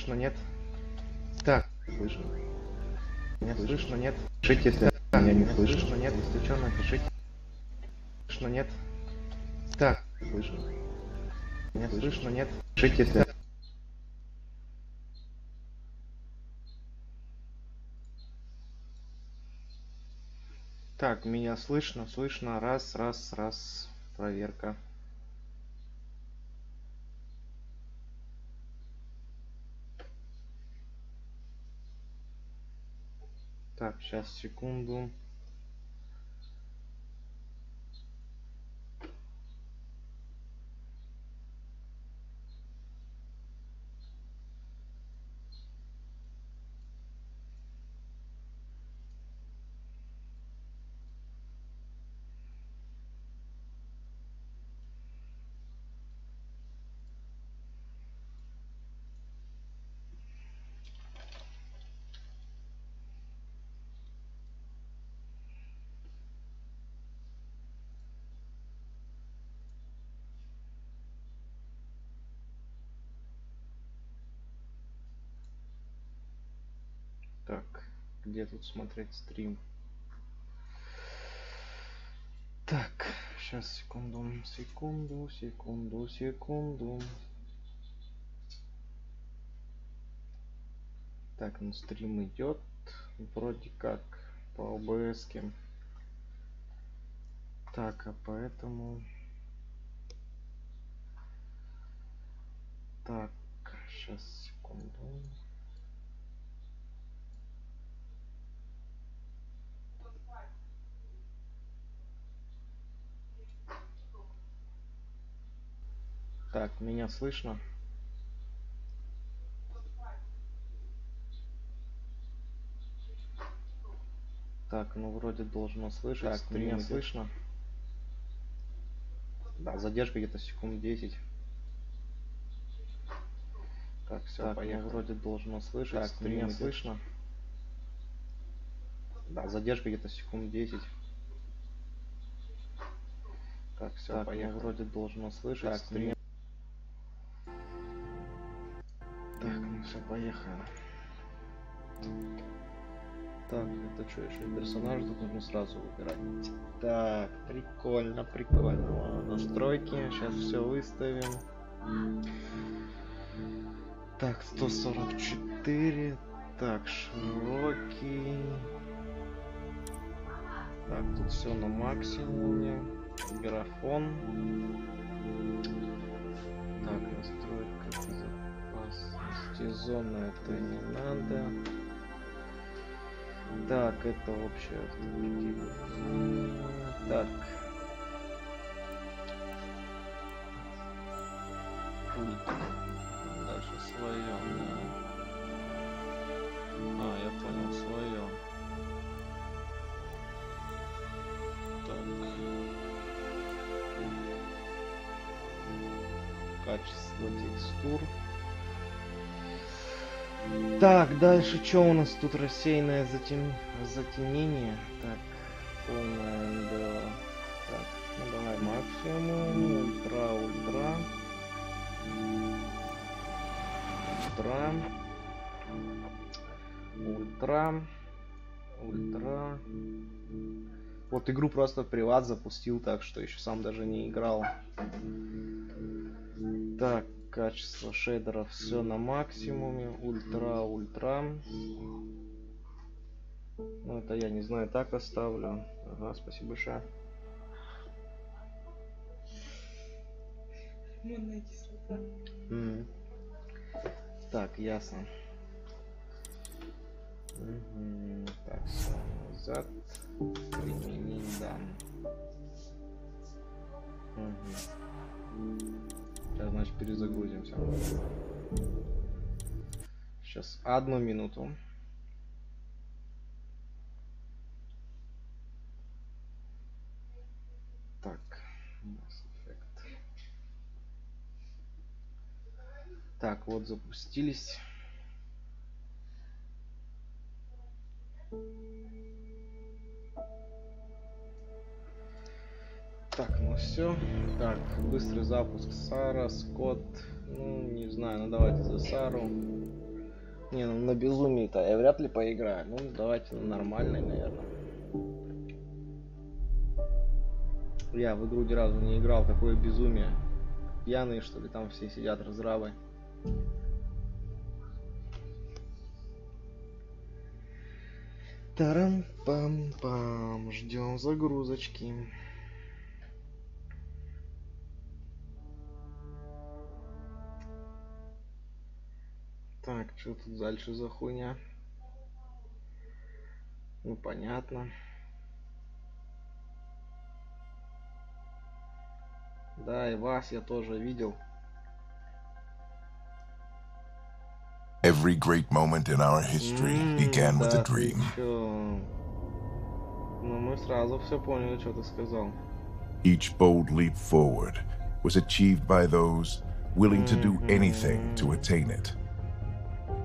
слышно, нет? Так, слышно. Нет, слышно, нет? Пишите, если меня не слышно, нет? Если что, напишите. Слышно, нет? Так, слышно. Нет, слышно, нет? Пишите, если... Так, меня слышно, слышно. Раз, раз, раз. Проверка. Так, сейчас, секунду. Так, где тут смотреть стрим? Так, сейчас, секунду, секунду, секунду, секунду. Так, ну стрим идет вроде как по ОБС-ке. Так, а поэтому... Так, сейчас, секунду. Так, меня слышно? Так, ну вроде должно слышать. Так, меня слышно? Да, задержка где-то секунд 10. Так, все, так, поехали. Ну вроде должно слышать. Так, меня слышно? Да, задержка где-то секунд 10. Так, все, так, поехали. Ну вроде должно слышать. Так, меня... Так, ну все, поехали. Так, это что, еще персонаж тут нужно сразу выбирать. Так, прикольно, прикольно. Настройки, сейчас все выставим. Так, 144. Так, широкий. Так, тут все на максимуме. Графон. Так, настройка безопасности зоны, это не надо. Так, это общее автоматизация. Так. Дальше свое. А, я понял, свое. Так. Качество текстур. Так, дальше что у нас тут? Рассеянное затемнение. Так, полное НДО. Так, ну давай максимум. Ультра. Вот игру просто приват запустил, так что еще сам даже не играл. Так, качество шейдеров все на максимуме. Ультра. Ну это я не знаю, так оставлю. Ага, спасибо большое. Так, ясно. Так, все, назад. Применить данные. Сейчас, значит, перезагрузимся. Сейчас, 1 минуту. Так, так, вот запустились. Так, ну все. Так, быстрый запуск Сара, Скотт. Ну, не знаю, ну давайте за Сару. Не, ну на безумии-то я вряд ли поиграю. Ну, давайте на нормальный, наверное. Я в игру ни разу не играл, такое безумие. Пьяные, что ли, там все сидят разрабы. Тарам-пам-пам, ждем загрузочки. Так, что тут дальше за хуйня? Ну, понятно. Да, и вас я тоже видел. Every great moment in our history began with a dream. Ну, мы сразу все поняли, что ты сказал. Each bold leap forward was achieved by those willing to do anything to attain it.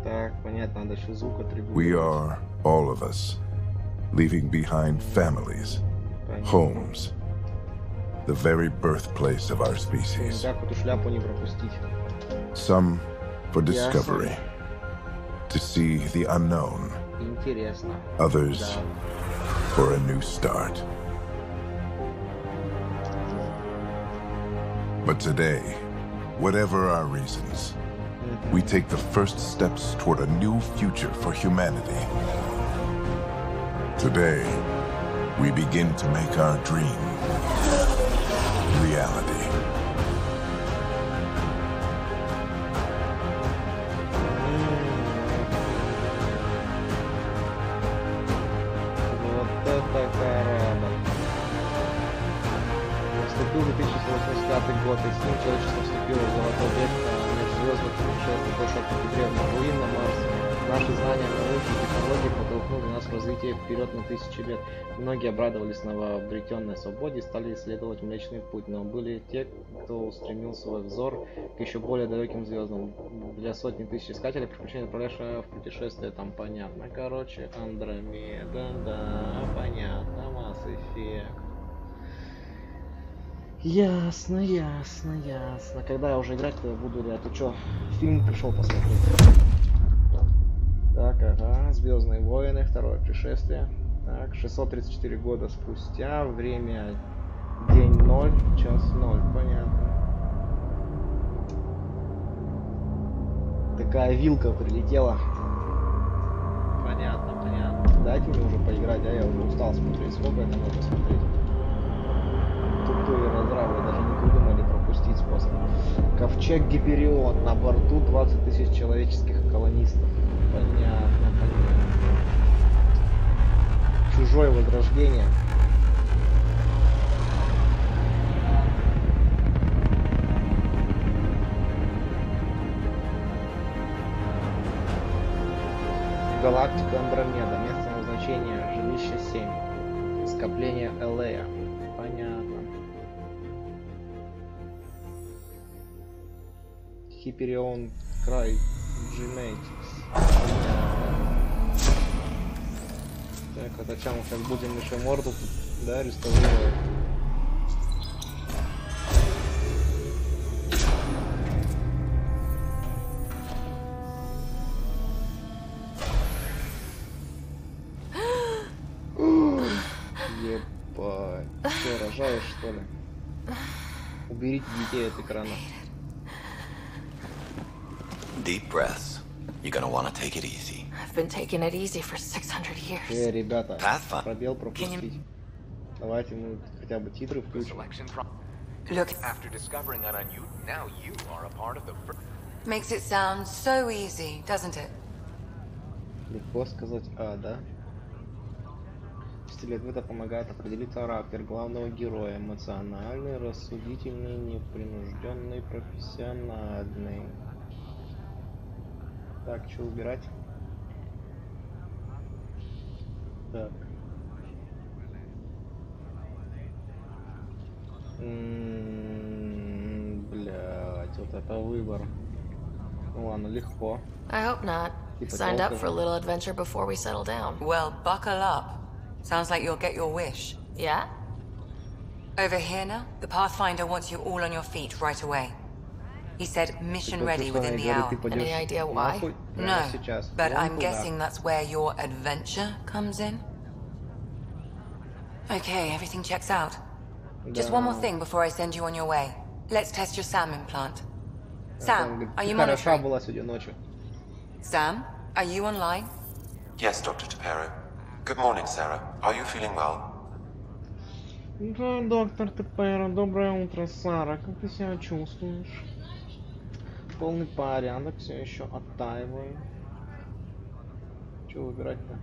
Так, понятно, надо еще звук атрибутировать. We are, all of us, leaving behind families, homes, the very birthplace of our species. Как эту шляпу не пропустить? Some for discovery, to see the unknown. Интересно. Others for a new start. But today, whatever our reasons, we take the first steps toward a new future for humanity. Today, we begin to make our dream reality. Вот это караба. Наступил 2085 год, и с ним человечество вступило в золотой век межзвездных путешествий по шоку древних руин на Марсе. Наши знания, науки и технологии подтолкнули нас в развитие вперед на тысячи лет. Многие обрадовались новообретенной свободе и стали исследовать Млечный Путь, но были те, кто устремил свой взор к еще более далеким звездам. Для сотни тысяч искателей приключения, отправляющих в путешествие, там понятно. Короче, Андромеда, да, понятно, Mass Effect. Ясно, ясно, ясно. Когда я уже играть-то буду, или ты чё? Фильм пришел посмотреть. Так, ага, Звездные войны, второе пришествие. Так, 634 года спустя, время день 0, час 0, понятно. Такая вилка прилетела. Понятно, понятно. Дайте мне уже поиграть, а я уже устал смотреть. Сколько это можно смотреть? Тупые разрабы даже не придумали пропустить способ. Ковчег Гиперион, на борту 20 тысяч человеческих колонистов. Понятно, понятно. Чужое возрождение. Галактика Андромеда. Место назначения жилище 7. Скопление Элея. Понятно. Хиперион край Genetics. Так, это чем мы сейчас будем еще морду, да, реставрировать? Ебать. Что, рожаешь, что ли? Уберите детей от экрана. Deep breaths. You're gonna want to take it easy. I've been taking it easy for 600 years. Ребята, Pathfinder. пробел пропустить. Давайте мы хотя бы титры включим. Look, After discovering that on you, now you are a part of the. makes it sound so easy, doesn't it? Легко сказать «а», да? Стиль ответа помогает определить характер главного героя. Эмоциональный, рассудительный, непринужденный, профессиональный. Так, что убирать? Так. Блядь, вот это выбор. Ну ладно, легко. I hope not. Signed up for a little adventure before we settle down. Well, buckle up. Sounds like you'll get your wish. Yeah? Over here now, the Pathfinder wants you all on your feet right away. He said mission ready within the hour. Any idea why? No, but I'm guessing that's where your adventure comes in. Okay, everything checks out. Just one more thing before I send you on your way. Let's test your SAM implant. Sam, are you monitoring? Sam, are you online? Yes, Dr. Tapero. Good morning, Sarah. Are you feeling well? Да, доктор Тепера, доброе утро, Сара. Как ты себя чувствуешь? Полный порядок, все еще оттаиваю. Че выбирать-то?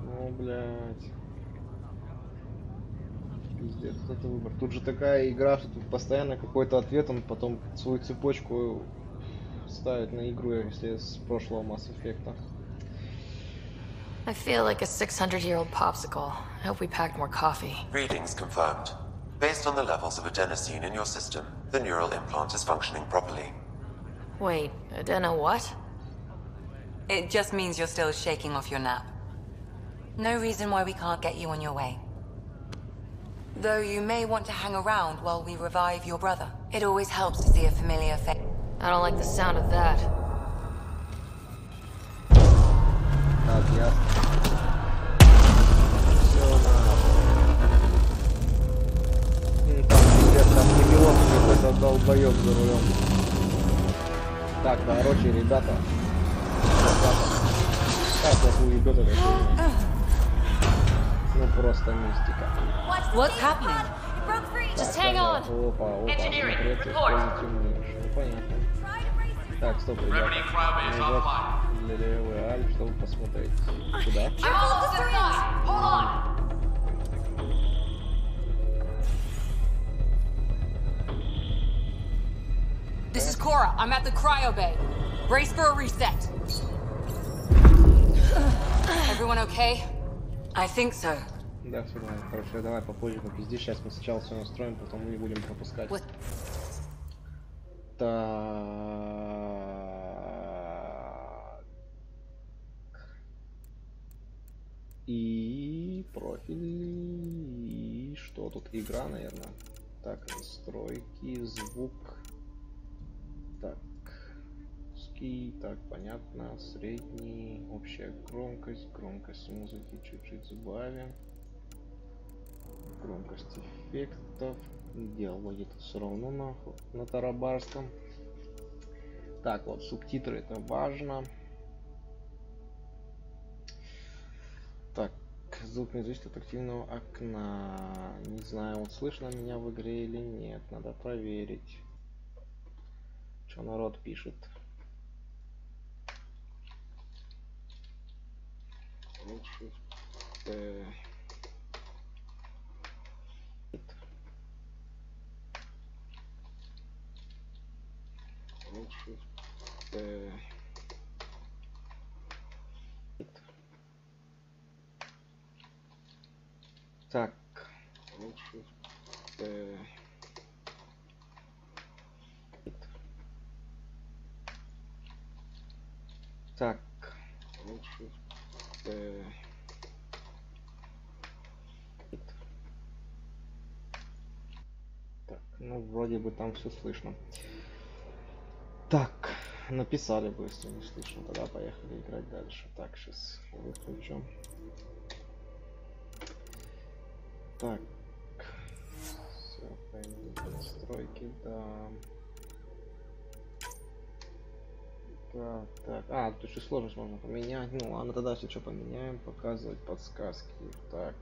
Ну, блядь. Пиздец, вот это выбор. Тут же такая игра, что тут постоянно какой-то ответ, он потом свою цепочку ставит на игру, если с прошлого Mass Effect. I feel like a 600-year-old popsicle. I hope we packed more coffee. Readings confirmed. Based on the levels of adenosine in your system, the neural implant is functioning properly. Wait, adeno what? It just means you're still shaking off your nap. No reason why we can't get you on your way. Though you may want to hang around while we revive your brother. It always helps to see a familiar face. I don't like the sound of that. Так, ясно. Там, пиздец, там не пилот, какой-то долбоёб за рулем. Так, короче, ребята. Как вас уебет это фильм? Ну просто мистика. What's happening? Just hang on. Опа, смотрите, ну понятно. Так, стоп, ребята. Для левый альт, чтобы посмотреть. Сюда. This is Cora. I'm at the cryo bay. Brace for a reset. Everyone okay? I think so. Да, все нормально. Хорошо, давай попозже попизди. Сейчас мы сначала все настроим, потом мы не будем пропускать. What? Так. И профиль. И что тут? Игра, наверное. Так, настройки, звук. Так. Так, понятно. Средний. Общая громкость. Громкость музыки чуть-чуть сбавим. Громкость эффектов. Диалоги тут все равно на тарабарском. Так, вот субтитры, это важно. Так, звук не зависит от активного окна. Не знаю, вот слышно меня в игре или нет. Надо проверить. Что народ пишет. Так. Так. Так, ну вроде бы там все слышно. Так, написали быстро, не слышно. Тогда поехали играть дальше. Так, сейчас выключу. Так, все, пойдем настройки, да. Так, тут еще сложность можно поменять. Ну ладно, тогда все что поменяем, показывать подсказки. Так,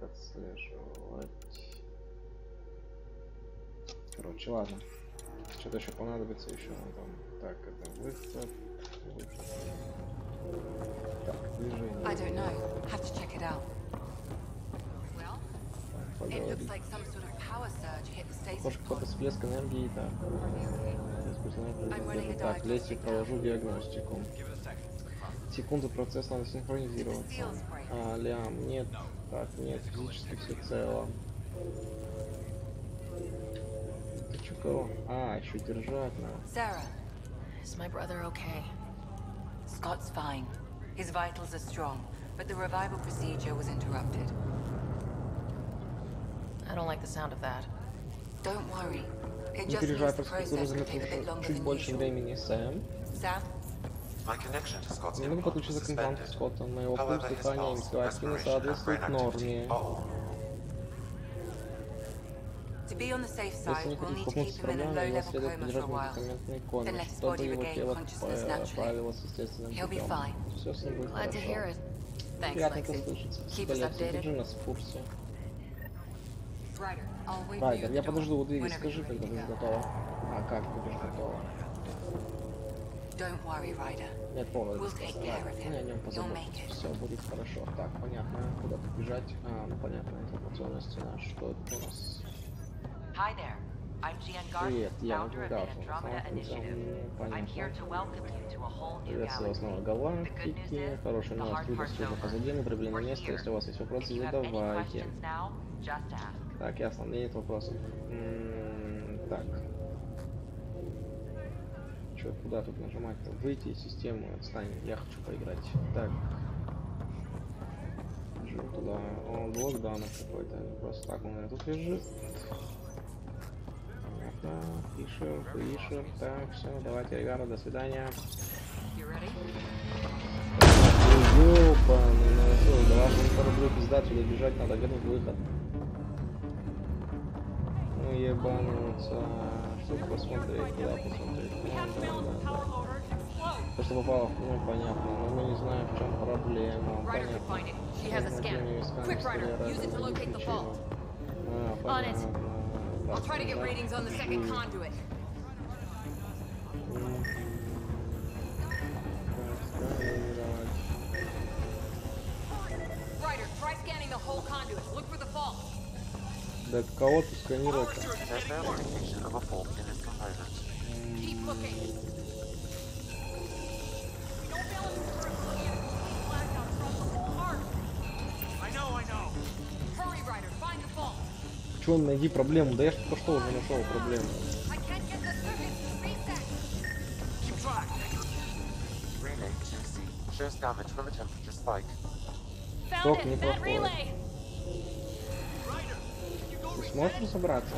отслеживать. Короче, ладно. Что-то еще понадобится еще там. Так, это выход. Так, движение. I don't know. Have to check it out. It looks like some sort of power surge hit the station. Может, какой-то всплеск энергии, так. Так, лезть, провожу диагностику. Секунду, процесс надо синхронизироваться. Лям, нет. Так, нет, физически все цело. Ты чё, кого? Еще держать надо. Sarah, Is my brother okay? Scott's fine. His vitals are strong, but the revival procedure was interrupted. I don't like the sound of that. Don't worry. It Не just переживай, means the просто process займет will take a bit longer чуть than больше usual. времени, Сэм. Sam? My connection to Scott's Не могу implant was подключиться к импланту suspended. Скотта. Моего However, пульса, his дыхания и pulse, мускулатуры respiration, and соответствуют brain activity норме. all. To be on the safe Если side, не we'll хотите need to столкнуться с keep him in a проблемой, его low-level следует coma for держать a в while. медикаментной Then коме, let his чтобы body его regain тело consciousness naturally. правилось естественным He'll be путем. fine. Все с ним будет Glad to hear хорошо. it. Thanks, Приятно это Lexi. слышать. Keep us Лекси, updated. держи нас в курсе. Ryder, I'll wait for you Райдер, at the я door подожду у двери, whenever скажи, you're ready когда to будешь go. готова. А, как будешь готова? Don't worry, Ryder. Нет повода We'll сказать. take care of him. Мы о нем You'll make позаботимся. it. Все будет хорошо. Так, понятно. Куда тут бежать? А, ну понятно, информационная стена. Что это у нас? Hi there. I'm Gian Привет, Garson, я founder of the Гарсон. Andromeda Initiative. I'm here to welcome you to a whole new Приветствую вас galaxy. снова, The good news галактики. is, Хорошая the новость, hard трудности part's уже over. позади, мы прибыли на We're место. here. Если у вас есть вопросы, If you have any задавайте. questions now, just ask. Так, ясно, у меня нет вопросов. Так. Чё, куда тут нажимать-то? Выйти из системы, отстань, я хочу поиграть. Так. Жму туда. О, блок данных какой-то. Просто так он у меня тут лежит. Понятно. Фишер. Так, все, давайте, ребята, до свидания. You ready? Ёбаный насос, да ваш монитор будет пизда, отсюда бежать надо, где тут выход? Ну ебануться. Что посмотреть, куда посмотреть? Да. То, что попало, ну понятно, но мы не знаем, в чем проблема. Ryder can find it. She has a scanner. Quick, Ryder, use it to locate the vault. On it. I'll try to get readings on the second conduit. Ryder, try scanning the whole conduit. Look for the fault. Да кого ты сканировать? There's no indication of a fault in its components. Keep looking. Don't fail us for a scan. Flash out across the whole arc. I know. Hurry, Ryder, find the fault. Чё, найди проблему? Да я ж только что уже нашел проблему. I can't get the circuit to reset. Keep track. Relay 2C shows damage from a temperature spike. Ток неплохой. Ты сможешь разобраться?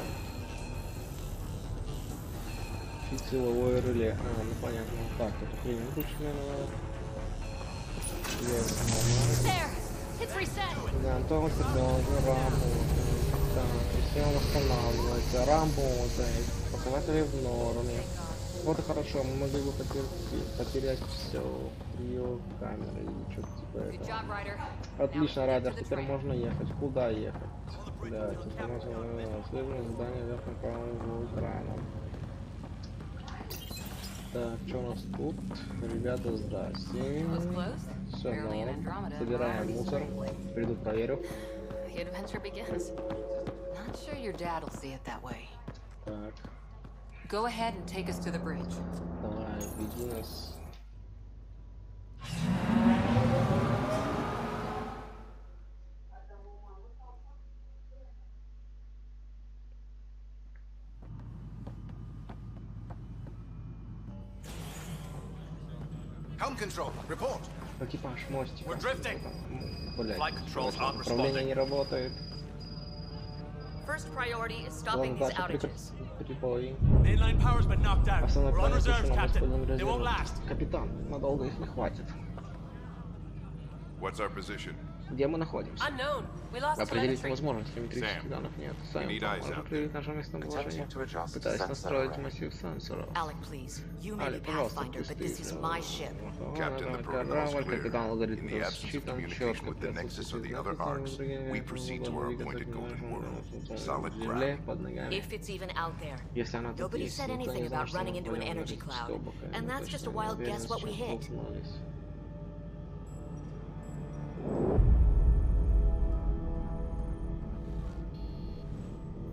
Чуть силовое реле. А, ну понятно. Так, это преимущественно. There! It's reset! Да, то технология работает. Так, система восстанавливается, работает. Показатели в норме. Вот и хорошо, мы могли бы потерять все. Ее камеры и что-то типа Good этого. job, Ryder. Отлично, Райдер, теперь можно ехать. Куда ехать? Да, следующее задание верхнего правого угла экрана. Так, что у нас тут? Ребята, здрасте. Все, норм. Собираем мусор. Приду, проверю. The adventure begins. Not sure your dad will see it that way. Так, Go ahead and take us to the bridge. давай, веди нас. Helm control, report. Экипаж, мостик. We're drifting. Блять, Flight controls aren't управление responding. не работает. First priority is stopping these outages. Припой. Mainline power's been knocked out. Основной We're on план reserves, решено, Captain. господин They won't резерв. last. Капитан, надолго их не хватит. What's our position? Где мы находимся? Unknown. We lost Определить telemetry. невозможно, телеметрических Sam, данных нет. we Сами need eyes можем out. определить наше местоположение. Attempting to adjust Пытаясь sensor настроить array. массив сенсоров. Alec, please. You may be Али, пожалуйста, Pathfinder, but this is my ship. Captain, the protocol is clear. Капитан, алгоритм In the absence of засчитан, communication четко with the Nexus or the other arcs, we proceed to our appointed golden world. Solid Земле ground. под ногами. If it's even out there. Если она тут Nobody есть, said никто не anything знает, about что running мы into an пойдем energy на cloud. стёбок, And мы that's точно just a не wild уверены, guess с what we чем hit. столкнулись.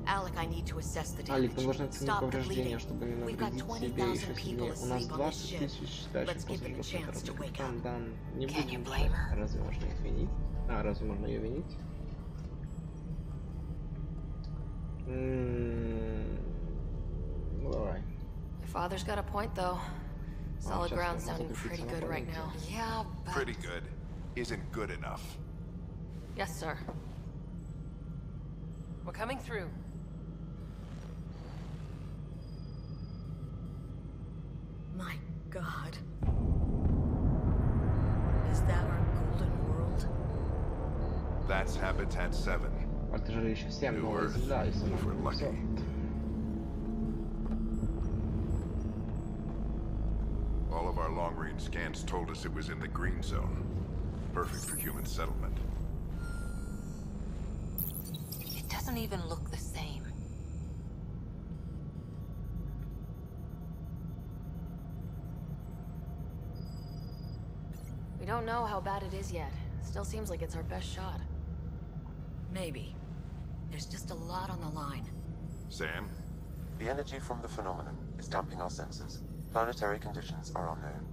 Alec, I need to assess the Алик, мы damage. должны оценить Stop the повреждения, bleeding. чтобы не We've got навредить себе 20,000 еще people сильнее. У нас asleep on this 20 ship. тысяч спящих Let's give после them a того, chance to как wake капитан up. Дан не Can будем you blame спать. her? Разве можно их винить? А, разве можно ее винить? Ну давай. Your father's got a point, though. Solid сейчас ground's можно sounding закрепиться pretty на good right моменте. now. Yeah, but... Pretty good. Isn't good enough. Yes, sir. We're coming through. Habitat 7. Это же еще 7 New новая Earth, звезда, если if we're мы lucky. All of our long-range scans told us it was in the green zone. Perfect for human settlement. It doesn't even look the same. We don't know how bad it is yet. Still seems like it's our best shot. Maybe. There's just a lot on the line. Sam? The energy from the phenomenon is damping our senses. Planetary conditions are unknown.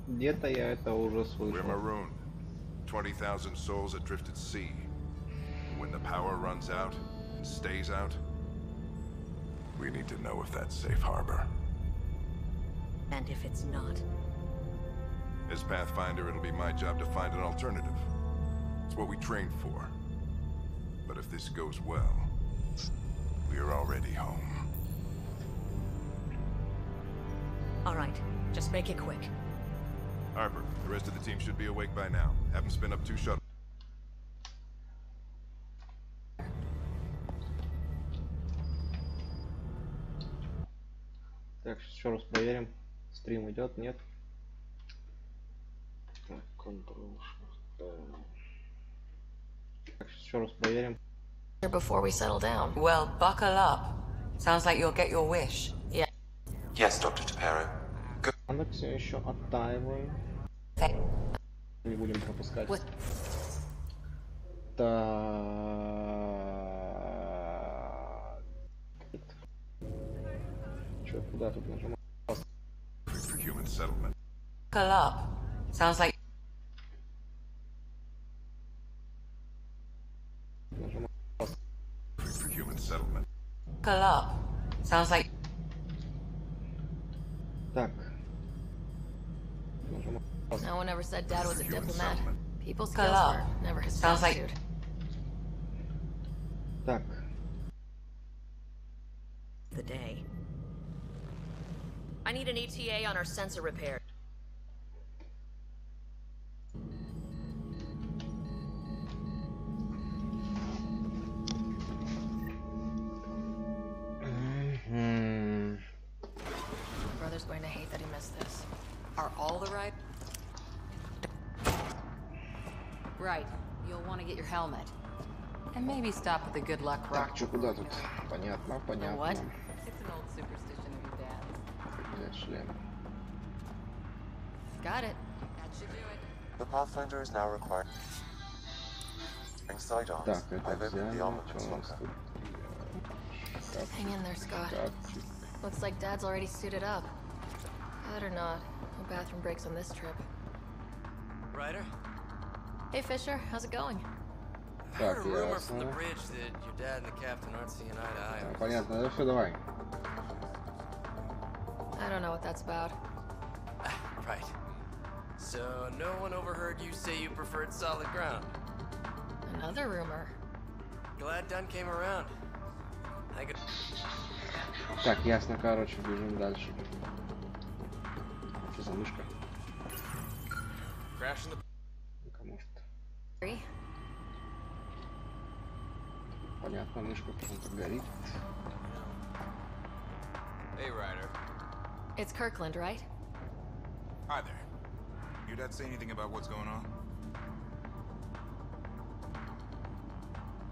Где-то я это уже We're слышал. marooned. 20,000 souls adrift at sea. When the power runs out and stays out, we need to know if that's safe harbor. And if it's not. As Pathfinder, it'll be my job to find an alternative. It's what we trained for. But if this goes well, we are already home. All right, just make it quick. Harper, the rest of the team should be awake by now. Have them spin up 2 shuttles. Так, еще раз проверим. Стрим идет, нет? Так, контрол. Так, еще раз проверим. Before we settle down. Well, buckle up. Sounds like you'll get your wish. Yeah. Yes, Dr. Tapero. Она все еще оттаиваем. Не будем пропускать. What? Так. Че, куда тут нажимать? For human settlement. Buckle up. Sounds like For human settlement. buckle up. Sounds like Так. Нажимаем. No one ever said Dad was a Human diplomat. settlement. People's Buckle skills up. were never his Sounds strong like- suit. Так. The day. I need an ETA on our sensor repair. Brother's going to hate that he missed this. Are all the right? Right. You'll want to get your helmet. And maybe stop at the good luck rock. Так, что куда тут? Понятно, понятно. What? It's an old superstition of your dad's. Взять шлем. Got it. That should do it. The Pathfinder is now required. Sidearms. Так, это I've opened взяли. the armaments Что у нас locker. тут? Hang in there, Scott. Капчик. Looks like Dad's already suited up. Bad or not, no bathroom breaks on this trip. Ryder? Hey, Fisher, how's it going? I heard a Так, rumor from the ясно. bridge that your dad and the captain aren't seeing eye to eye. Так, понятно, ну все, давай. I don't know what that's about. Right. So no one overheard you say you preferred solid ground. Another rumor. Glad Dunn came around. I could. Так, ясно, короче, бежим дальше. Что за мышка? Crash in the. Ну-ка, может. Three? Понятно, мышка почему-то горит. Hey, Ryder. It's Kirkland, right? Hi there. Your dad say anything about what's going on?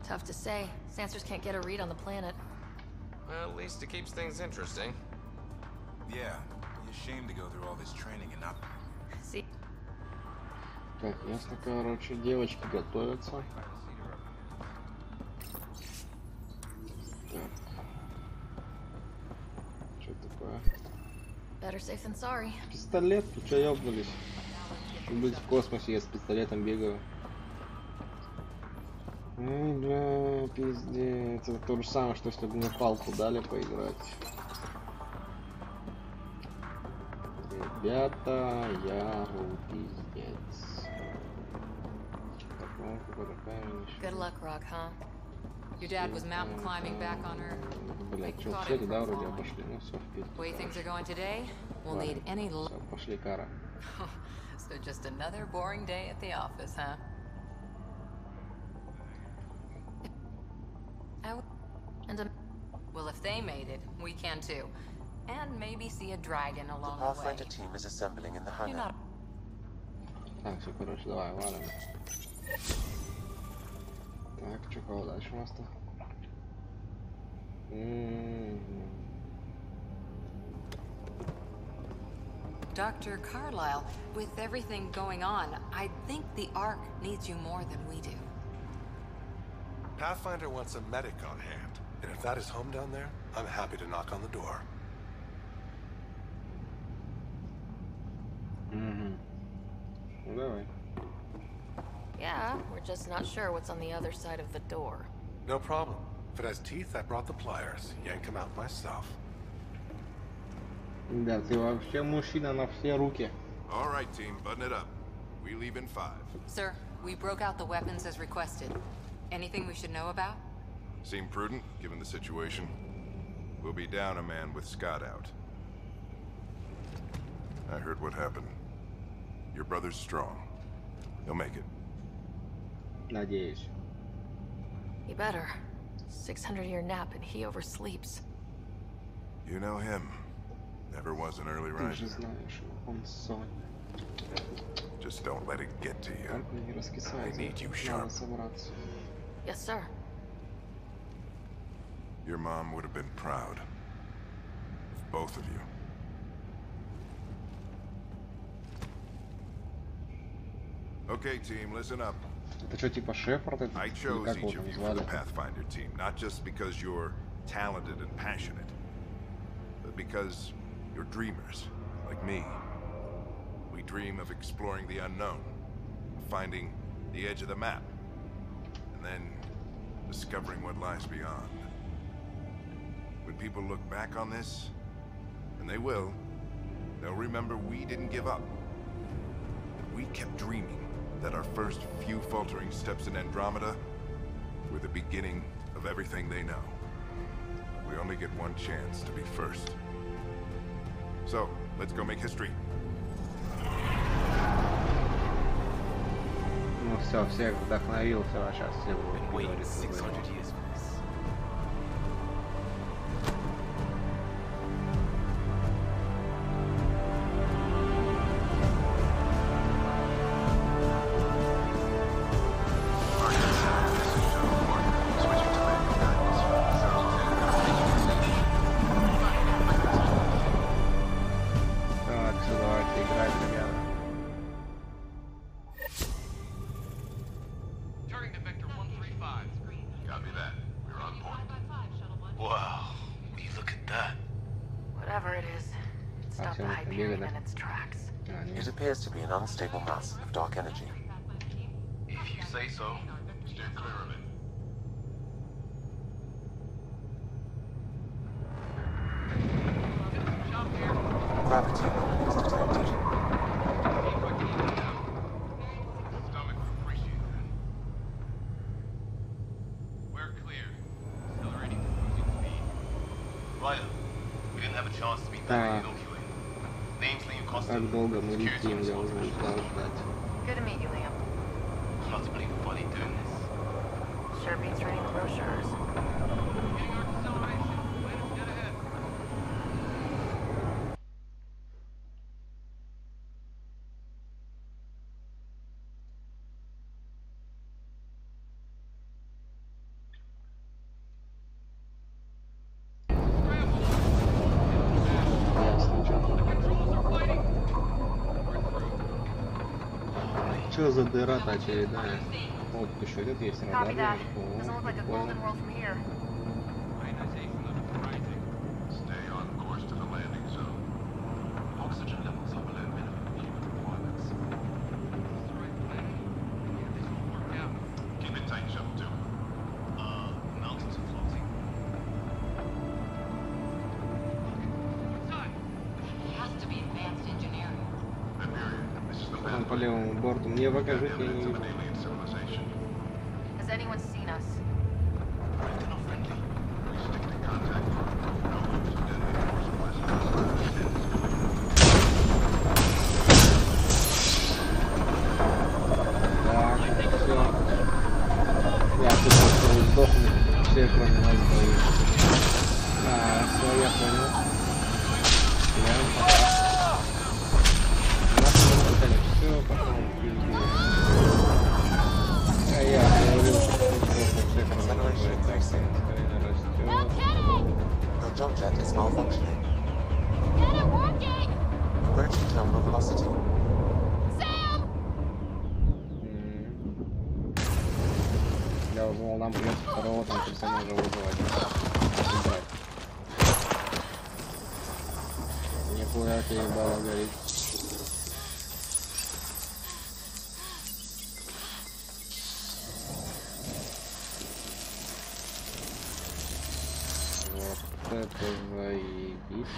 Tough to say. Sensors can't get a read on the planet. Well, at least it keeps things interesting. Yeah. Be ashamed to go through all this training and not. See, Так, ясно, короче, девочки готовятся. Так. Что такое? better safe than sorry. Пистолет? Ты чё ёбнулись? Быть в космосе, я с пистолетом бегаю. Ой, бля, пиздец. Это то же самое, что если бы мне палку дали поиграть. Ребята, я пиздец. Так, ну, какой-то камень ещё. Good luck, Rock, huh? Your dad was mountain climbing back on her. Блять, Like что, caught все him туда from вроде falling. обошли. Ну все, в пизду. The way things are going today, we'll need any luck. Всё, пошли, Кара. So just another boring day at the office, huh? Well, if they made it, we can too. And maybe see a dragon along the way. Pathfinder team is assembling in the hangar. Так, все, короче, давай, валим. Так, что кого дальше у нас-то? Dr. Carlisle, with everything going on, I think the Ark needs you more than we do. Pathfinder wants a medic on hand, and if that is home down there, I'm happy to knock on the door. Давай. Yeah, we're just not sure what's on the other side of the door. No problem. If it has teeth, I brought the pliers. Yank them out myself. Да, ты вообще мужчина на все руки. All right, team, button it up. We leave in 5. Sir, we broke out the weapons as requested. Anything we should know about? Seem prudent, given the situation. We'll be down a man with Scott out. I heard what happened. Your brother's strong. He'll make it. Надеюсь. He better. 600-year nap and he oversleeps. You know him. Never was an early Ты же riser. знаешь, он сон. Just don't let it get to you. Только не раскисается. I need you Надо sharp. собраться. Yes, sir. Your mom would have been proud. Of both of you. Okay, team, listen up. Это что, типа Шефард? Это? I Или chose как each его of you там for the звали? Pathfinder team, not just because you're talented and passionate, but because you're dreamers, like me. We dream of exploring the unknown, finding the edge of the map, and then discovering what lies beyond. When people look back on this, and they will, they'll remember we didn't give up. That we kept dreaming. That our first few faltering steps in Andromeda were the beginning of everything they know. We only get one chance to be first. So, let's go make history. Ну все, всех вдохновился, а сейчас все Been waiting 600 years for this. Так, все, давайте играть, ребята. Turning to Vector 135. Copy that. We're on point. Wow, will you look at that? Whatever it is, it stopped the Hyperion in its tracks. А, нет. It appears to be an unstable mass of dark energy. If you say so. Steer clear of it. Gravity is detected. Stomach would appreciate that. We're clear. Accelerating to cruising speed. Ryder, we didn't have a chance to be Так. back inoculated. Name's Liam Costa. Как долго мы летим, я уже устал ждать. Good to meet you, Liam. I'm not to believe the body doing this. Sure beats reading the brochures. Getting our acceleration. Let us get ahead. Что за дыра-то очередная? Вот еще этот есть радар. Copy that. О, Doesn't look like a прикольно. golden world from here. Ionization levels rising. Stay on course to the landing zone. Oxygen levels are below minimum human requirements. This is the right plan. Get this all worked out. Keep it tight, Shuttle 2. Mountains are floating. Inside. Has to be advanced engineering. Hyperion, this is the Там по Pathfinder. левому борту. Мне покажите, я не Evidence of вижу. an alien civilization. Has anyone seen us? They're not friendly. We stick to contact. No weapons of detonator or supplies. все, кроме нас двоих. Все, я понял. Все, потом я говорил, что просто всех разоружает, так сильно растет. Your jump jet is malfunctioning. Get it working! Approaching terminal velocity. Sam! Я уже думал, нам придется второго там персонажа вызывать. Нихуя ты ебало горит. Это заебись.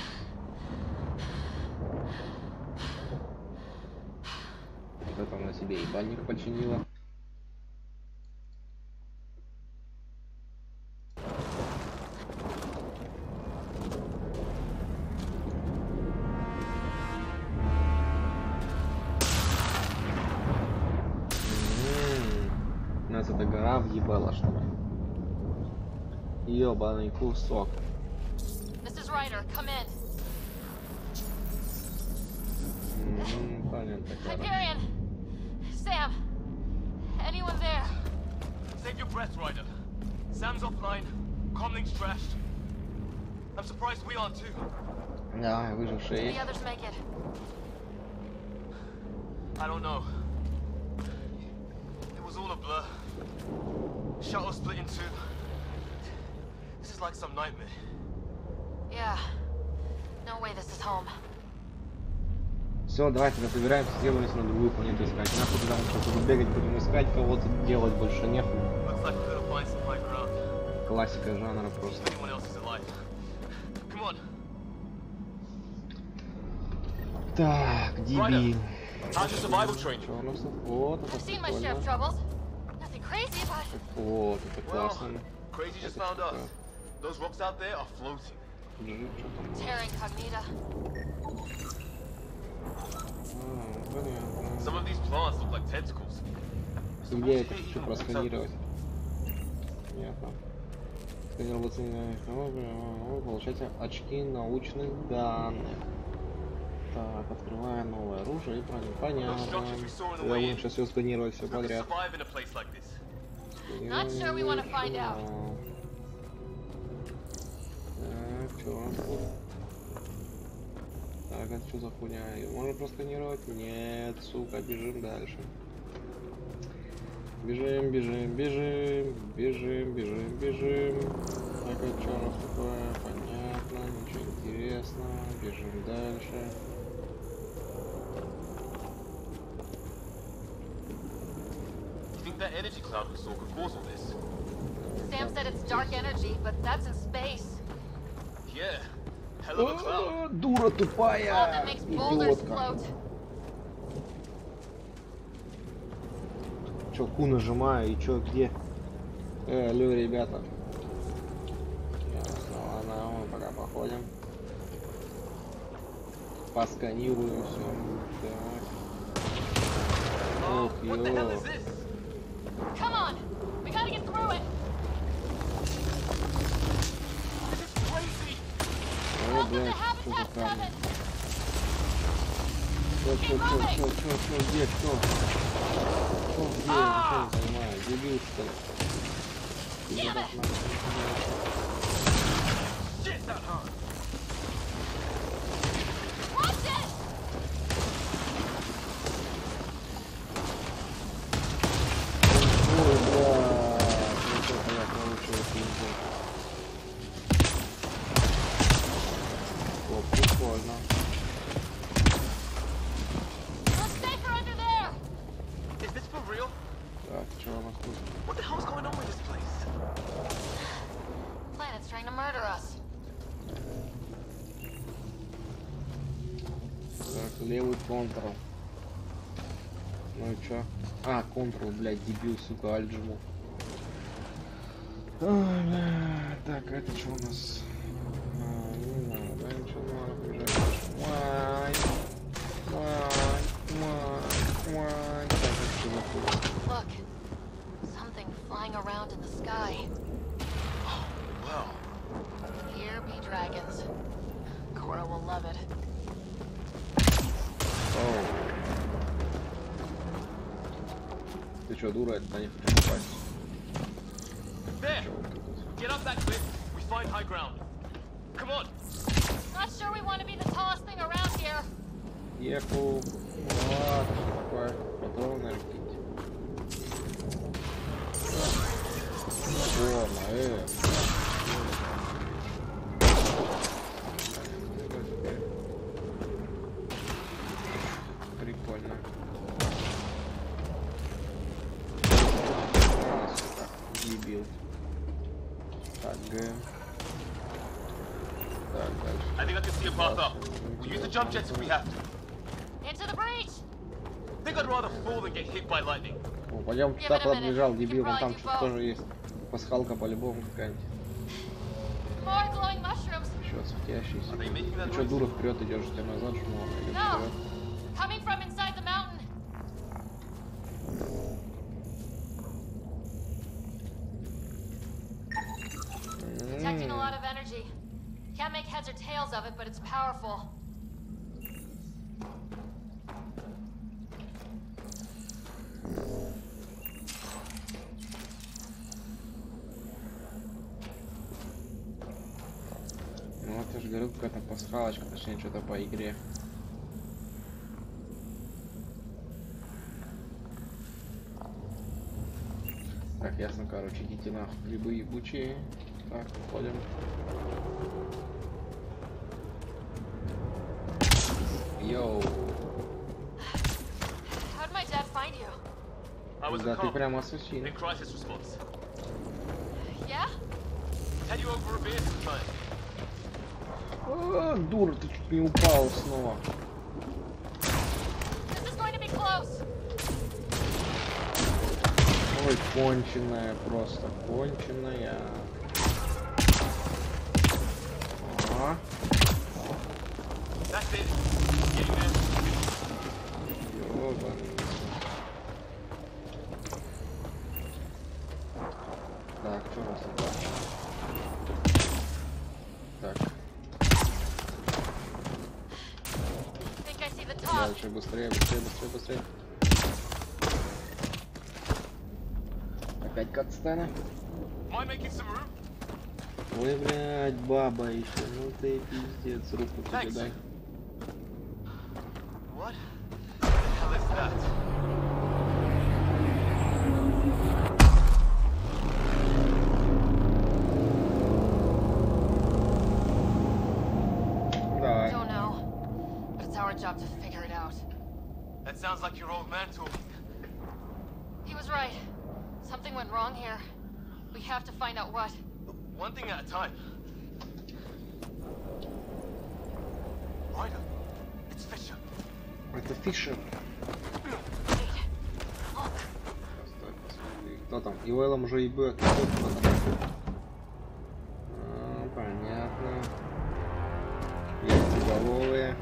Вот это она себе ебальник починила. У нас эта гора въебала, что ли? Ёбаный кусок. Ryder, come in. Hyperion! Sam! Anyone there? Save your breath, Ryder. Sam's offline. Comlink's trashed. I'm surprised we aren't too. Да, выжившие. The others make it. I don't know. It was all a blur. Shuttle split in two. This is like some nightmare. Yeah. No way this is home. Все, давайте собираемся, сделаемся на другую планету искать. Нахуй туда чтобы бегать, будем искать, кого-то делать больше нехуй. Классика жанра просто. Так, DB. Что у нас тут? Вот, это прикольно. Вот, это классно. Those rocks out there are floating. Terra incognita. Some of these plants look like tentacles. Где это хочу просканировать? Понятно. Сканирование, получайте очки научных данных. Так, открываем новое оружие и броню. Понятно. Я лучше все сканировать все подряд. Not sure we want to find out. Так, что у нас тут? Так, это что за хуйня? Можно просканировать? Нет, сука, бежим дальше. Бежим, бежим, бежим, бежим, бежим, бежим. Так, а что у нас такое? Понятно, ничего интересного. Бежим дальше. That energy cloud we saw could cause all this. Sam said it's dark energy, but that's in space. Yeah, hell of a cloud. Дура тупая, идиотка. Чё, Q нажимаю и чё, где? Алло, ребята. Ясно, ладно, мы пока походим. Посканируем все. Ох, ё. Come on, we gotta get through it. This is crazy. О, блядь, что за камень? Что, где, что? Что, где? Я ничего не понимаю, дебил, что ли? Ой, блядь, ну что понятно, лучше это не делать. О, прикольно. Так, что у нас тут? What the hell's going on with this place? Planet's trying to murder us. Так, левый контрол. Ну и чё? А, контрол, блядь, дебил, сука, альджиму. Так, это что у нас? Не надо, ничего не надо бежать. Так, это что за хуй? Look, something flying around in the sky. squirrel will love it. Ты чё, дура? Это не хочу попасть. There! Get up that cliff. We find high ground. Come on! Not sure we want to be the tallest thing around here. Ехал. Ладно, такое. Патроны ракетить. Прикольно. Дебил. Так, I think I can see a path up. We'll use the jump jets if we have to. Into the breach. I think I'd rather fall than get hit by lightning. О, пойдем туда, куда побежал, дебил, вон там что-то тоже есть. Пасхалка по-любому какая-нибудь. Еще светящийся. Ты что, дура, вперед идешь, тебя назад жму, идешь вперед. Detecting a lot of energy. Can't make heads or tails of it, but it's powerful. Ну вот я же говорю, какая-то пасхалочка, точнее что-то по игре. Так, ясно, короче, идите нахуй, грибы ебучие. Так, уходим. Йоу. Да, ты прямо ассасин. О, дура, ты чуть не упал снова. Ой, конченая, просто конченая. Ага. Ёба. Так, что у нас тут? Так. Дальше, быстрее, быстрее, быстрее, быстрее. Опять катстана. Ой, блядь, баба еще. Ну ты пиздец, руку тебе дай. Давай. Job to figure it out. That sounds like your old man talking. He was right. Something went wrong here. We have to find out what. One thing at a time. Ryder, it's Fisher. Это Фишер. Кто там? Ивэлом уже ебет. Понятно. Яйцеголовые.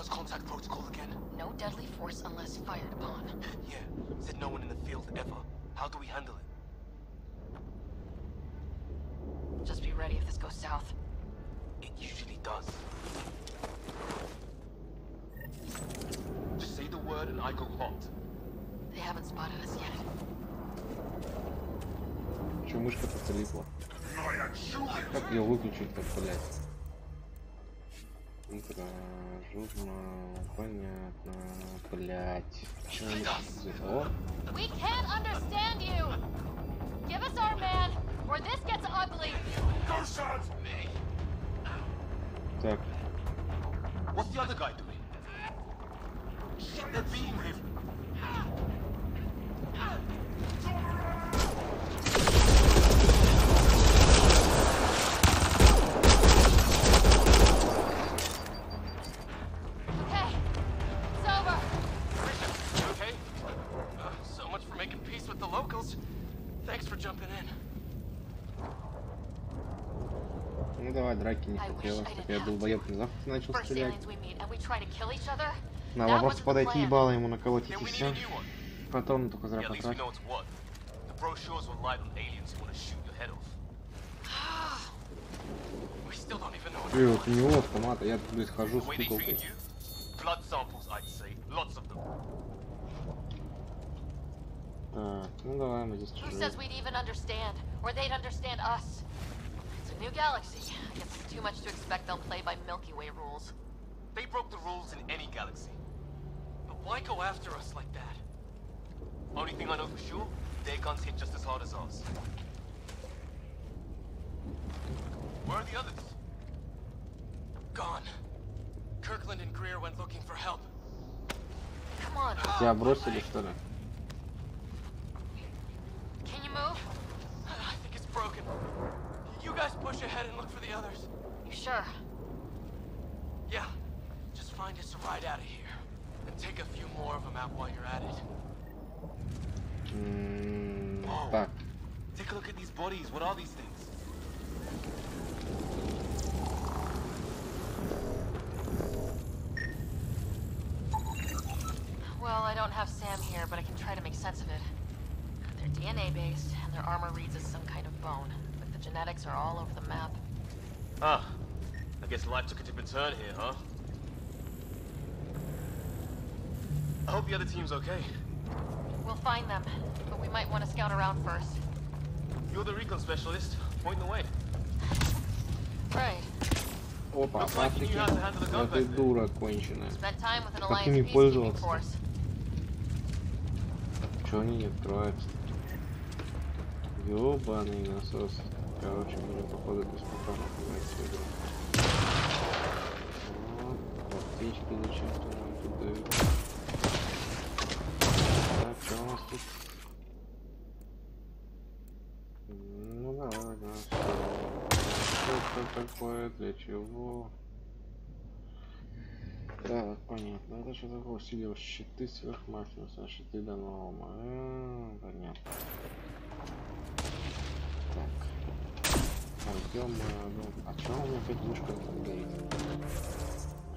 Contact protocol again. No deadly force unless fired upon. Yeah, said no one in the field ever. How do we handle it? Just be ready if this goes south. It usually does. Just say the word and I go hot. They haven't spotted us yet. Че, мышка-то залипла? Как ее выключить-то, блядь? Журнал, понятно, блять. We can't understand you. Give us our man, or this gets ugly. Так. What's the other guy doing? Shit, they're beating him. Ну давай, драки не хотелось, так я долбоёб внезапно начал стрелять. Надо просто подойти ебало ему наколотить и все. Потом только зря потратить. brochures will light on aliens who want to shoot your head off. We still don't even know. Вот у него автомат, а я тут хожу с куколкой. Blood samples, I'd say. Lots of them. Ну давай мы здесь Who says we'd even understand, or they'd understand us? It's a new galaxy. I guess it's too much to expect they'll play by Milky Way rules. They broke the rules in any galaxy. But why go after us like that? Only thing I know for sure, their guns hit just as hard as ours. Where are the others? Gone. Kirkland and Greer went looking for help. Come on. Тебя бросили, что ли? Can you move? I think it's broken. You guys push ahead and look for the others. You sure? Yeah. Just find us a ride out of here. And take a few more of them out while you're at it. Так. Take a look at these bodies. What are these things? Well, I don't have Sam here, but I can try to make sense of it. They're DNA-based, and their armor reads as some kind of bone. But the genetics are all over the map. Ah, I guess life took a different turn here, huh? I hope the other team's okay. We'll find them, but we might want to scout around first. You're the recon specialist. Point the way. Right. Опа, Африки. Это дура конченая. Как ими пользоваться? Чё они не откроются? Ёбаный насос. Короче, мне походу без спокойно понимать всю игру. Вот, птички зачем-то нам тут дают. Так, что у нас тут? Ну давай, да, что такое, для чего? Так, понятно. Это что такое? Усиливаешь щиты сверхмощности, щиты данного. Понятно. Так. Пойдем. Ну, а что у меня опять мышка там горит?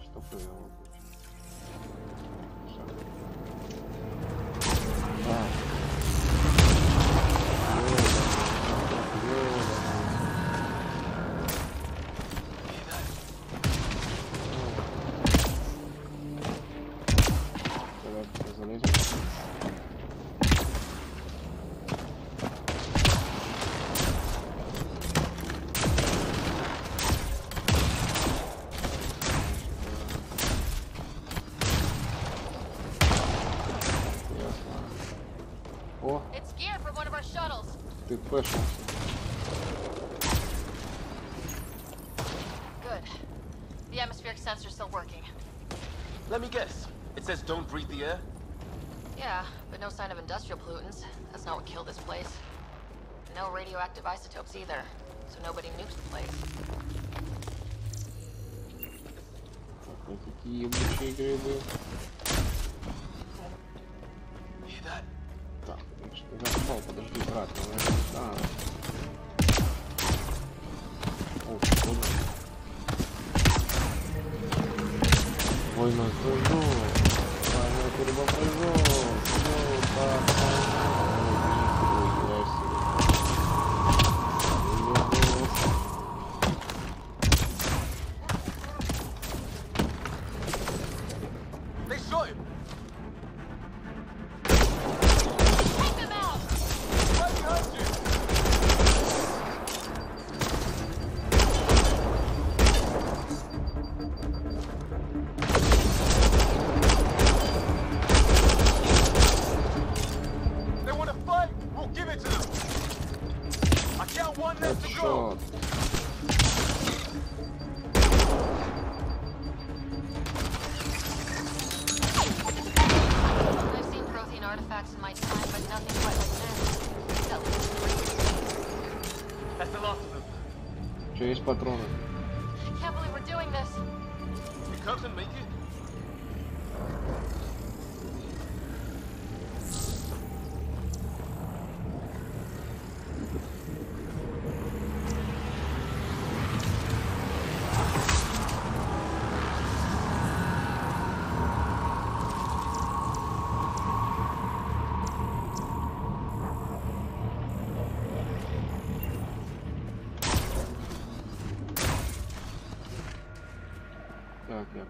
Что повело? Так. It's gear from one of our shuttles. Ты пошел. Good. The atmospheric sensor's still working. Let me guess. It says don't breathe the air? Yeah, but no sign of industrial pollutants. That's not what killed this place. No radioactive isotopes either, so nobody nukes the place. Какие ебучие грибы. Так, я запал, подожди, брат, да. О, понял. Ой, ну прыжок. Война турбопрыжок. Что есть патроны?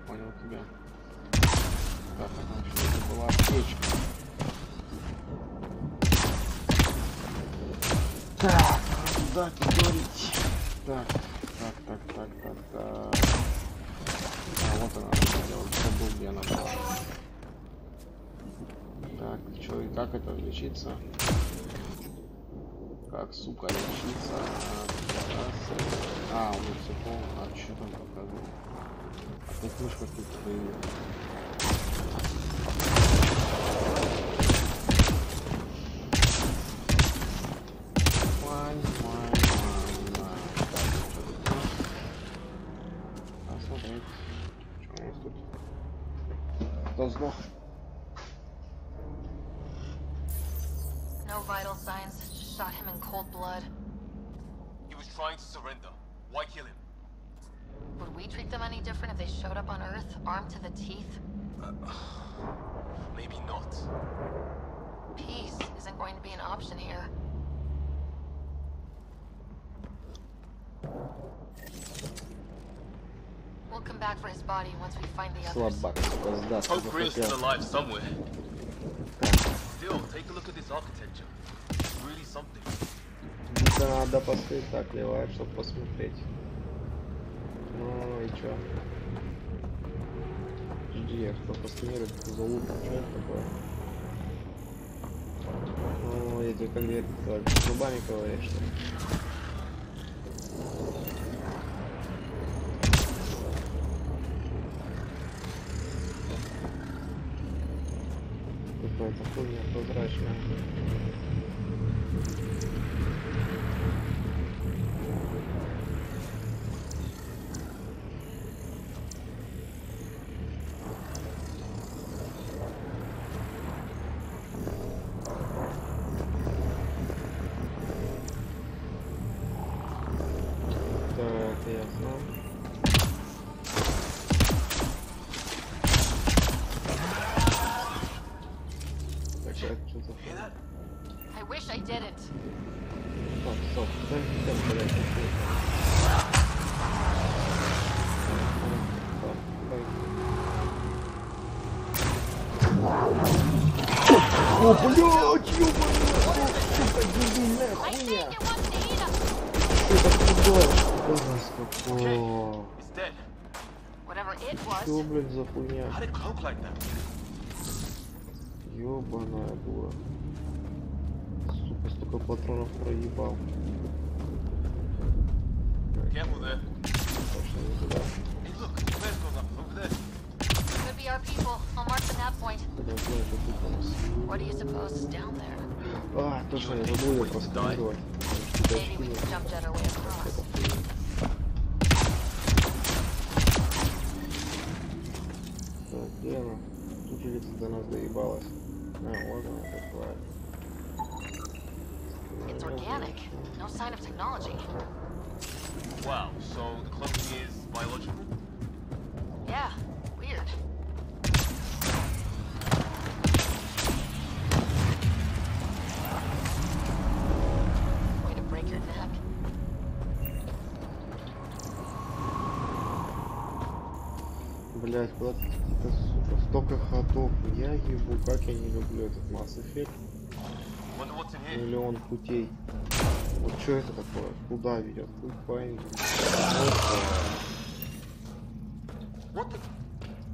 понял тебя. Так, а там что-то была аптечка. Так, куда говорить? Так. А, вот она, я вот забыл, где она была. Так, что и как это лечиться? Как, сука, лечиться? А, вот все полно. А что там показывает? Опять мышка тут появилась. No vital signs. Just shot him in cold blood. He was trying to surrender. Why kill him? Would we treat them any different if they showed up on Earth, armed to the teeth? Maybe not. Peace isn't going to be an option here. We'll come back for his body once we find the others. Hope Green's still alive somewhere. Still, take a look at this architecture. It's really something. Надо посмотреть, так ливать, чтобы посмотреть. Ну и чё? Жди, я что посканирую, что за лук, что это такое? Ну, я тебе как дверь зубами ковыряешь, что ли? Какая-то хуйня прозрачная. Так, ясно. I wish I didn't. Стоп, дай мне там блядь. О, блядь, ёбаный, сука, дебильная хуйня. Что это такое? Что, блядь, за хуйня? Ёбаная дура. Сука, столько патронов проебал. Careful there. Точно не туда. Hey, look, the flares goes up over there. Could be our people. I'll mark the nav point. What do you suppose is down there? А, точно, я забыл ее просканировать. Maybe we can jump jet our way across. Так, где она? Тут же где-то до нас доебалась. А, вот она такая. It's organic. No sign of technology. Wow, so the clothing is biological? Yeah, weird. Way to break your neck. Блять, куда это, сука, столько ходов. Я ебу, как я не люблю этот Mass Effect. Миллион путей. Вот что это такое? Куда ведет? Хуй пойми. What the?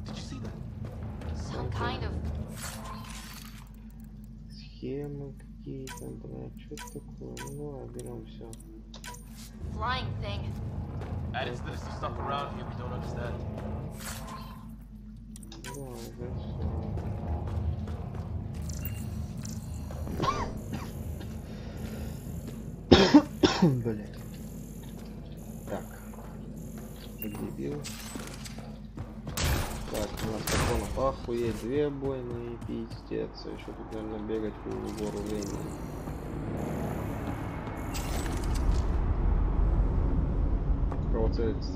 Did you see that? Some kind of... Схемы какие-то, блядь, что такое? Ну, берем все. Flying thing. Added to the stuff around here we don't understand. Да, это все. Блять. Так. Дебил. Так, у нас патронов охуеть, 2 бойные, пиздец. Еще тут, наверное, бегать в гору времени. Кого целится?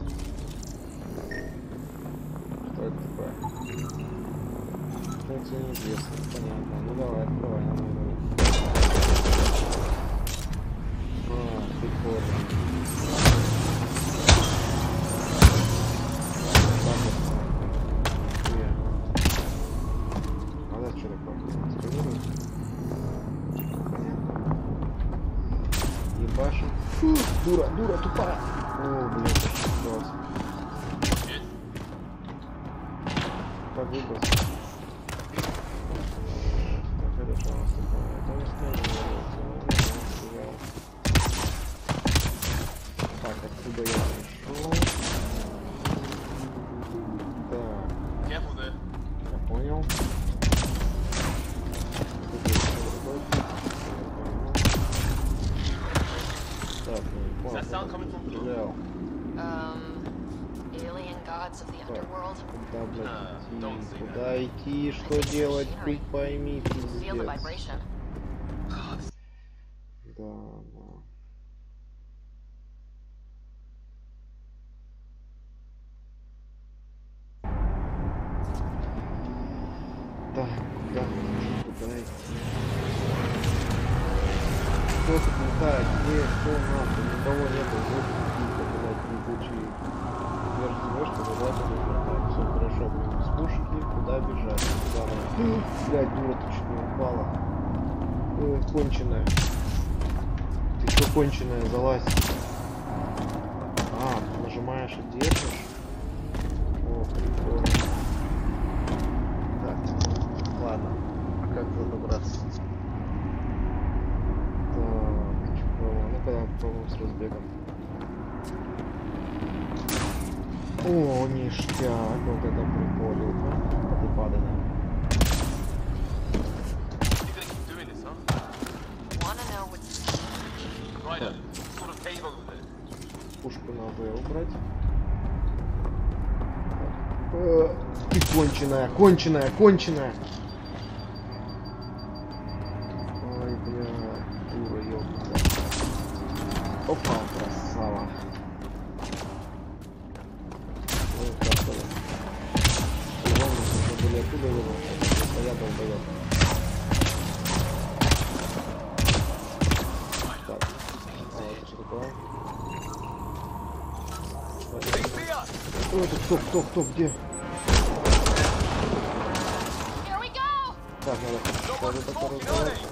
Что это такое? Функция неизвестна, понятно. Ну давай, открывай, давай. Прикольно. Так вот. ебашим. Дура, дура, тупая. О, блин, класс. Как выброс? Так, это что у нас такое? Это у нас тоже. Так, отсюда я пришел. Так. Я понял. Так, стрелял. Alien gods of the underworld. Куда идти, что делать, хуй пойми, пиздец. Да. Так, куда идти? Кто тут летает? Где? Кто нахуй? Никого нету. Вот какие-то, блядь, ебучие. Держи, что вылазит. Все хорошо. С пушки. Куда бежать? Куда надо? Блядь, дура, ты чуть не упала. Конченая. Ты что конченая? Залазь. А, ты нажимаешь и держишь. О, прикольно. Так, ладно. А как разобраться? Ну-ка, попробуем с разбегом. О, ништяк, вот это прикольно. Ты падаешь. Пушку надо убрать. Ты конченая, конченая, конченая. Ой, бля, дура, ёпта. Опа, красава. Ой, красава. Главное, чтобы были оттуда вернуться, а я долбоёб. Так, а это что такое? Ой, это кто, где? Так, надо что-то такое разговаривать.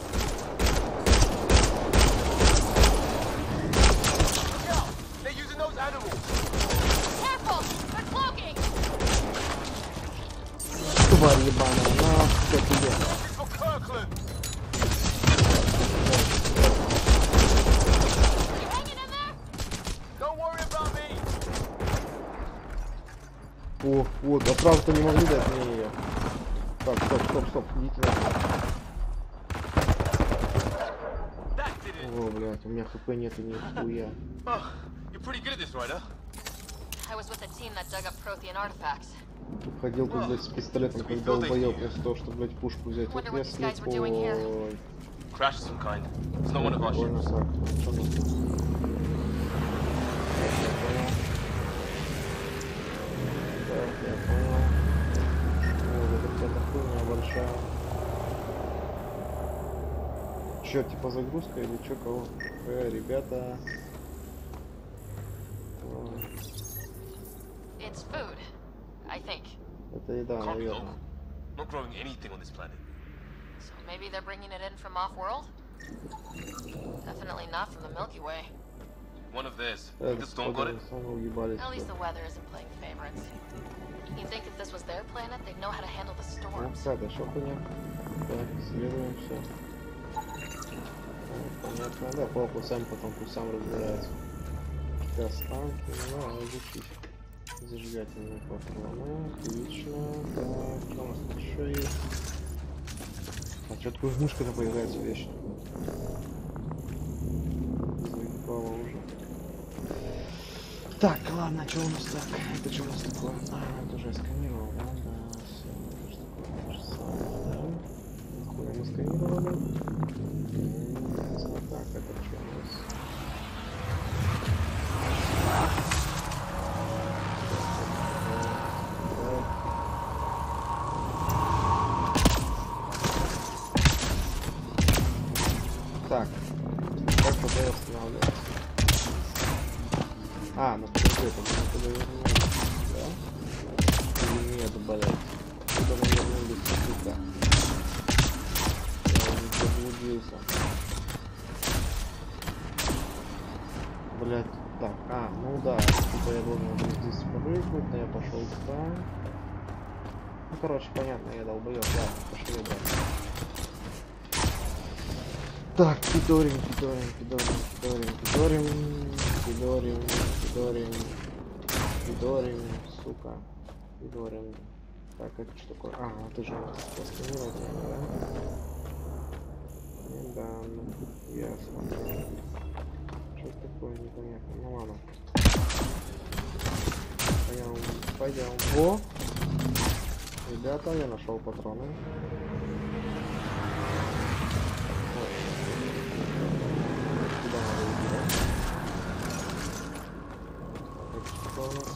Тварь ебаная, на что тебе? О, вот, а сразу-то не могли дать мне ее. Так, стоп, идите на. О, блядь, у меня хп нету ни хуя. Ходил тут, блядь, с пистолетом, как долбоёб, вместо того, чтобы, блядь, пушку взять. Вот я слепой. Прикольно так. Так, я понял. О, это какая-то хуйня большая. Чё, типа загрузка или чё, кого? Ребята. Это еда, наверное. Maybe they're bringing it in from off-world? Definitely not from the Milky Way. One of theirs. The storm got it? At least the weather isn't playing favorites. You'd think if this was their planet, they'd know how to handle the storms. Хорошо, понятно. Так, исследуем все. Понятно, да, папа сам потом пусть сам разбирается. Останки, ну, изучить. Зажигательные патроны, отлично. Так, что у нас тут еще есть? А что такое мышка-то появляется вечно? Заебало уже. Так, ладно, что у нас так? Это что у нас такое? А, это уже я сканировал, да? Да, все, это же такое то же самое, да? Нахуя мы сканировали? Так, это что у нас? Так, как потом останавливаться? А, ну подожди, это мы туда вернулись, да? Или нет, блядь? Куда мы вернулись, сука? Я не заблудился. Блять, так, ну да, типа я должен был здесь прыгнуть, но я пошел сюда. Ну, короче, понятно, я долбоёб, ладно, пошли, да. Так, пидорим, сука, пидорим. Так, это что такое? Это же просканирование, да? Да, ну, ясно. Что такое, непонятно. Ну ладно. Пойдем. О! Ребята, я нашел патроны. Куда надо убирать? Так, что у нас?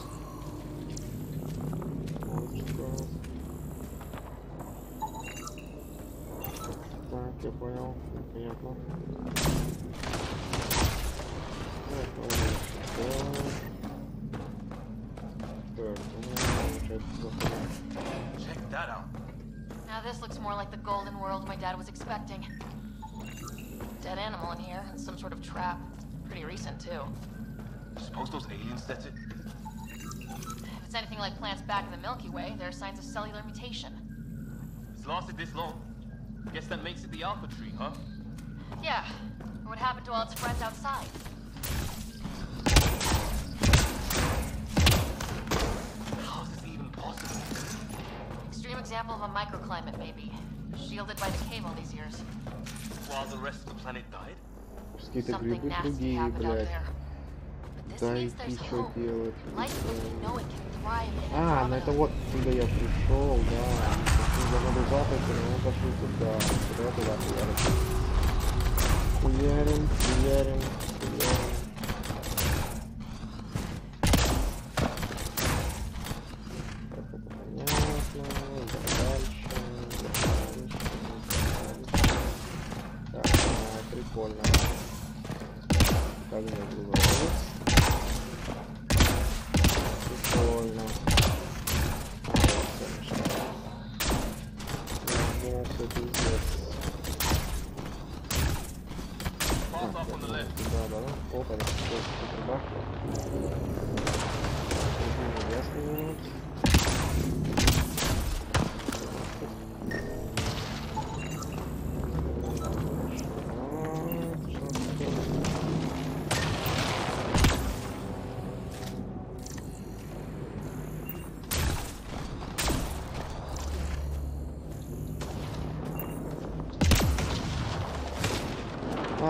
Так, я понял. Понятно. Check that out. Now this looks more like the golden world my dad was expecting. Dead animal in here, and some sort of trap. Pretty recent too. Suppose those aliens set it? If it's anything like plants back in the Milky Way, there are signs of cellular mutation. It's lasted this long. Guess that makes it the alpha tree, huh? Yeah. Or what happened to all its friends outside? How is this even possible? Extreme example of a microclimate, maybe. Shielded by decay all these years. While the rest of the planet died? Something nasty happened out there. But this means there's hope. Life as we know it can thrive in Andromeda. Ну это вот куда я пришел, да. Я надо запад, но мы пошли туда. Хуярим. Так, это понятно. Дальше. Так, прикольно. Как мне было? Прикольно. Да. Опа, это рубашка.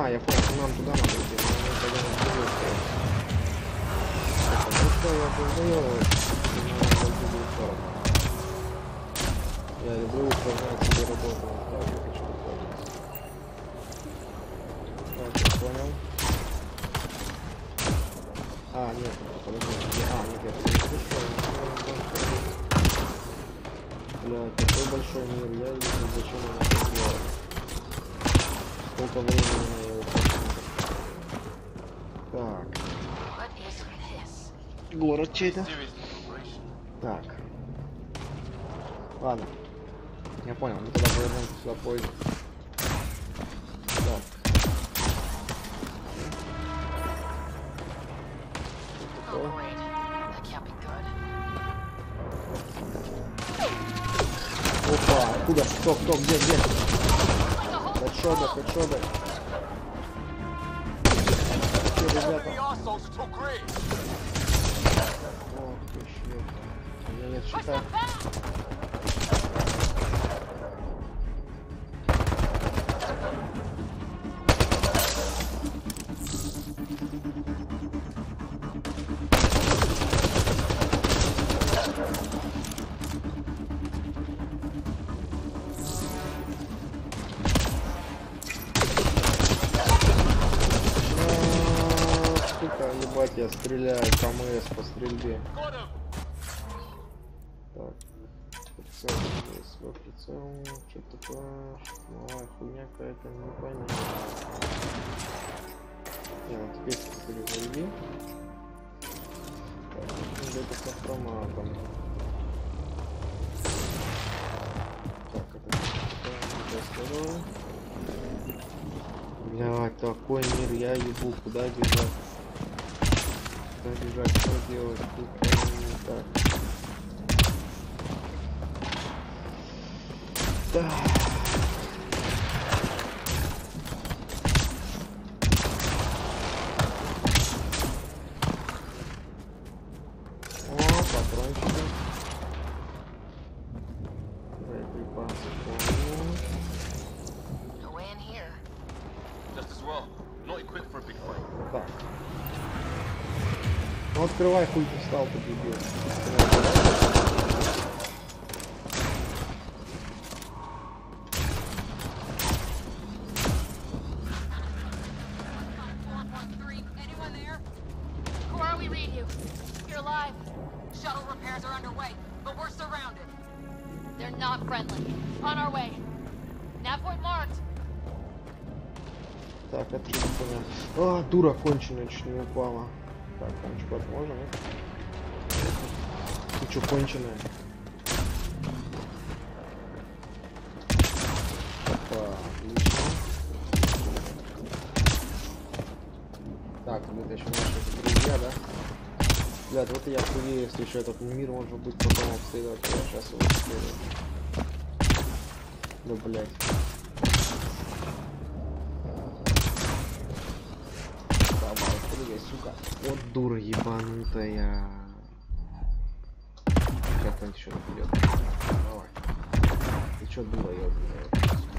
Я понял, что нам туда надо идти, но мы пойдем в другую сторону. Ну что, я буду я люблю выполнять себе работу, так, я хочу выполнять. Так, я понял. Нет, подожди, нет, я пришел. Бля, такой большой мир, я не знаю, зачем я это делаю. Сколько времени на его так. Город чей-то. Так. Ладно. Я понял, мы тогда повернемся сюда позже. Так. Опа, откуда? Стоп, где? Хэдшотер. Что, ребята? Ох ты шлёпа. У меня нет щита. Я стреляю по стрельбе. Так, прицел есть, прицел, что такое, хуйня какая-то, непонятно. Вот теперь перезайди. Так, где-то с автоматом. Так, это что? Блядь, такой мир, я ебу, куда бежать? куда бежать, что делать, так. Да. О, патрончики. Боеприпасы. Так. Ну открывай, хуй ты встал, ты дебил. Так, отлично. А, дура конченая, чуть не упала. Так, там что-то можно, нет? Ты чё, конченая? Опа, отлично. Так, это еще наши друзья, да? Блядь, вот я хуею, если еще этот мир может быть потом обследовать, я сейчас его обследую. Ну, блядь. Сука. Вот дура ебанутая. Сейчас кто-нибудь еще нападет. Давай. Ты чё, дура, ёбаная?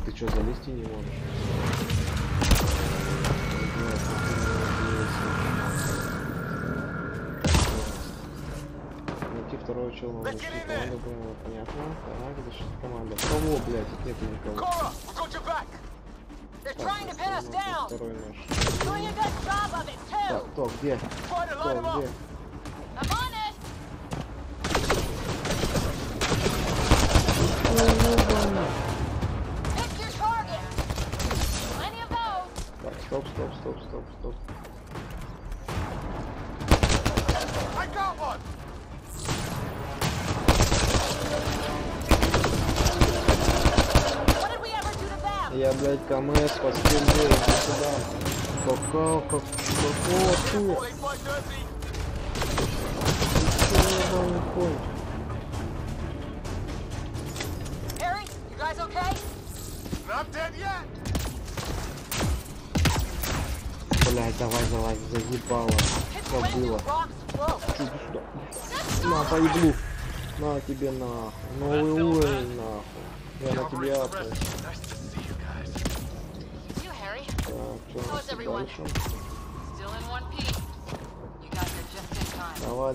Ты чё, залезти не можешь? Найти второго чела на команду, было понятно. Так, это что команда? Кого, блядь? Тут нету никого. Так, второй наш. Так, кто, где? Кто, где? Так, стоп. Я, блядь, КМС поспел сюда. Какого хуя? Блядь, давай, залазь, заебало. Забыла. Иди сюда. На, поеблу. На тебе нахуй. Новый уровень нахуй. Я на тебя опять.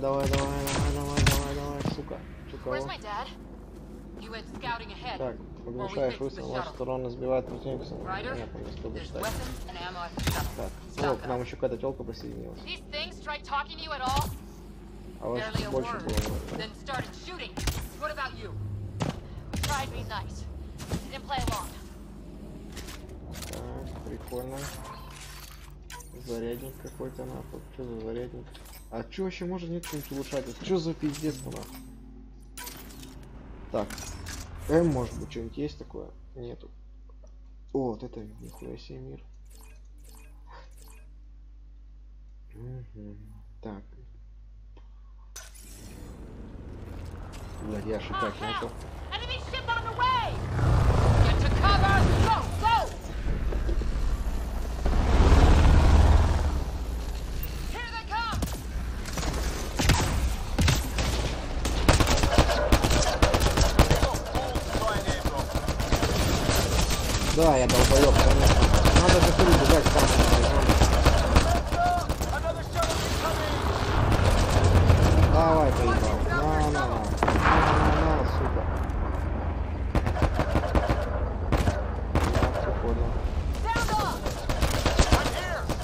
Давай, сука. Так, подмешаешь выстрел, наша сторона сбивает противника. Понятно, не стоит ждать. Так, ну, к нам еще какая-то телка присоединилась. А вас больше было. Так, прикольно. Зарядник какой-то нахуй. Что за зарядник? А что вообще может нет что-нибудь улучшать? Что за пиздец нахуй? Так. Может быть что-нибудь есть такое? Нету. О, вот это нихуя себе мир. Так. Блядь, я шикать начал. Да, я долбоёб, конечно. Надо же бежать там. Давай, поебал. На, сука. Все понял.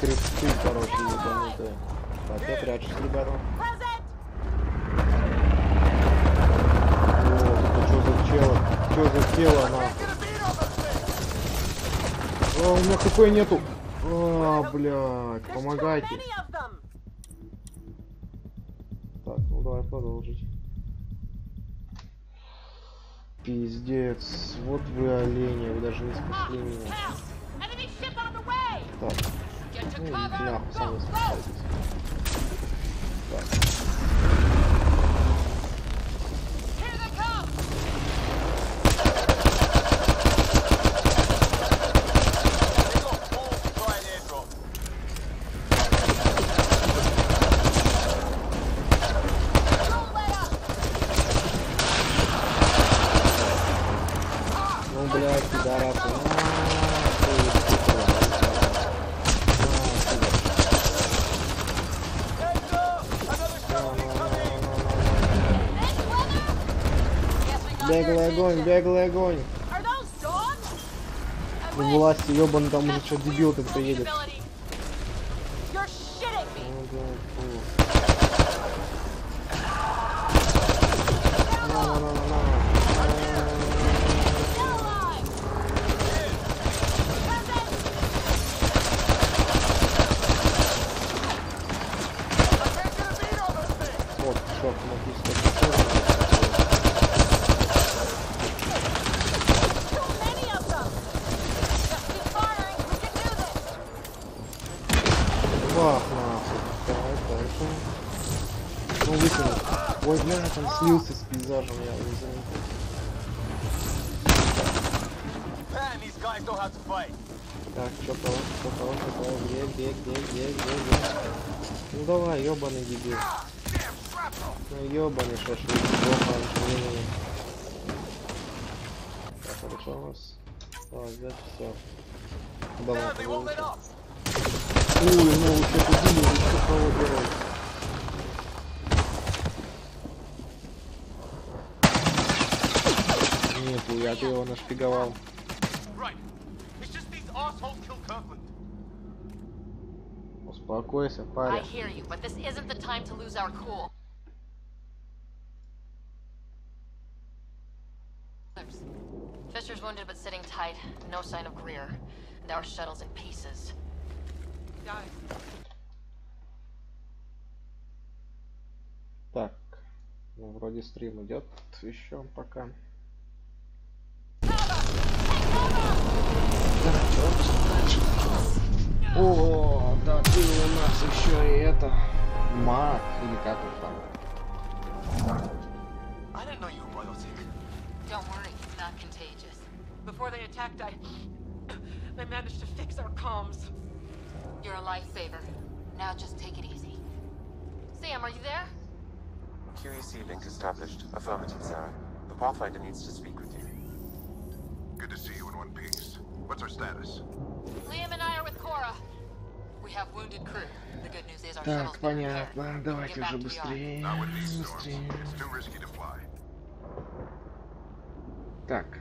Крипты, короче, ебанутые. Так, я прячусь, ребята. О, это что за тело? Что за тело, нахуй? О, у меня такой нету. А, блядь, помогайте. Так, ну давай продолжить. Пиздец, вот вы олени, вы даже не спасли меня. Так, ну идите нахуй, сами спасайтесь. Беглый огонь. Власти, ёбан, там уже что, дебил тут приедет. Вот, шок, бах, нахуй. Давай дальше. Ну, выкинул. Ой, бля, там слился с пейзажем, я не заметил. Так, чё кого, где? Ну давай, ёбаный дебил. Ну ёбаный шашлык, ёбаный. Так, хорошо у нас. Давай, взять все. Давай, ой, ну вы что купили, вы что кого делаете? Нет, я его нашпиговал. Успокойся, парень. Fisher's wounded but sitting tight. No sign of Greer. And our shuttle's in pieces. Так, ну вроде стрим идет еще пока. О, да, ты у нас еще и это маг или как он там. Don't worry, it's not contagious. Before they attacked, I managed to fix our comms. You're a lifesaver. Now just take it easy. Sam, are you there? QEC link established. Affirmative, Sarah. The Pathfinder needs to speak with you. Good to see you in one piece. What's our status? Liam and I are with Cora. We have wounded crew. The good news is our Так, понятно. Давайте уже быстрее. Быстрее. Так.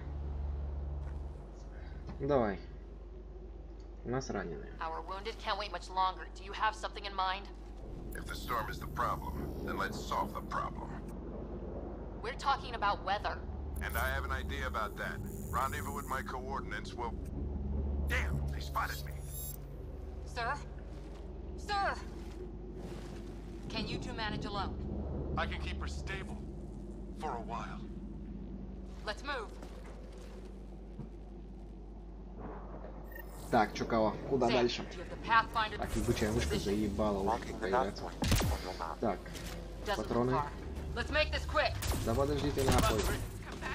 Давай. У нас раненые. Our wounded can't wait much longer. Do you have something in mind? If the storm is the problem, then let's solve the problem. We're talking about weather. And I have an idea about that. Rendezvous with my coordinates will... Damn, they spotted me. Sir? Sir! Can you two manage alone? I can keep her stable. For a while. Let's move. Так, чё кого? Куда дальше? Так, ебучая мышка заебала уже появляться. Так, патроны. Да подождите нахуй.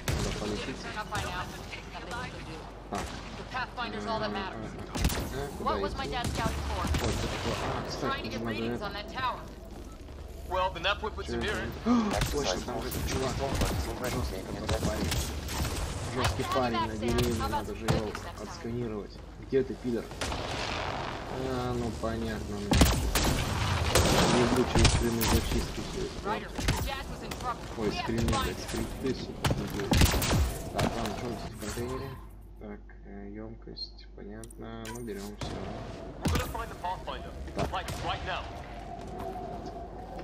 Надо полететь. Куда идти? Ой, что такое? А, кстати, надо это. Точно, там же этот чувак. Жесткий парень на деревне, надо же его отсканировать. Где ты, пидор? А, ну понятно. Ебучие скрины зачистки все это. Ой, скрины, блядь, скрипты, сука. Так, ладно, что у нас в контейнере? Так, емкость, понятно. Ну, берем все.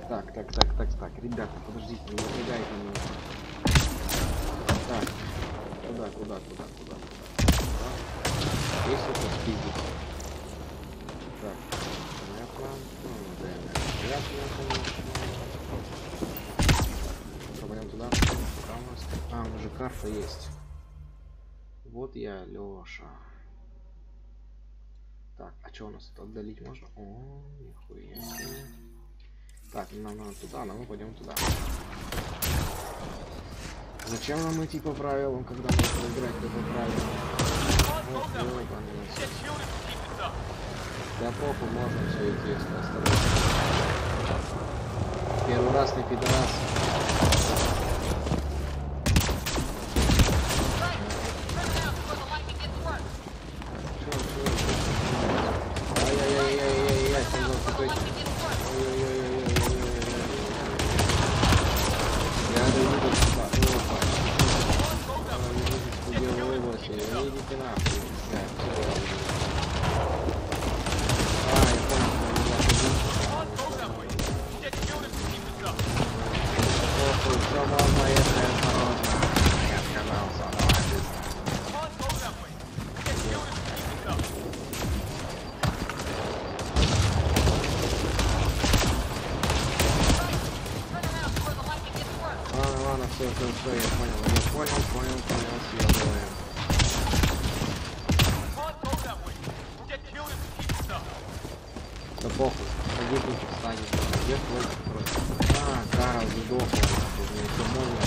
Так, ребята, подождите, не напрягайте меня. Так, куда? Если это спиздить. Так, понятно. Ну, да, понятно, конечно. Пробуем туда. А, уже карта есть. Вот я, Лёша. Так, а что у нас тут отдалить можно? О, нихуя себе. Так, нам надо туда, но мы пойдем туда. Зачем нам идти по правилам, когда можно играть по правилам? Вот, да похуй, можно все идти, если осторожно. Первый раз не пидорас. Ай-яй-яй-яй-яй-яй, какой... Я доведу сюда. Опа. Идите нахуй. Все, я понял, съебываем. Да похуй, пойди тут встанет. Где твой просто? Карл сдохла, тут мне все можно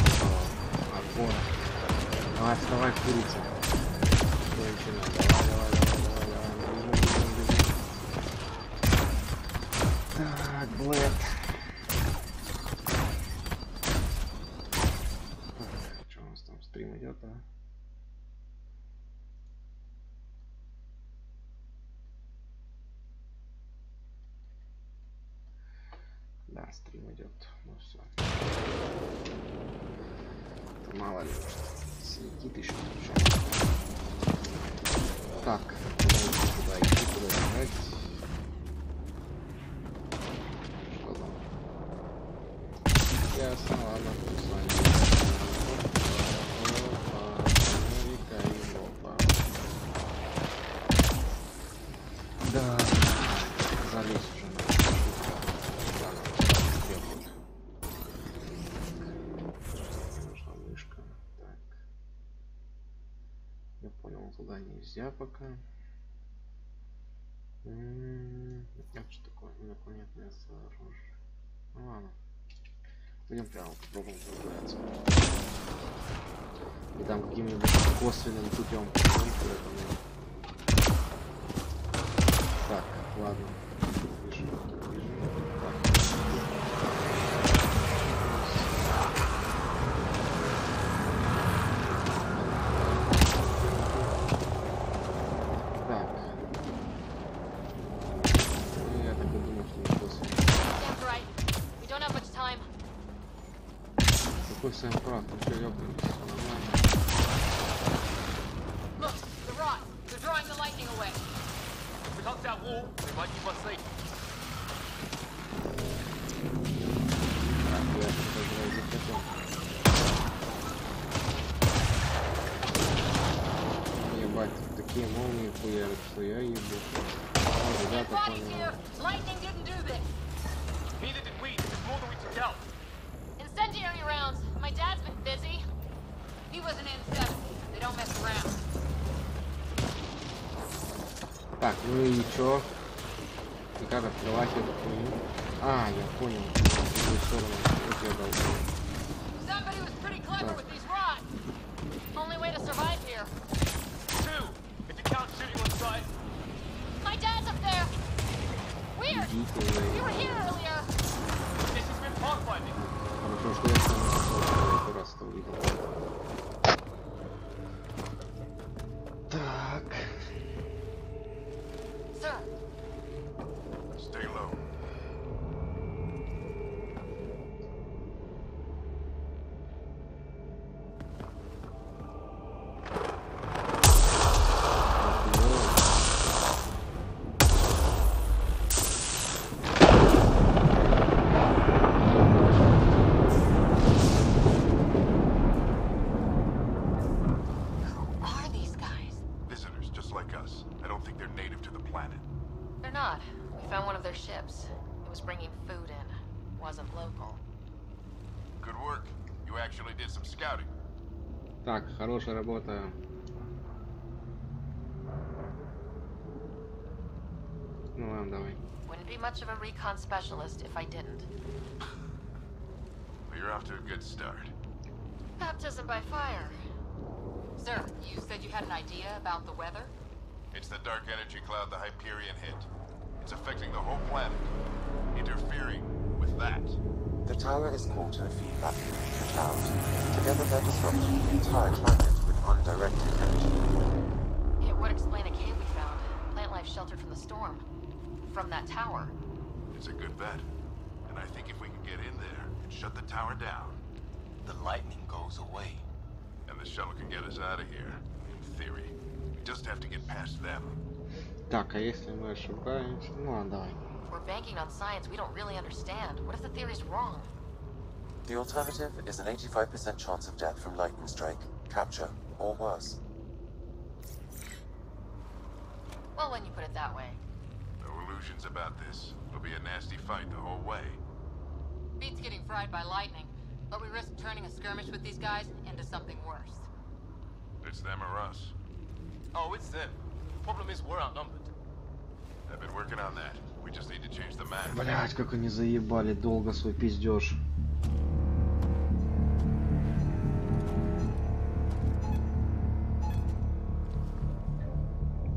отбора. Давай, вставай, курица. Кончено, давай. Так, Блэд. Что у нас там стрим идет, а? Да, стрим идет. Ну все. Это мало ли, сидит еще включает. Так, куда идти, куда играть. Что там? Ясно, ладно, с вами. Америка, Европа. Да, залез уже на мышка. Так. Я понял, туда нельзя пока. Это что такое? Инопланетное сооружение. Ну ладно. Пойдем прямо попробуем прогуляться. И там каким-нибудь косвенным путем. Так, ладно. Вижу. Так. Так. Я так и думал, что не косвенно. Какой сам прав, ты что, ёбнись, все нормально. That wall, they might keep us safe. Ебать, такие молнии хуярят, что я ебу. Ребята, понял. Neither did we. There's more than we took out. Incendiary rounds. My dad's been busy. He was an N7. They don't mess around. Так, ну и чё? И как открывать эту хуйню? А, я понял. В другую сторону. Вот я должен. Так. Хорошо, что я сам эту раз это увидел. Так. Stay low. Так, хорошая работа. Ну ладно, давай. Wouldn't be much of a recon specialist if I didn't. Well, you're off to a good start. Baptism by fire. Sir, you said you had an idea about the weather? It's the dark energy cloud the Hyperion hit. It's affecting the whole planet, interfering with that. The tower is caught in a feedback loop with the cloud. Together they're disrupting the entire climate with undirected energy. It would explain a cave we found. Plant life sheltered from the storm. From that tower. It's a good bet. And I think if we can get in there and shut the tower down, The lightning goes away. and the shuttle can get us out of here, in theory. We just have to get past them. Так, а если мы ошибаемся? Ну ладно, давай. We're banking on science we don't really understand. What if the theory's wrong? The alternative is an 85% chance of death from lightning strike, capture, or worse. Well, when you put it that way. No illusions about this. It'll be a nasty fight the whole way. Beats getting fried by lightning, but we risk turning a skirmish with these guys into something worse. It's them or us. Oh, it's them. Problem is we're outnumbered. I've been working on that. We just need to change the map. Блять, как они заебали долго свой пиздеж.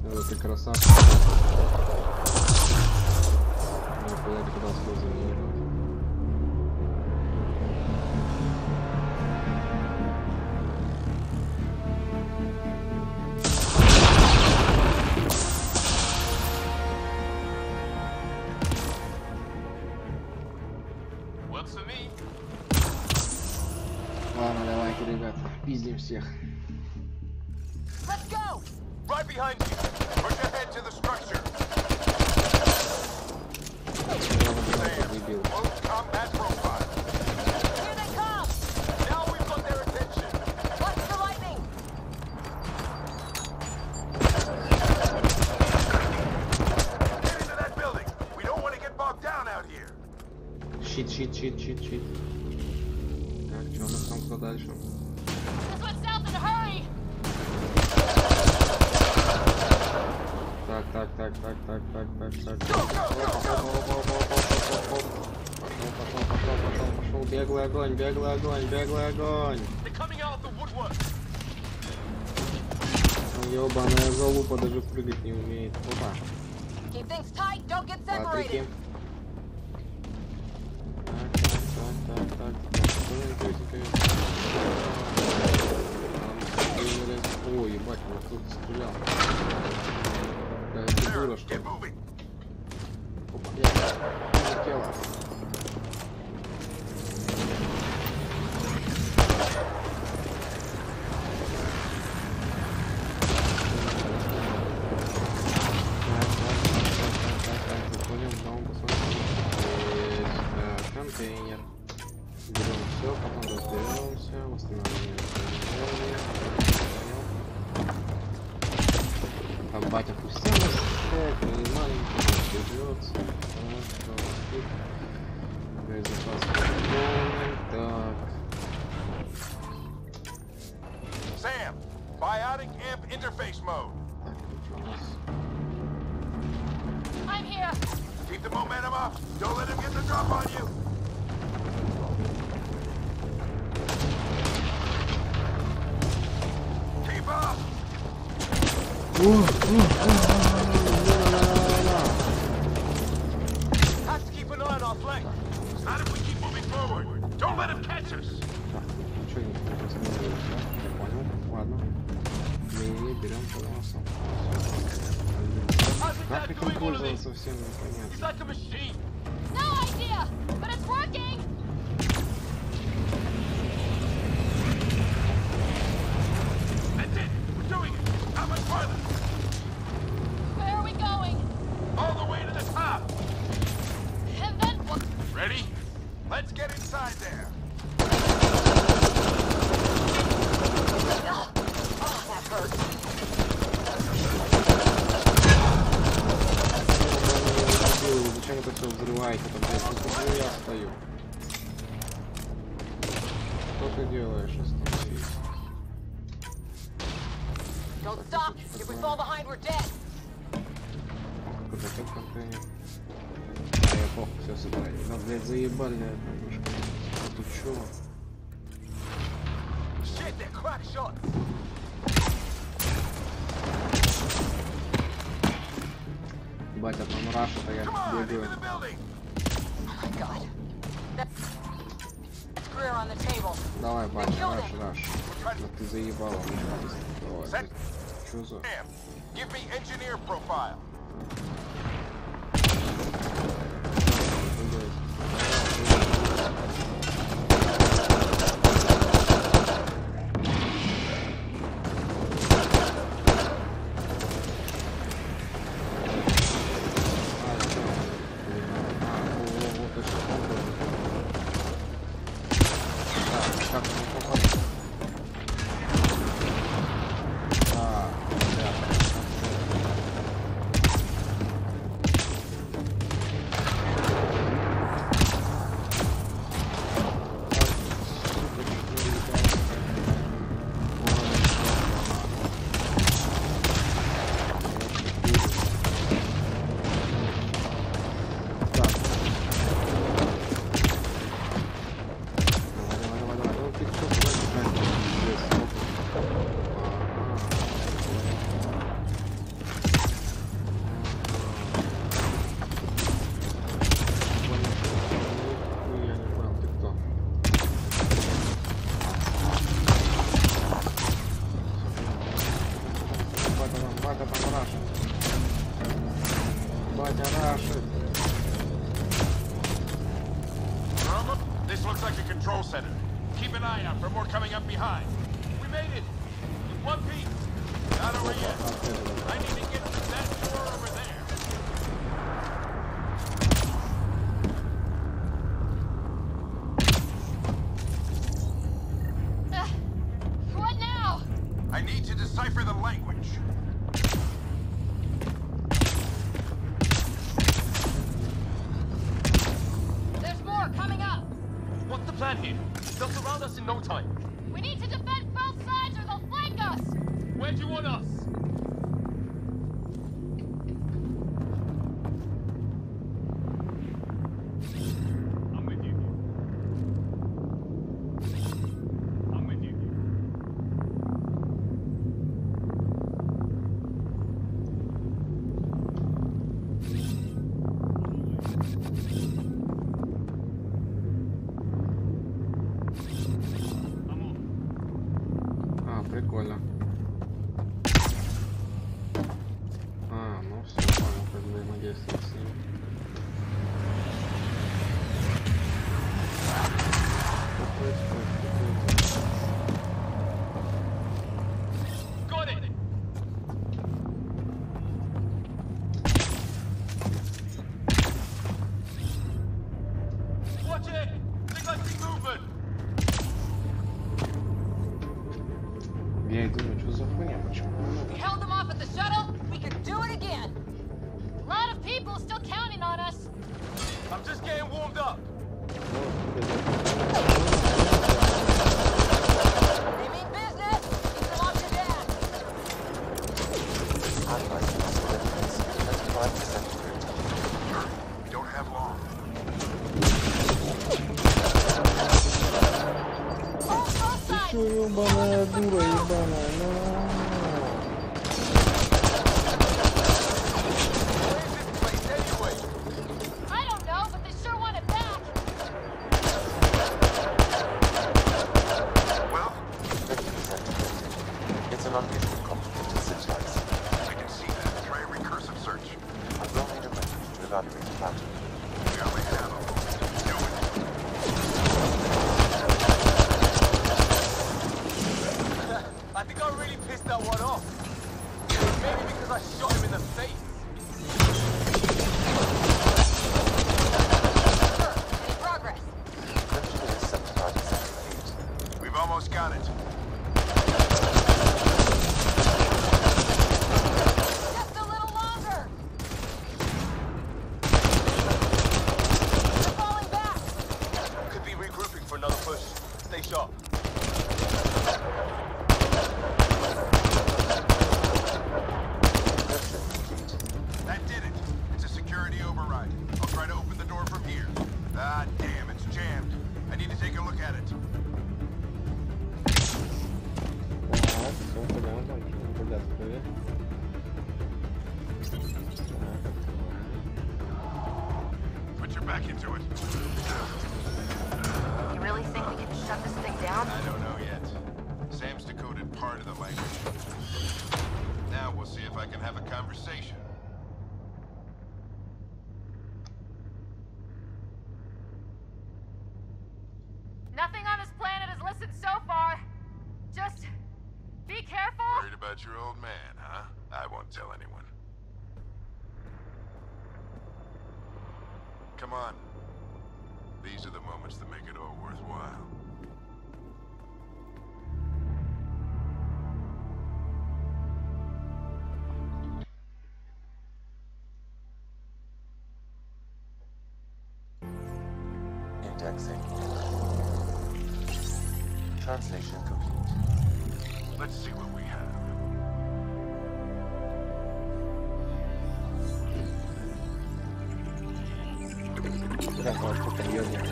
Это ты красавчик. Ну, куда ты куда свой заебал? Ладно, давайте, ребят, пиздим всех. Let's go! Right behind you. Push ahead to the structure. Дебил. Combat profile. Here they come! Now we've got their attention. Watch the lightning! Get into that building. We don't want to get bogged down out here. Щит. Так, что у нас там, кто дальше? This one's south in a hurry! Так. Пошел. Беглый огонь. Ёбаная залупа даже прыгать не умеет. Опа. Патрики. Так. Ой, ебать, он тут стрелял. Какая дура, что ли? Опа, полетела. Заходим в дом, посмотрим. Есть контейнер. Берем все, потом разберемся. Восстановление. Там батя пустил нас стреляет, и маленький берется. Так. Sam, biotic amp interface mode. I'm here! Keep the momentum up. Don't let him get the drop on you. Keep up. Have to keep an eye on our flank. It's not if we keep moving forward. Don't let him catch us. Ничего не изменилось, да? Я понял. Ладно. Мы берем полосу. Как этим пользоваться всем непонятно. No idea, but it's working! That's it. We're doing it. How much farther? Where are we going? All the way to the top. And then what? Ready? Let's get inside there. Oh, that hurt. Зачем это все взрываете? Там, блядь, я стою. Что ты делаешь? Остановись. Don't stop. If we fall behind, we're dead. Готов контейнер. А я похуй, все собрали. Ну, блядь, заебали это, мышка. Ты чё? Батя там рашит, а я бегаю. Давай, батя, раш. Вот ты заебала. Давай. Чё за... Give me engineer profile. This looks like a control center. Keep an eye out for more coming up behind. We made it! In one piece! Not over yet. I need to get to that door over there. What now? I need to decipher the language. There's more coming up. What's the plan here? They'll surround us in no time. We need to defend both sides or they'll flank us. Where do you want us? I'm with you. I'm with you. Прикольно. Ну все, понял, как взаимодействовать с ним. Я и думаю, что за хуйня, почему? We held them off at the shuttle. We could do it again. A lot of people still counting on us. I'm just getting warmed up. They mean business. Keep them off your dad. Analyzing possibilities. 25% approved. We don't have long. Ты чё, ебаная дура, ебаная, I don't know, but they sure want it back. Well, 50% approved. It's an unusually complicated syntax. I can see that. Try a recursive search. I will need a moment to evaluate the pattern. We only have a moment. Do it. I think I really pissed that one off. Maybe because I shot him in the face. Any progress? Eventually is 75% complete. We've almost got it. Just a little longer. back into it. You really think we can shut this thing down? I don't know yet. Sam's decoded part of the language. Now we'll see if I can have a conversation. Nothing on this planet has listened so far. Just be careful. Worried about your old man, huh? I won't tell anyone. Come on. These are the moments that make it all worthwhile. Indexing. Translation complete. Let's see what we have. Так, вот тут приемник.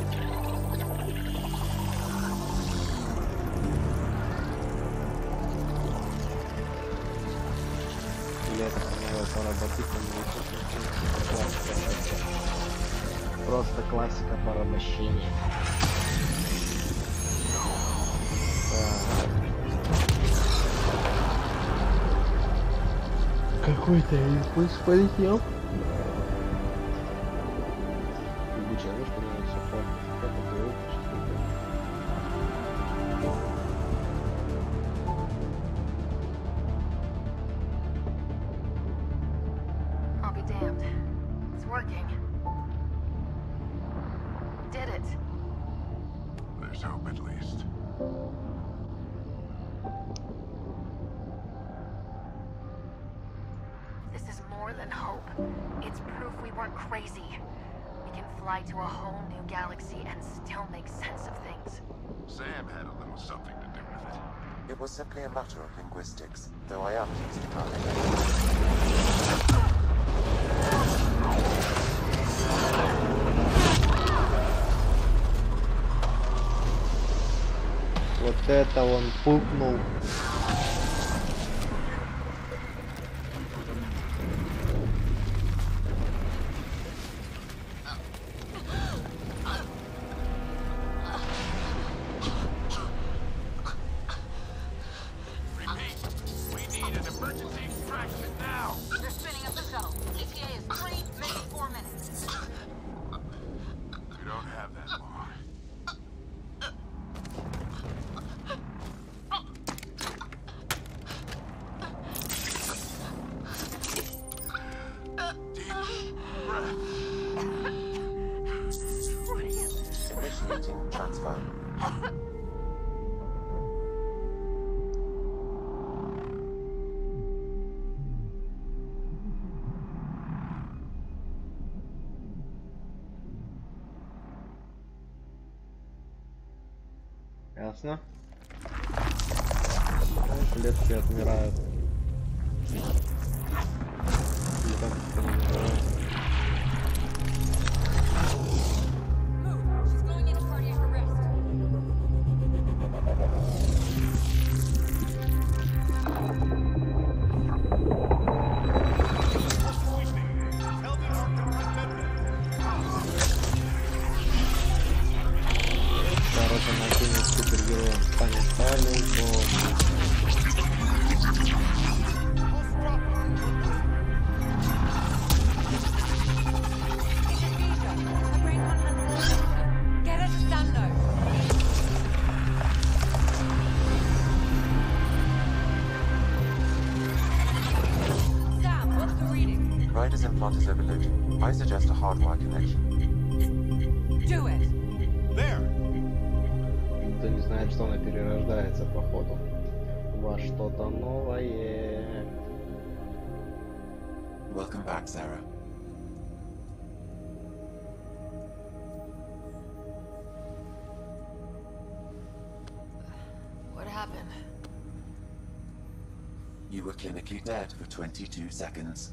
Или это понимаю, поработить, просто классика порабощения. Какой-то импульс полетел. I'll be damned. It's working. Did it. There's hope at least. This is more than hope. It's proof we weren't crazy. We can fly to a whole new galaxy and still make sense of things. Sam had a little something to do with it. It was simply a matter of linguistics, though I am used to that. Вот это он пукнул. Ясно? Клетки отмирают. I suggest a hardwire connection. Do it. There. Никто не знает, что она перерождается, походу, во что-то новое. Welcome back, Sarah. What happened? You were clinically dead for 22 seconds.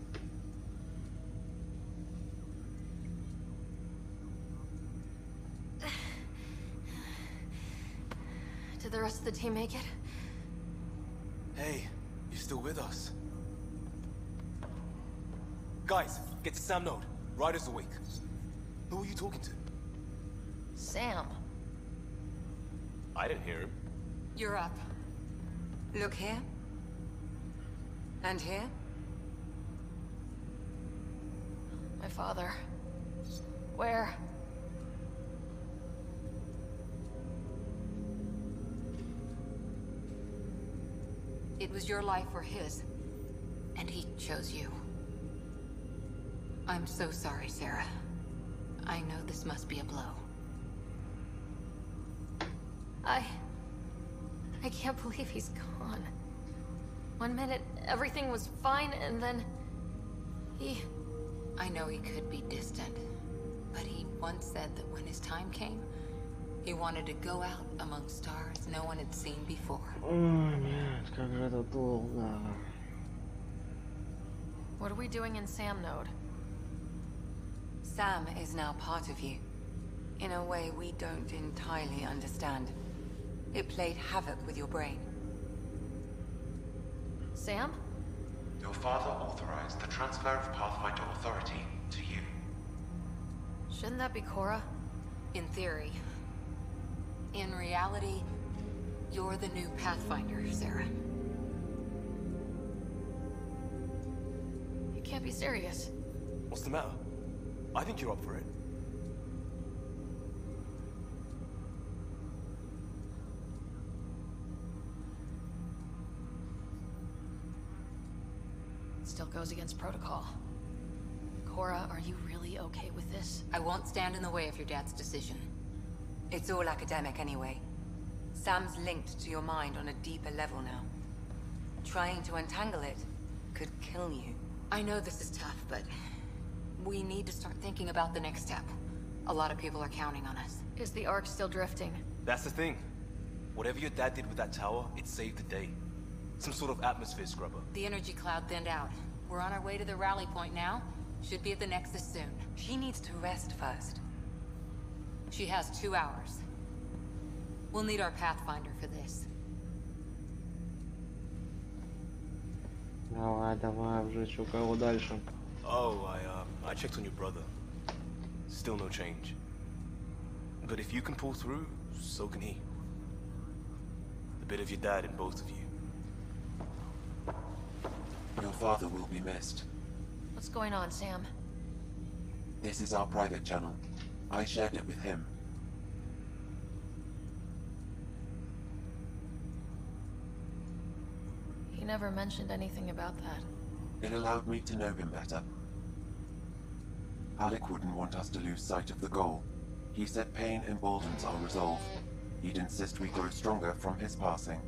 Did the rest of the team make it? Hey, you still with us? Guys, get to Sam Node. Ryder's awake. Who are you talking to? Sam. I didn't hear him. You're up. Look here. And here. My father. Where? It was your life or his. And he chose you. I'm so sorry, Sarah. I know this must be a blow. I can't believe he's gone. 1 minute, everything was fine, and then... I know he could be distant, but he once said that when his time came, he wanted to go out among stars no one had seen before. Нет, как же это долго. What are we doing in Sam Node? Sam is now part of you, in a way we don't entirely understand. It played havoc with your brain. Sam? Your father authorized the transfer of Pathfinder authority to you. Shouldn't that be Cora? In theory. In reality, you're the new Pathfinder, Sarah. You can't be serious. What's the matter? I think you're up for it. Still goes against protocol. Cora, are you really okay with this? I won't stand in the way of your dad's decision. It's all academic anyway. Sam's linked to your mind on a deeper level now. Trying to untangle it could kill you. I know this is tough, but we need to start thinking about the next step. A lot of people are counting on us. Is the Ark still drifting? That's the thing. Whatever your dad did with that tower, it saved the day. Some sort of atmosphere scrubber. The energy cloud thinned out. We're on our way to the rally point now. Should be at the Nexus soon. She needs to rest first. She has 2 hours. We'll need our Pathfinder for this. Давай, уже что, кого дальше? Oh, I checked on your brother. Still no change. But if you can pull through, so can he. A bit of your dad in both of you. Your father will be missed. What's going on, Sam? This is our private channel. I shared it with him. He never mentioned anything about that. It allowed me to know him better. Alec wouldn't want us to lose sight of the goal. He said pain emboldens our resolve. He'd insist we grow stronger from his passing.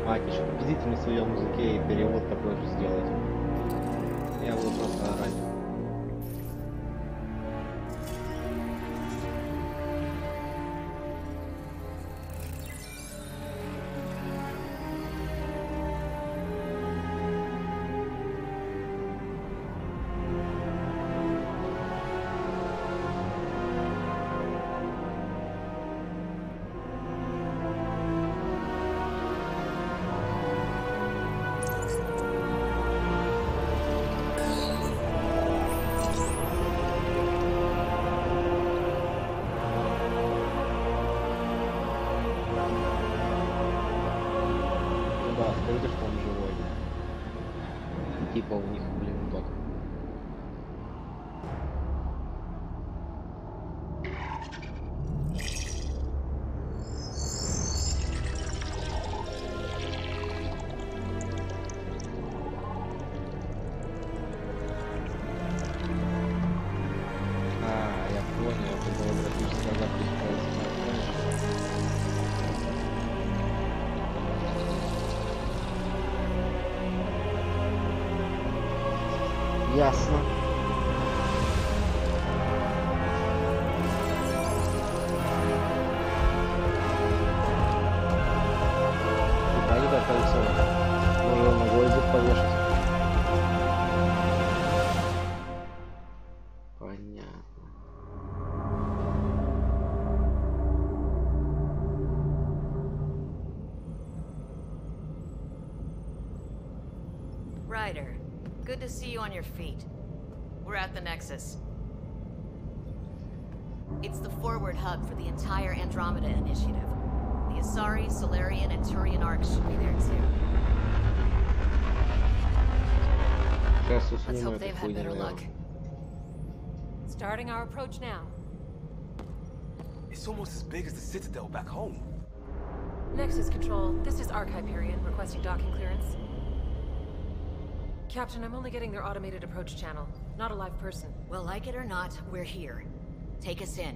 Мать, еще приблизительно в своем языке и перевод такой же сделать. Я буду просто орать. Типа у них, блин, как. Я понял, это была графическая запись. Ясно. Никогда колесо. Можно на гвоздик повешать. Понятно. Ryder, good to see you on your feet. We're at the Nexus. It's the forward hub for the entire Andromeda initiative. The Asari, Solarian, and Turian arcs should be there too. Let's hope they've had better luck. Starting our approach now. It's almost as big as the Citadel back home. Nexus Control, this is HyperX requesting docking clearance. Captain, I'm only getting their automated approach channel, not a live person. Well, like it or not, we're here. Take us in.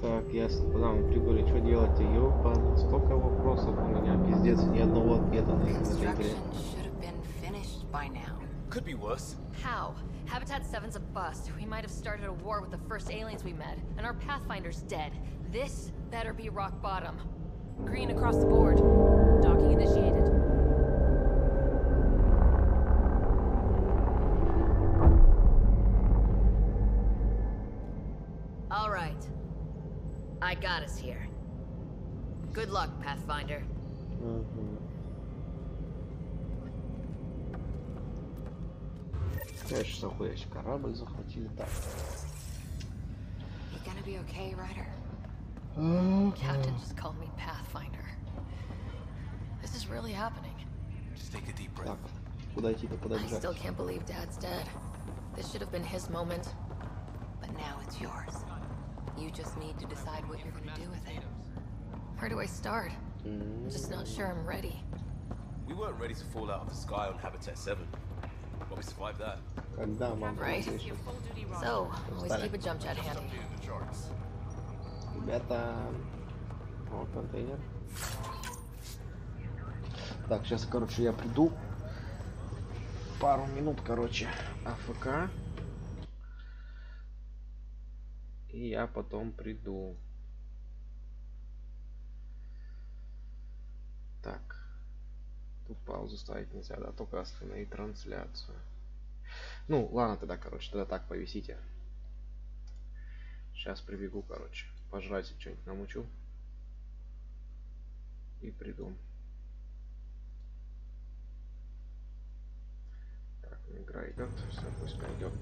Так, ясно. Куда мы прибыли? Что делать? Ёпа, столько вопросов у меня. Пиздец, ни одного ответа на этой игре. Could be worse. How? Habitat 7's a bust. We might have started a war with the first aliens we met, and our Pathfinder's dead. This better be rock bottom. Green across the board. Docking initiated. All right. I got us here. Good luck, Pathfinder. Конечно, охуеть, корабль захватили. Так. You gonna be okay, Ryder? Captain just called me Pathfinder. This is really happening. Just take a deep breath. Так, куда идти-то, куда I бежать? still can't believe Dad's dead. This should have been his moment. But now it's yours. You just need to decide what you're gonna do with it. Where do I start? I'm just not sure I'm ready. We weren't ready to fall out of the sky on Habitat 7, but we survived that. Когда мама Right. услышит? So, always keep a jump jet handy. Ребята, вот контейнер. Так, сейчас, короче, я приду. Пару минут, короче, АФК. И я потом приду. Так. Тут паузу ставить нельзя, да? Только остановить трансляцию. Ну, ладно тогда, короче, тогда так повисите. Сейчас прибегу, короче. Пожрать что-нибудь намучу. И приду. Так, игра идет. Все, пусть пойдет.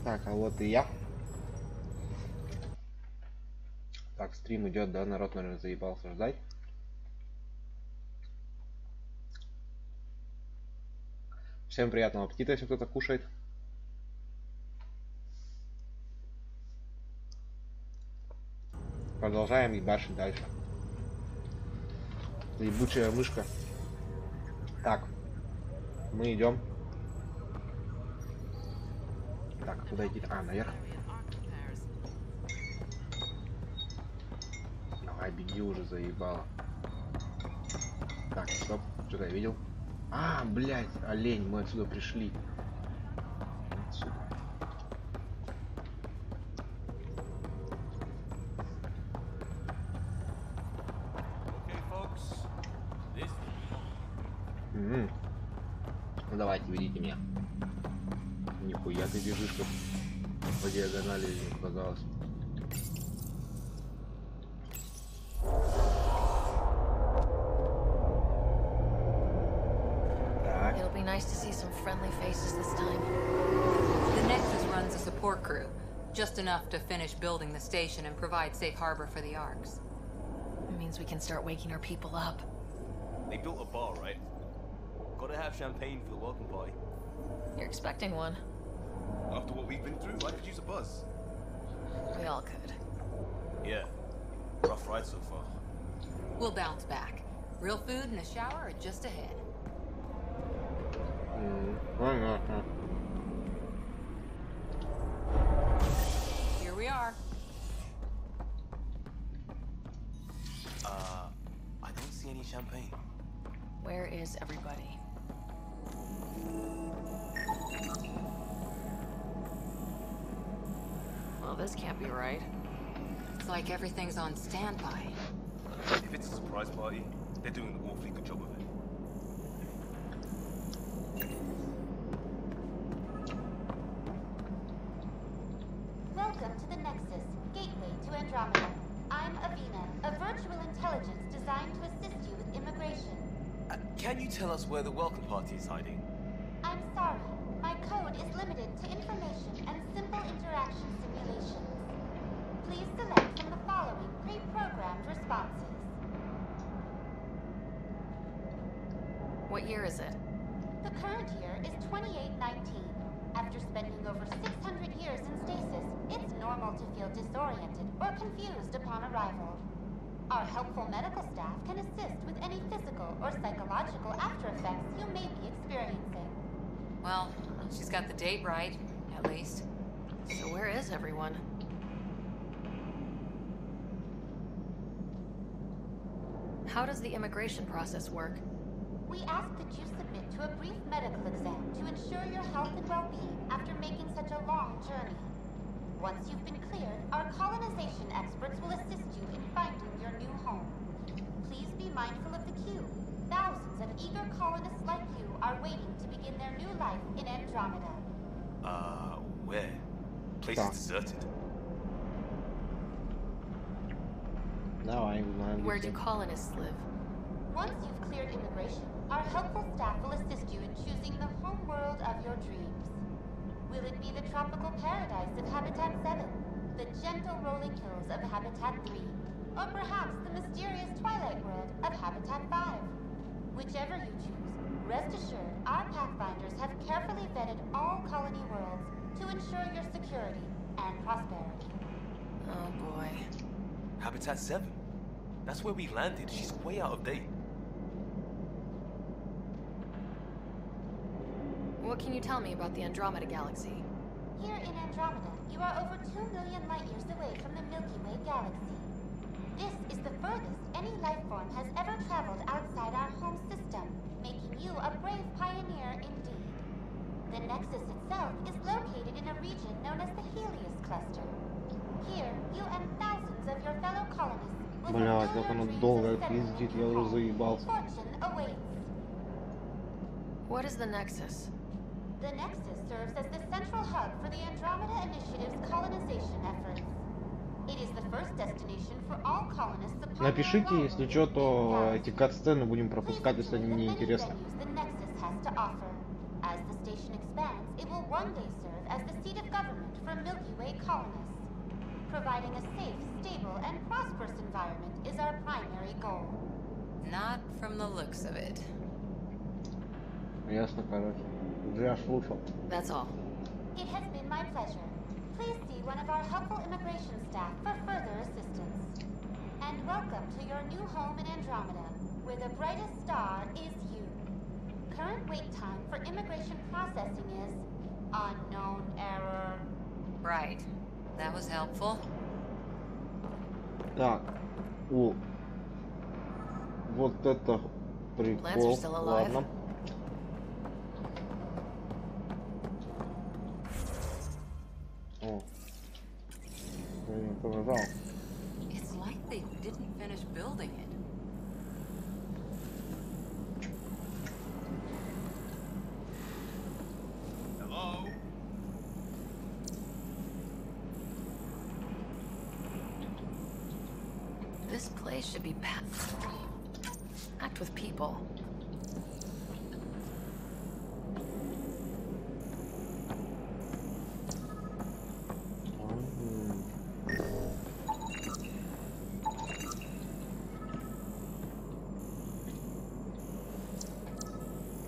Так, а вот и я. Так, стрим идет, да? Народ, наверное, заебался ждать. Всем приятного аппетита, если кто-то кушает. Продолжаем ебашить дальше. Ебучая мышка. Так, мы идем. Так, куда идти? А, наверх. Давай, беги уже, заебало. Так, стоп, что-то я видел. А, блядь, олень, мы отсюда пришли. Отсюда. Ну давайте, ведите меня. Нихуя ты бежишь как по диагонали, не показалось. It'll be nice to see some friendly faces this time. The Nexus runs a support crew, just enough to finish building the station and provide safe harbor for the ARCs. It means we can start waking our people up. They built a bar, right? Gotta have champagne for the welcome party. You're expecting one. After what we've been through, I could use a buzz. We all could. Yeah. Rough ride so far. We'll bounce back. Real food and a shower are just ahead. Here we are. I don't see any champagne. Where is everybody? Well, this can't be right. It's like everything's on standby. If it's a surprise party, they're doing an awfully good job of it. Welcome to the Nexus, gateway to Andromeda. I'm Avina, a virtual intelligence designed to assist you with immigration. Can you tell us where the welcome party is hiding? I'm sorry. My code is limited to information and simple interaction simulations. Please select from the following pre-programmed responses. What year is it? The current year is 2819. After spending over 600 years in stasis, it's normal to feel disoriented or confused upon arrival. Our helpful medical staff can assist with any physical or psychological after effects you may be experiencing. Well, she's got the date right, at least. So where is everyone? How does the immigration process work? We ask that you submit to a brief medical exam to ensure your health and well-being after making such a long journey. Once you've been cleared, our colonization experts will assist you in finding your new home. Please be mindful of the queue. Thousands of eager colonists like you are waiting to begin their new life in Andromeda. Where? Place is deserted. No, I ain't. Where do colonists live? Once you've cleared immigration, our helpful staff will assist you in choosing the home world of your dreams. Will it be the tropical paradise of Habitat 7, the gentle rolling hills of Habitat 3, or perhaps the mysterious twilight world of Habitat 5? Whichever you choose, rest assured our Pathfinders have carefully vetted all colony worlds to ensure your security and prosperity. Oh boy. Habitat 7? That's where we landed. She's way out of date. What can you tell me about the Andromeda galaxy? Here in Andromeda, you are over 2 million light years away from the Milky Way galaxy. This is the furthest any life form has ever traveled outside our home system, making you a brave pioneer indeed. The Nexus itself is located in a region known as the Helios Cluster. Here, you and thousands of your fellow colonists will Блядь, как оно долго пиздит, я уже заебался. fortune awaits. What is the Nexus? The Nexus serves as the central hub for the Andromeda Initiative's colonization efforts. It is the first destination for all colonists upon Напишите, если что, то эти кат-сцены будем пропускать, если они не интересны. the Nexus has to offer. As the station expands, it will one day serve as the seat of government for Milky Way colonists. Providing a safe, stable, and prosperous environment is our primary goal. Not from the looks of it. Ясно, короче. Я слушал. That's all. It has been my pleasure. Please see one of our helpful immigration staff for further assistance. And welcome to your new home in Andromeda, where the brightest star is you. Current wait time for immigration processing is unknown error. Right. That was helpful. Так. О. Вот это прикол. Ладно. О. Я пожал. It's like they didn't finish building it. Hello? This place should be packed with people.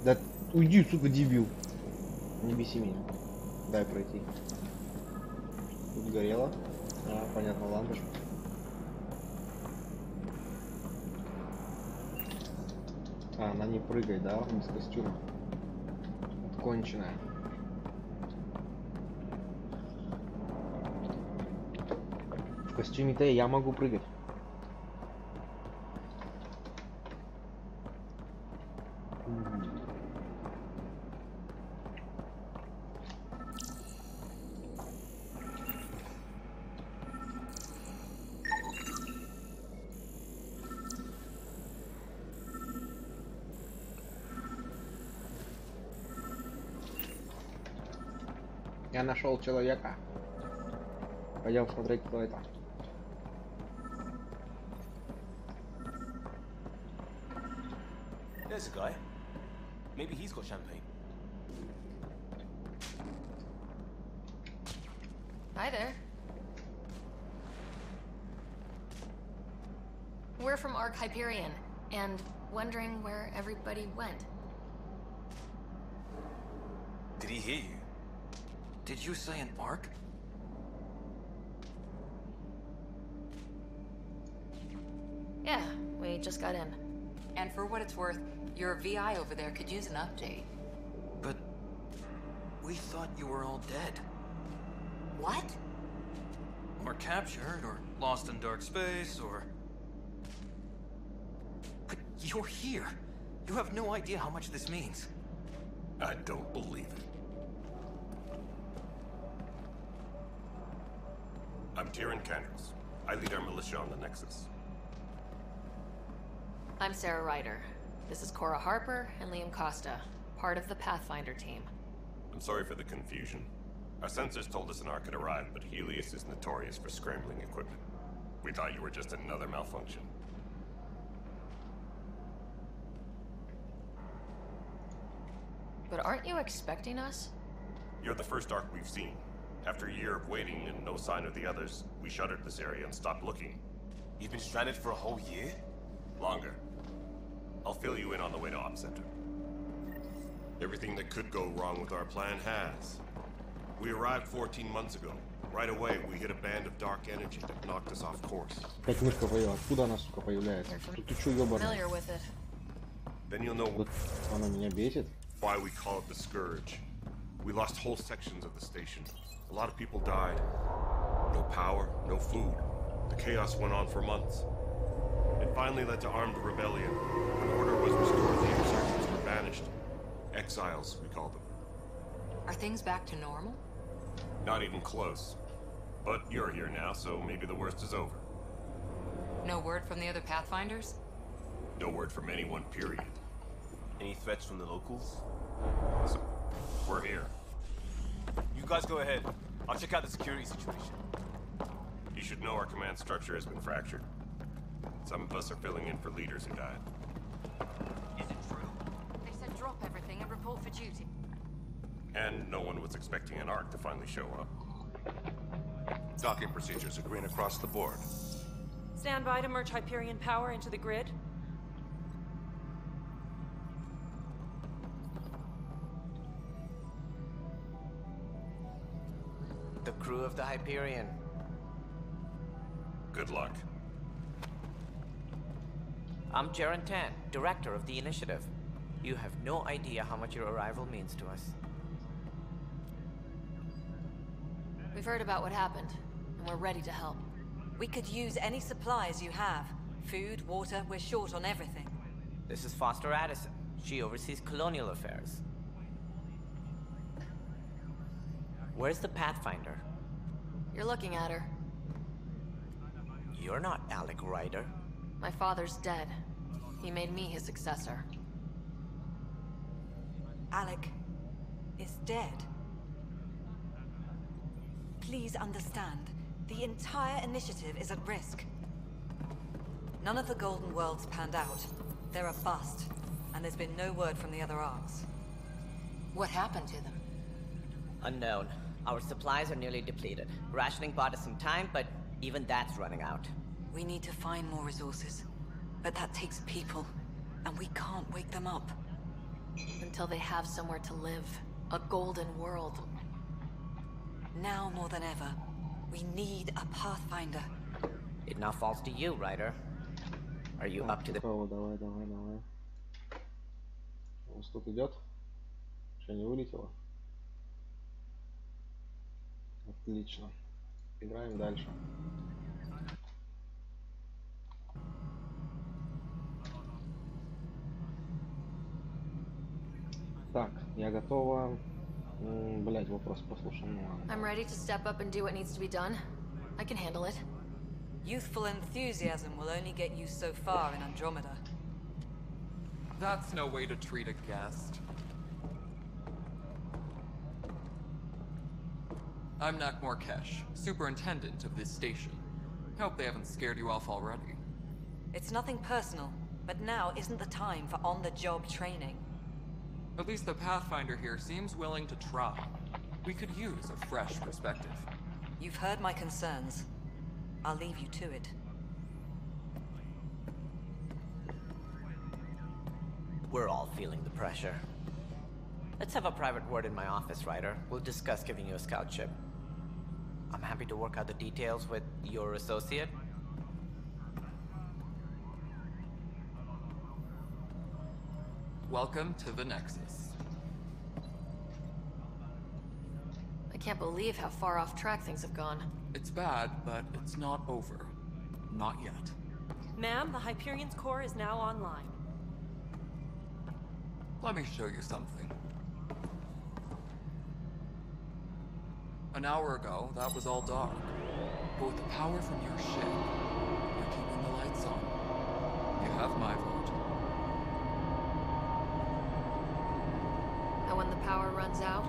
Да уйди, сука, дебил. Не беси меня. Дай пройти. Тут горело. А, понятно, лампочка. А, она не прыгает, да, без костюма. Конченая. В костюме-то я могу прыгать. Я нашел человека. Пойдем смотреть, кто это. There's a guy. Maybe he's got champagne. Hi there. We're from Ark Hyperion, and wondering where everybody went. Did he hear you? Did you say an arc? Yeah, we just got in. And for what it's worth, your VI over there could use an update. But we thought you were all dead. What? Or captured, or lost in dark space, or... But you're here. You have no idea how much this means. I don't believe it. I'm Tyrion Kendricks. I lead our militia on the Nexus. I'm Sarah Ryder. This is Cora Harper and Liam Costa, part of the Pathfinder team. I'm sorry for the confusion. Our sensors told us an arc had arrived, but Helios is notorious for scrambling equipment. We thought you were just another malfunction. But aren't you expecting us? You're the first arc we've seen. After a year of waiting and no sign of the others, we shuttered this area and stopped looking. You've been stranded for a whole year? Longer. I'll fill you in on the way to Op Center. Everything that could go wrong with our plan has. We arrived 14 months ago. Right away, we hit a band of dark energy that knocked us off course. Как мышка появилась? Откуда она, сука, появляется? Ты чё, ёбаный? Familiar with it. Then you'll know Вот она меня бесит. why we call it the Scourge. We lost whole sections of the station. A lot of people died. No power, no food. The chaos went on for months. It finally led to armed rebellion. When order was restored, the insurgents were banished. Exiles, we call them. Are things back to normal? Not even close. But you're here now, so maybe the worst is over. No word from the other Pathfinders? No word from anyone, period. Any threats from the locals? So, we're here. You guys go ahead. I'll check out the security situation. You should know our command structure has been fractured. Some of us are filling in for leaders who died. Is it true? They said drop everything and report for duty. And no one was expecting an arc to finally show up. Docking procedures are green across the board. Stand by to merge Hyperion power into the grid. The crew of the Hyperion. Good luck. I'm Jaren Tan, director of the initiative. You have no idea how much your arrival means to us. We've heard about what happened, and we're ready to help. We could use any supplies you have. Food, water, we're short on everything. This is Foster Addison. She oversees colonial affairs. Where's the Pathfinder? You're looking at her. You're not Alec Ryder. My father's dead. He made me his successor. Alec is dead. Please understand, the entire initiative is at risk. None of the Golden Worlds panned out. They're a bust, and there's been no word from the other arcs. What happened to them? Unknown. Our supplies are nearly depleted. Rationing bought us some time, but even that's running out. We need to find more resources, but that takes people, and we can't wake them up. Until they have somewhere to live. A golden world. Now more than ever, we need a Pathfinder. It now falls to you, Ryder. Are you up to the... Давай. У нас тут идет? Что, не вылетело? Отлично. Играем дальше. Так, я готова. Блять, вопрос послушаем. I'm ready to step up and do what needs to be done. I can handle it. Youthful enthusiasm will only get you so far in Andromeda. That's no way to treat a guest. I'm Nakmor Kesh, superintendent of this station. Hope they haven't scared you off already. It's nothing personal, but now isn't the time for on-the-job training. At least the Pathfinder here seems willing to try. We could use a fresh perspective. You've heard my concerns. I'll leave you to it. We're all feeling the pressure. Let's have a private word in my office, Ryder. We'll discuss giving you a scout ship. I'm happy to work out the details with your associate. Welcome to the Nexus. I can't believe how far off track things have gone. It's bad, but it's not over. Not yet. Ma'am, the Hyperion's core is now online. Let me show you something. An hour ago, that was all dark. But with the power from your ship, you're keeping the lights on. You have my vote. And when the power runs out?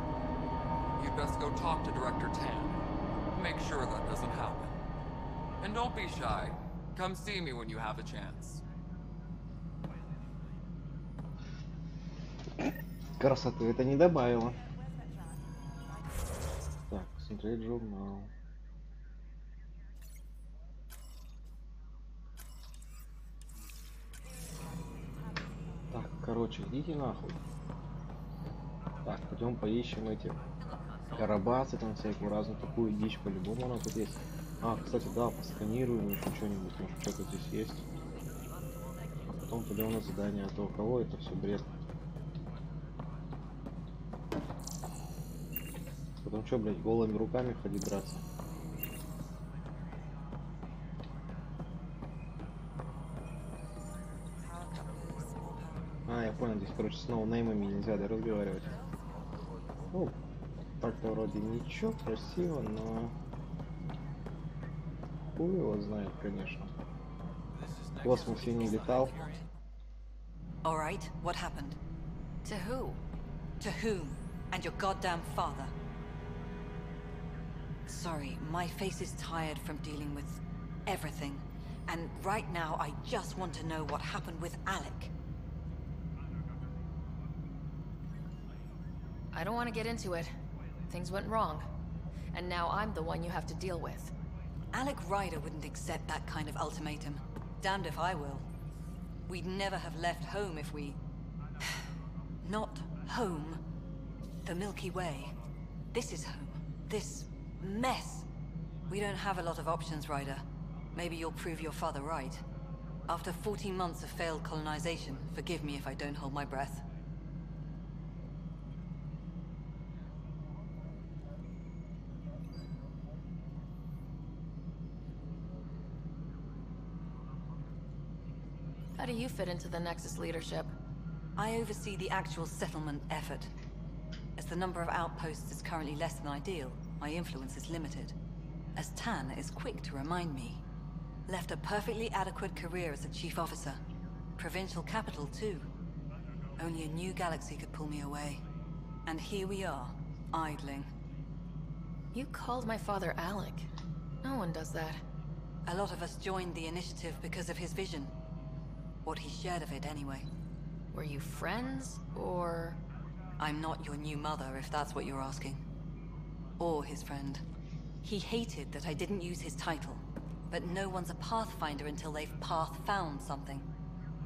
You'd best go talk to Director Tan. Make sure that doesn't happen. And don't be shy. Come see me when you have a chance. Красоты это не добавило. Так, смотреть журнал. Так, короче, идите нахуй. Так, пойдем поищем эти карабасы, там всякую разную такую дичь, по-любому у нас тут есть. А, кстати, да, посканируем еще что-нибудь, может что-то здесь есть. А потом пойдем на задание, а то у кого это все бред. Потом что, блядь, голыми руками ходить драться? А, я понял, здесь, короче, с ноунеймами нельзя, да, разговаривать. Ну, так-то вроде ничего, красиво, но... Хуй его знает, конечно. В космосе не летал. All right, what happened? To who? To whom? And your goddamn father. Sorry, my face is tired from dealing with everything. And right now, I just want to know what happened with Alec. I don't want to get into it. Things went wrong. And now I'm the one you have to deal with. Alec Ryder wouldn't accept that kind of ultimatum. Damned if I will. We'd never have left home if we... Not home. The Milky Way. This is home. This mess. We don't have a lot of options, Ryder. Maybe you'll prove your father right. After 14 months of failed colonization, forgive me if I don't hold my breath. How do you fit into the Nexus leadership? I oversee the actual settlement effort. As the number of outposts is currently less than ideal, my influence is limited. As Tan is quick to remind me. Left a perfectly adequate career as a chief officer. Provincial capital, too. Only a new galaxy could pull me away. And here we are, idling. You called my father Alec. No one does that. A lot of us joined the initiative because of his vision. What he shared of it, anyway. Were you friends, or...? I'm not your new mother, if that's what you're asking. Or his friend. He hated that I didn't use his title. But no one's a pathfinder until they've path-found something.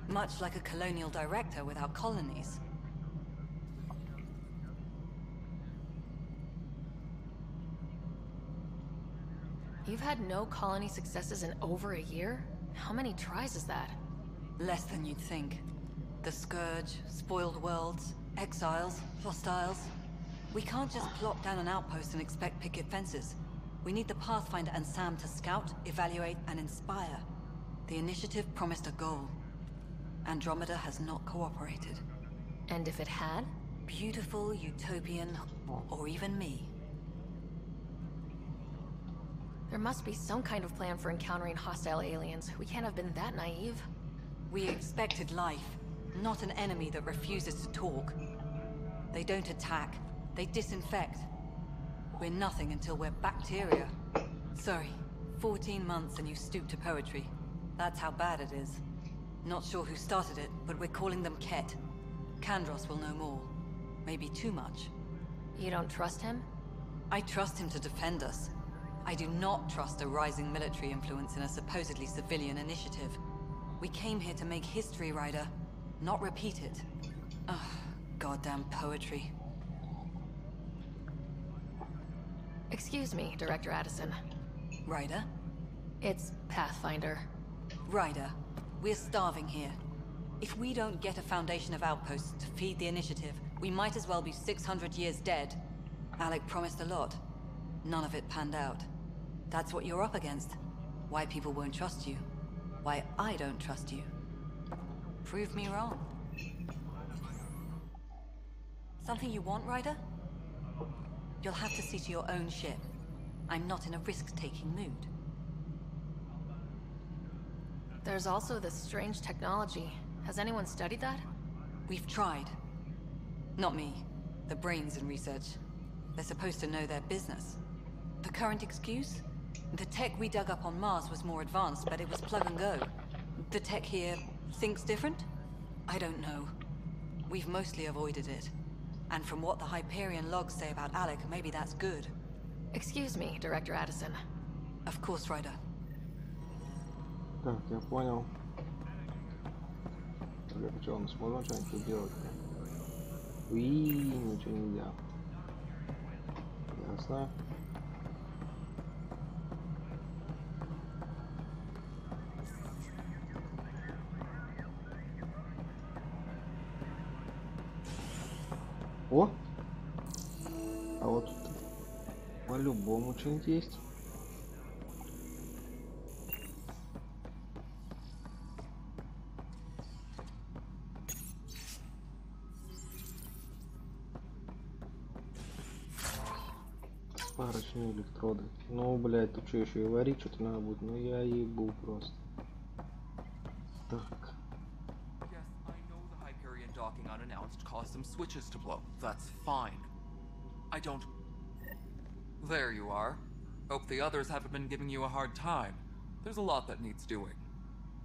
Much like a colonial director without colonies. You've had no colony successes in over a year? How many tries is that? Less than you'd think. The Scourge, spoiled worlds, exiles, hostiles. We can't just plop down an outpost and expect picket fences. We need the Pathfinder and Sam to scout, evaluate, and inspire. The initiative promised a goal. Andromeda has not cooperated. And if it had? Beautiful, utopian, or even me. There must be some kind of plan for encountering hostile aliens. We can't have been that naive. We expected life, not an enemy that refuses to talk. They don't attack, they disinfect. We're nothing until we're bacteria. Sorry, 14 months and you stoop to poetry. That's how bad it is. Not sure who started it, but we're calling them Ket. Kandros will know more. Maybe too much. You don't trust him? I trust him to defend us. I do not trust a rising military influence in a supposedly civilian initiative. We came here to make history, Ryder, not repeat it. Ugh, goddamn poetry. Excuse me, Director Addison. Ryder? It's Pathfinder. Ryder, we're starving here. If we don't get a foundation of outposts to feed the initiative, we might as well be 600 years dead. Alec promised a lot. None of it panned out. That's what you're up against. Why people won't trust you. Why I don't trust you. Prove me wrong. Something you want, Ryder? You'll have to see to your own ship. I'm not in a risk-taking mood. There's also this strange technology. Has anyone studied that? We've tried. Not me. The brains in research. They're supposed to know their business. The current excuse? The tech we dug up on Mars was more advanced, but it was plug and go. The tech here thinks different? I don't know. We've mostly avoided it. And from what the Hyperion logs say about Alec, maybe that's good. Excuse me, Director Addison. Of course, Ryder. Так, я понял. Для начала мы сможем что-нибудь сделать? Ничего нельзя. Ясно. О! А вот тут по-любому что-нибудь есть. Сварочные электроды. Ну, блядь, тут что, еще и варить что-то надо будет? Ну, я ебу просто. Так. Docking unannounced caused some switches to blow. That's fine. I don't... There you are. Hope the others haven't been giving you a hard time. There's a lot that needs doing.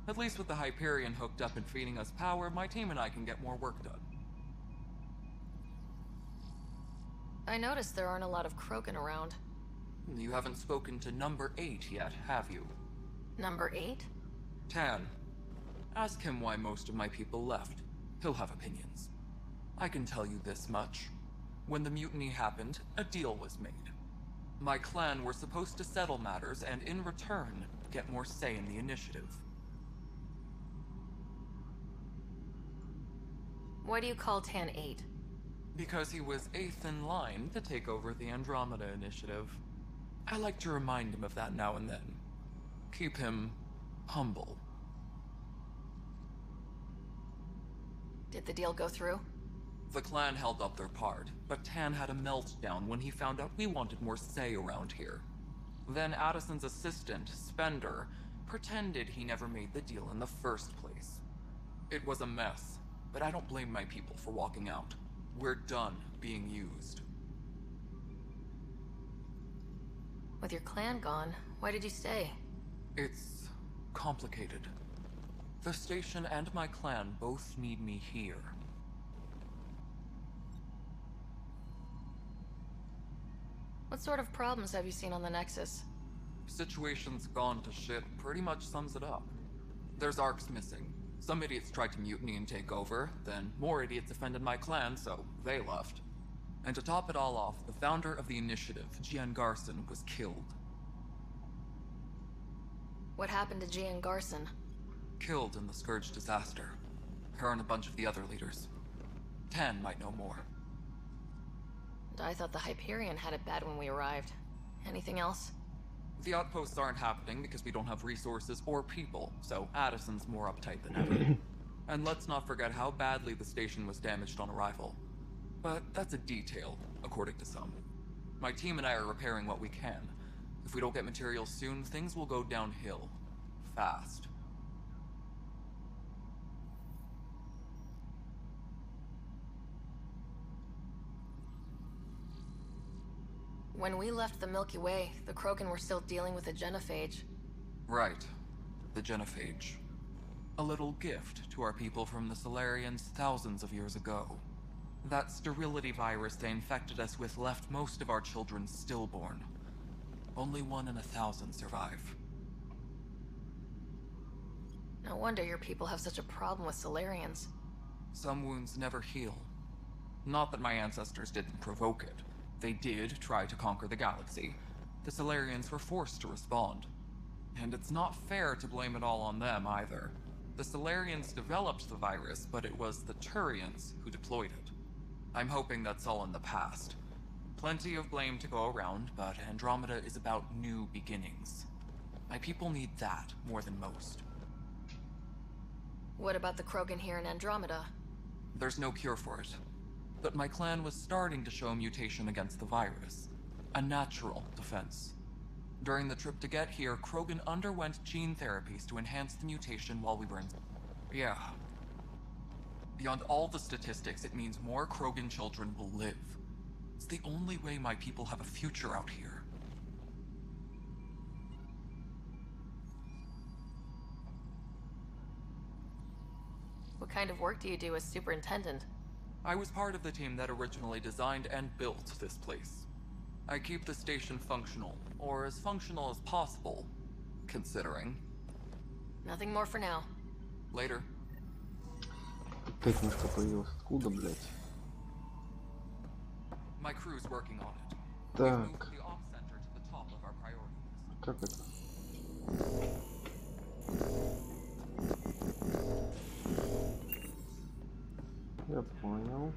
At least with the Hyperion hooked up and feeding us power, my team and I can get more work done. I noticed there aren't a lot of Krogan around. You haven't spoken to number 8 yet, have you? Number 8? Tan. Ask him why most of my people left. He'll have opinions. I can tell you this much. When the mutiny happened, a deal was made. My clan were supposed to settle matters and, in return, get more say in the initiative. Why do you call Tan 8? Because he was 8th in line to take over the Andromeda initiative. I like to remind him of that now and then. Keep him humble. Did the deal go through? The clan held up their part, but Tan had a meltdown when he found out we wanted more say around here. Then Addison's assistant, Spender, pretended he never made the deal in the first place. It was a mess, but I don't blame my people for walking out. We're done being used. With your clan gone, why did you stay? It's complicated. The station and my clan both need me here. What sort of problems have you seen on the Nexus? Situation's gone to shit pretty much sums it up. There's arcs missing. Some idiots tried to mutiny and take over, then more idiots offended my clan, so they left. And to top it all off, the founder of the initiative, Gian Garson, was killed. What happened to Gian Garson? Killed in the Scourge disaster. Her and a bunch of the other leaders. Tan might know more. I thought the Hyperion had it bad when we arrived. Anything else? The outposts aren't happening because we don't have resources or people, so Addison's more uptight than ever. And let's not forget how badly the station was damaged on arrival. But that's a detail, according to some. My team and I are repairing what we can. If we don't get materials soon, things will go downhill. Fast. When we left the Milky Way, the Krogan were still dealing with the genophage. Right. The genophage. A little gift to our people from the Solarians thousands of years ago. That sterility virus they infected us with left most of our children stillborn. Only 1 in 1,000 survive. No wonder your people have such a problem with Solarians. Some wounds never heal. Not that my ancestors didn't provoke it. They did try to conquer the galaxy. The Solarians were forced to respond. And it's not fair to blame it all on them either. The Solarians developed the virus, but it was the Turians who deployed it. I'm hoping that's all in the past. Plenty of blame to go around, but Andromeda is about new beginnings. My people need that more than most. What about the Krogan here in Andromeda? There's no cure for it. But my clan was starting to show a mutation against the virus. A natural defense. During the trip to get here, Krogan underwent gene therapies to enhance the mutation while we were in... Yeah. Beyond all the statistics, it means more Krogan children will live. It's the only way my people have a future out here. What kind of work do you do as superintendent? I was part of the team that originally designed and built this place. I keep the station functional, or as functional as possible, considering. Nothing more for now. Later. Опять мышка появилась. Откуда, блять? My crew's working on it. Так. Как это? Я понял.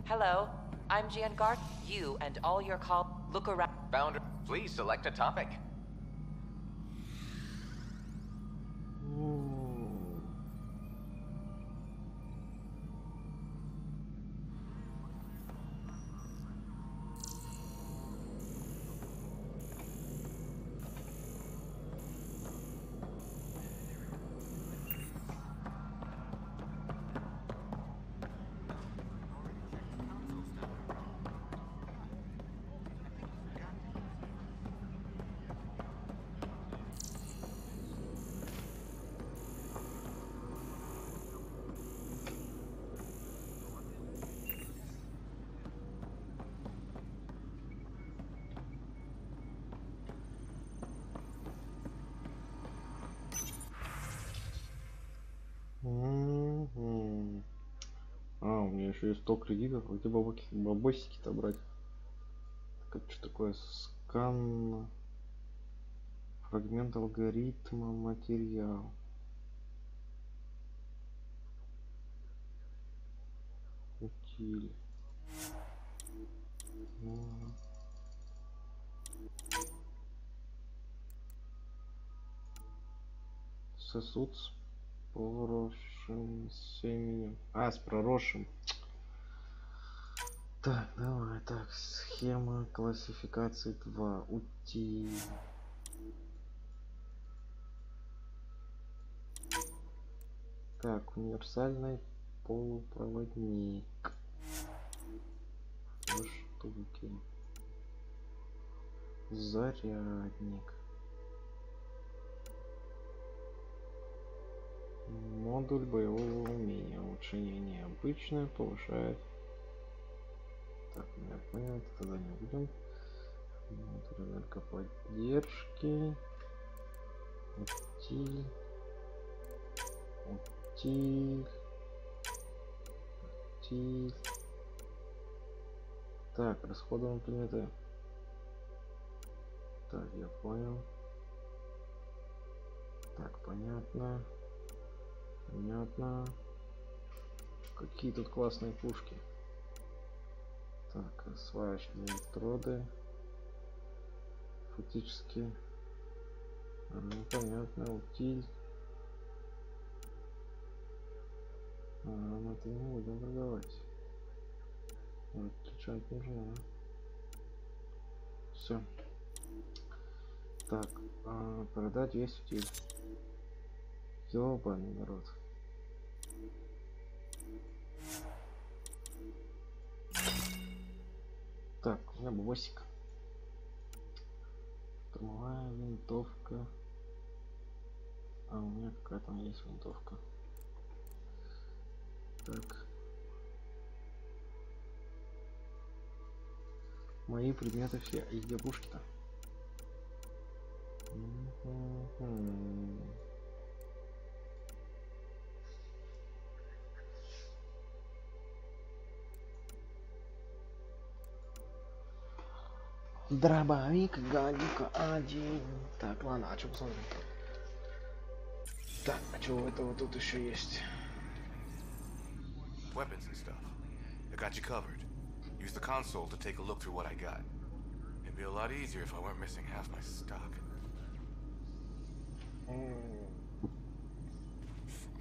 Hello, I'm Gian Garth. You and all your look around. Founder, please select a topic. еще и 100 кредитов. Где бабосики-то брать? Так, это что такое? Скан. Фрагмент алгоритма, материал. Утиль. Сосуд с проросшим семенем. А, с проросшим. Так, давай, так, схема классификации 2. Утиль. Так, универсальный полупроводник. 2 штуки. Зарядник. Модуль боевого умения. Улучшение необычное, повышает. Так, я понял, это тогда не будем. Модуль энергоподдержки. Утиль. Утиль. Утиль. Так, расходуем предметы. Так, я понял. Так, понятно. Понятно. Какие тут классные пушки. Так, сварочные электроды. Фактически. Понятно, утиль. Мы это не будем продавать. Вот, что-нибудь нужно. Все. Так, продать весь утиль. Ёбаный народ. Так, у меня бабосик. Штурмовая винтовка. А у меня какая там есть винтовка. Так. Мои предметы все. И где пушки-то? Дробовик, гадюка 1. Так, ладно, а что посмотрим? Так, а что у этого тут еще есть? Weapons and stuff. I got you covered. Use the console to take a look through what I got. It'd be a lot easier if I weren't missing half my stock.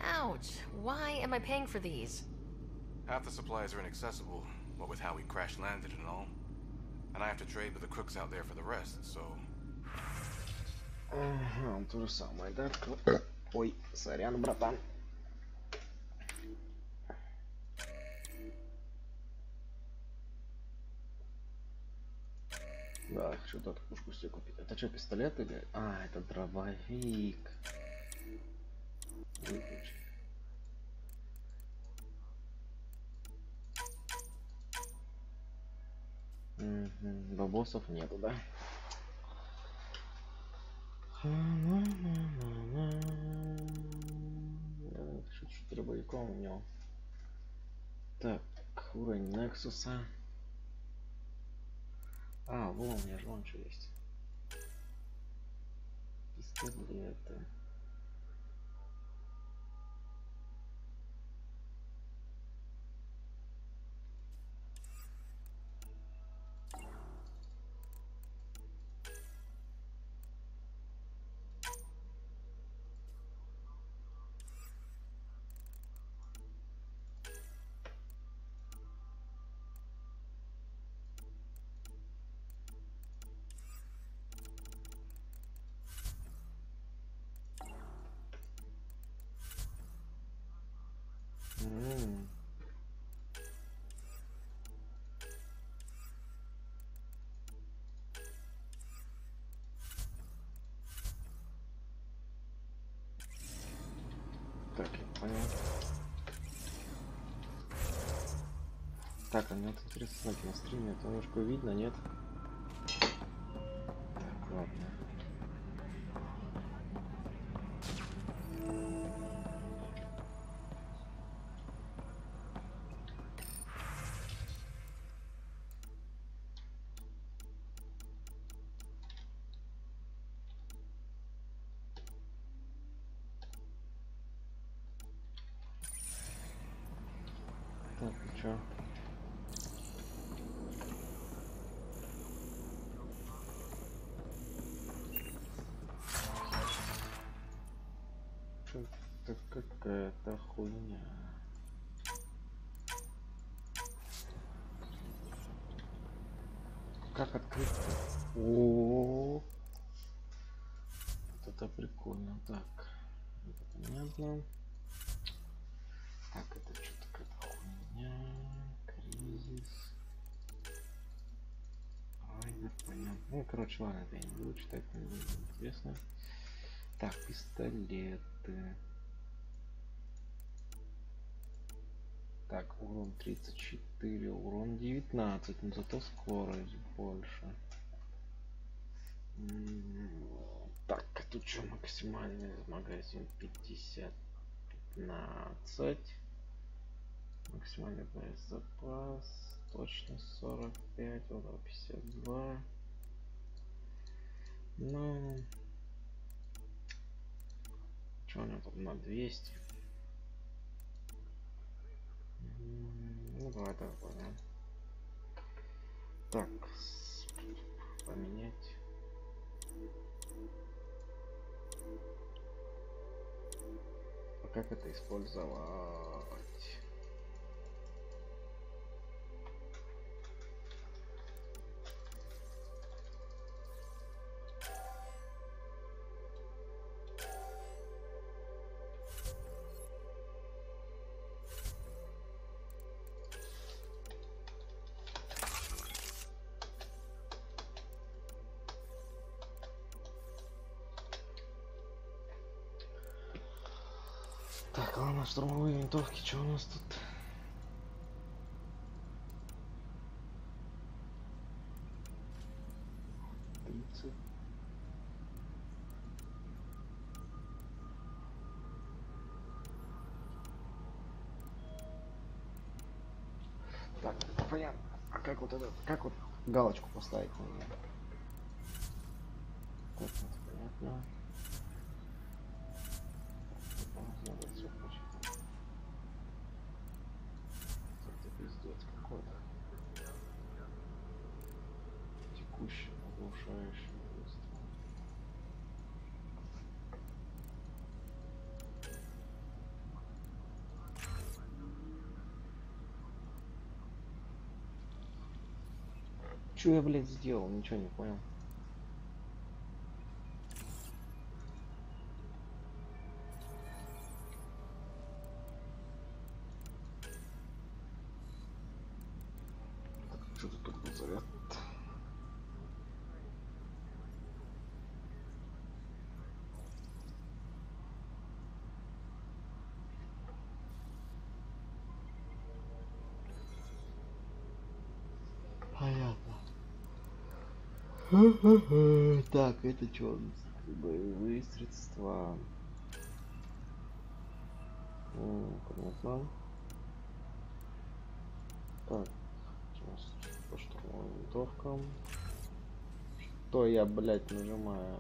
Ouch! Why am I paying for these? Half the supplies are inaccessible, what with how we crash landed and all. And I have to trade with the crooks out there for the rest, so... Ага, то же самое, да? Ой, сорян, братан. Да, хочу эту пушку себе купить. Это что, пистолет или... А, это дробовик. Выключи. Бабосов нету, да? Я чуть-чуть дробовиком у него. Так, уровень Нексуса. А, вон, у меня же вон что есть. Пистолеты. Так, я понял. Так, а мне вот интересно, смотри, на стриме это немножко видно, нет? Так, ладно. Так, ну чё? Что-то какая-то хуйня. Как открыть? О, это прикольно. Так, это понятно. Так, это что-то какая-то хуйня. Кризис. Ай, понятно. Ну, короче, ладно, это я не буду читать, мне интересно. Так, пистолеты. Так, урон 34, урон 19, но зато скорость больше. Так, тут что, максимальный магазин 50, 15. Максимальный боезапас, точность 45, урон 52. Ну, что у него там на 200? Ну, давай так, понятно. Так, поменять. А как это использовать? Так, ладно, штурмовые винтовки, что у нас тут? Так, понятно. А как вот это, как вот галочку поставить на нее? Так, это понятно. Надо все почитать. Это пиздец какой-то. Текущий, оглушающий выстрел. Че я, блядь, сделал? Ничего не понял. Что-то тут был заряд. Понятно. Так, это что? Боевые средства. Понятно. Так, по штурмовым винтовкам. Что я, блядь, нажимаю?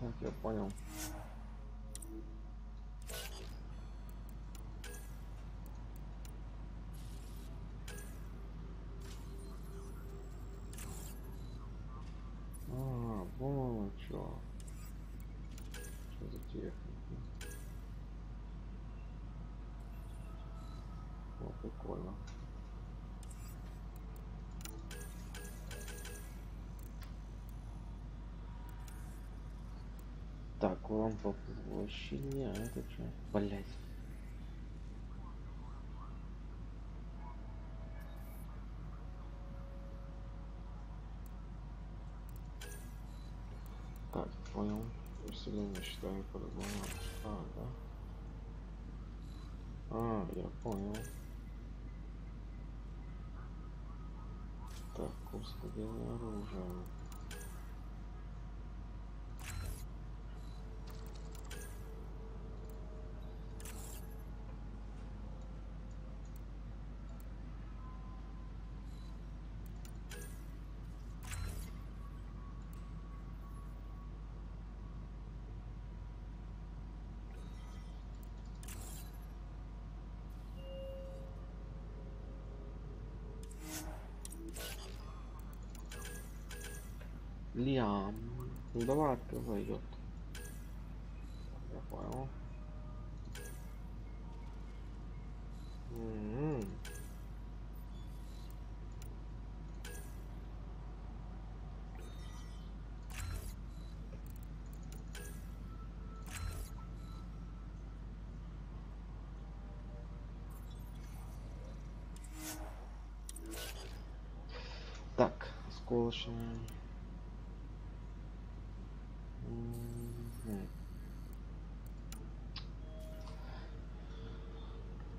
Так, я понял. Вон чё. Что за техника? О, прикольно. Так, урон по поглощению, а это что? Блять. мы считаем по-любому. А, да. А, я понял. Так, курс владения оружием. Лиам. Ну давай открывай, ёпт. Я понял. Так, осколочная.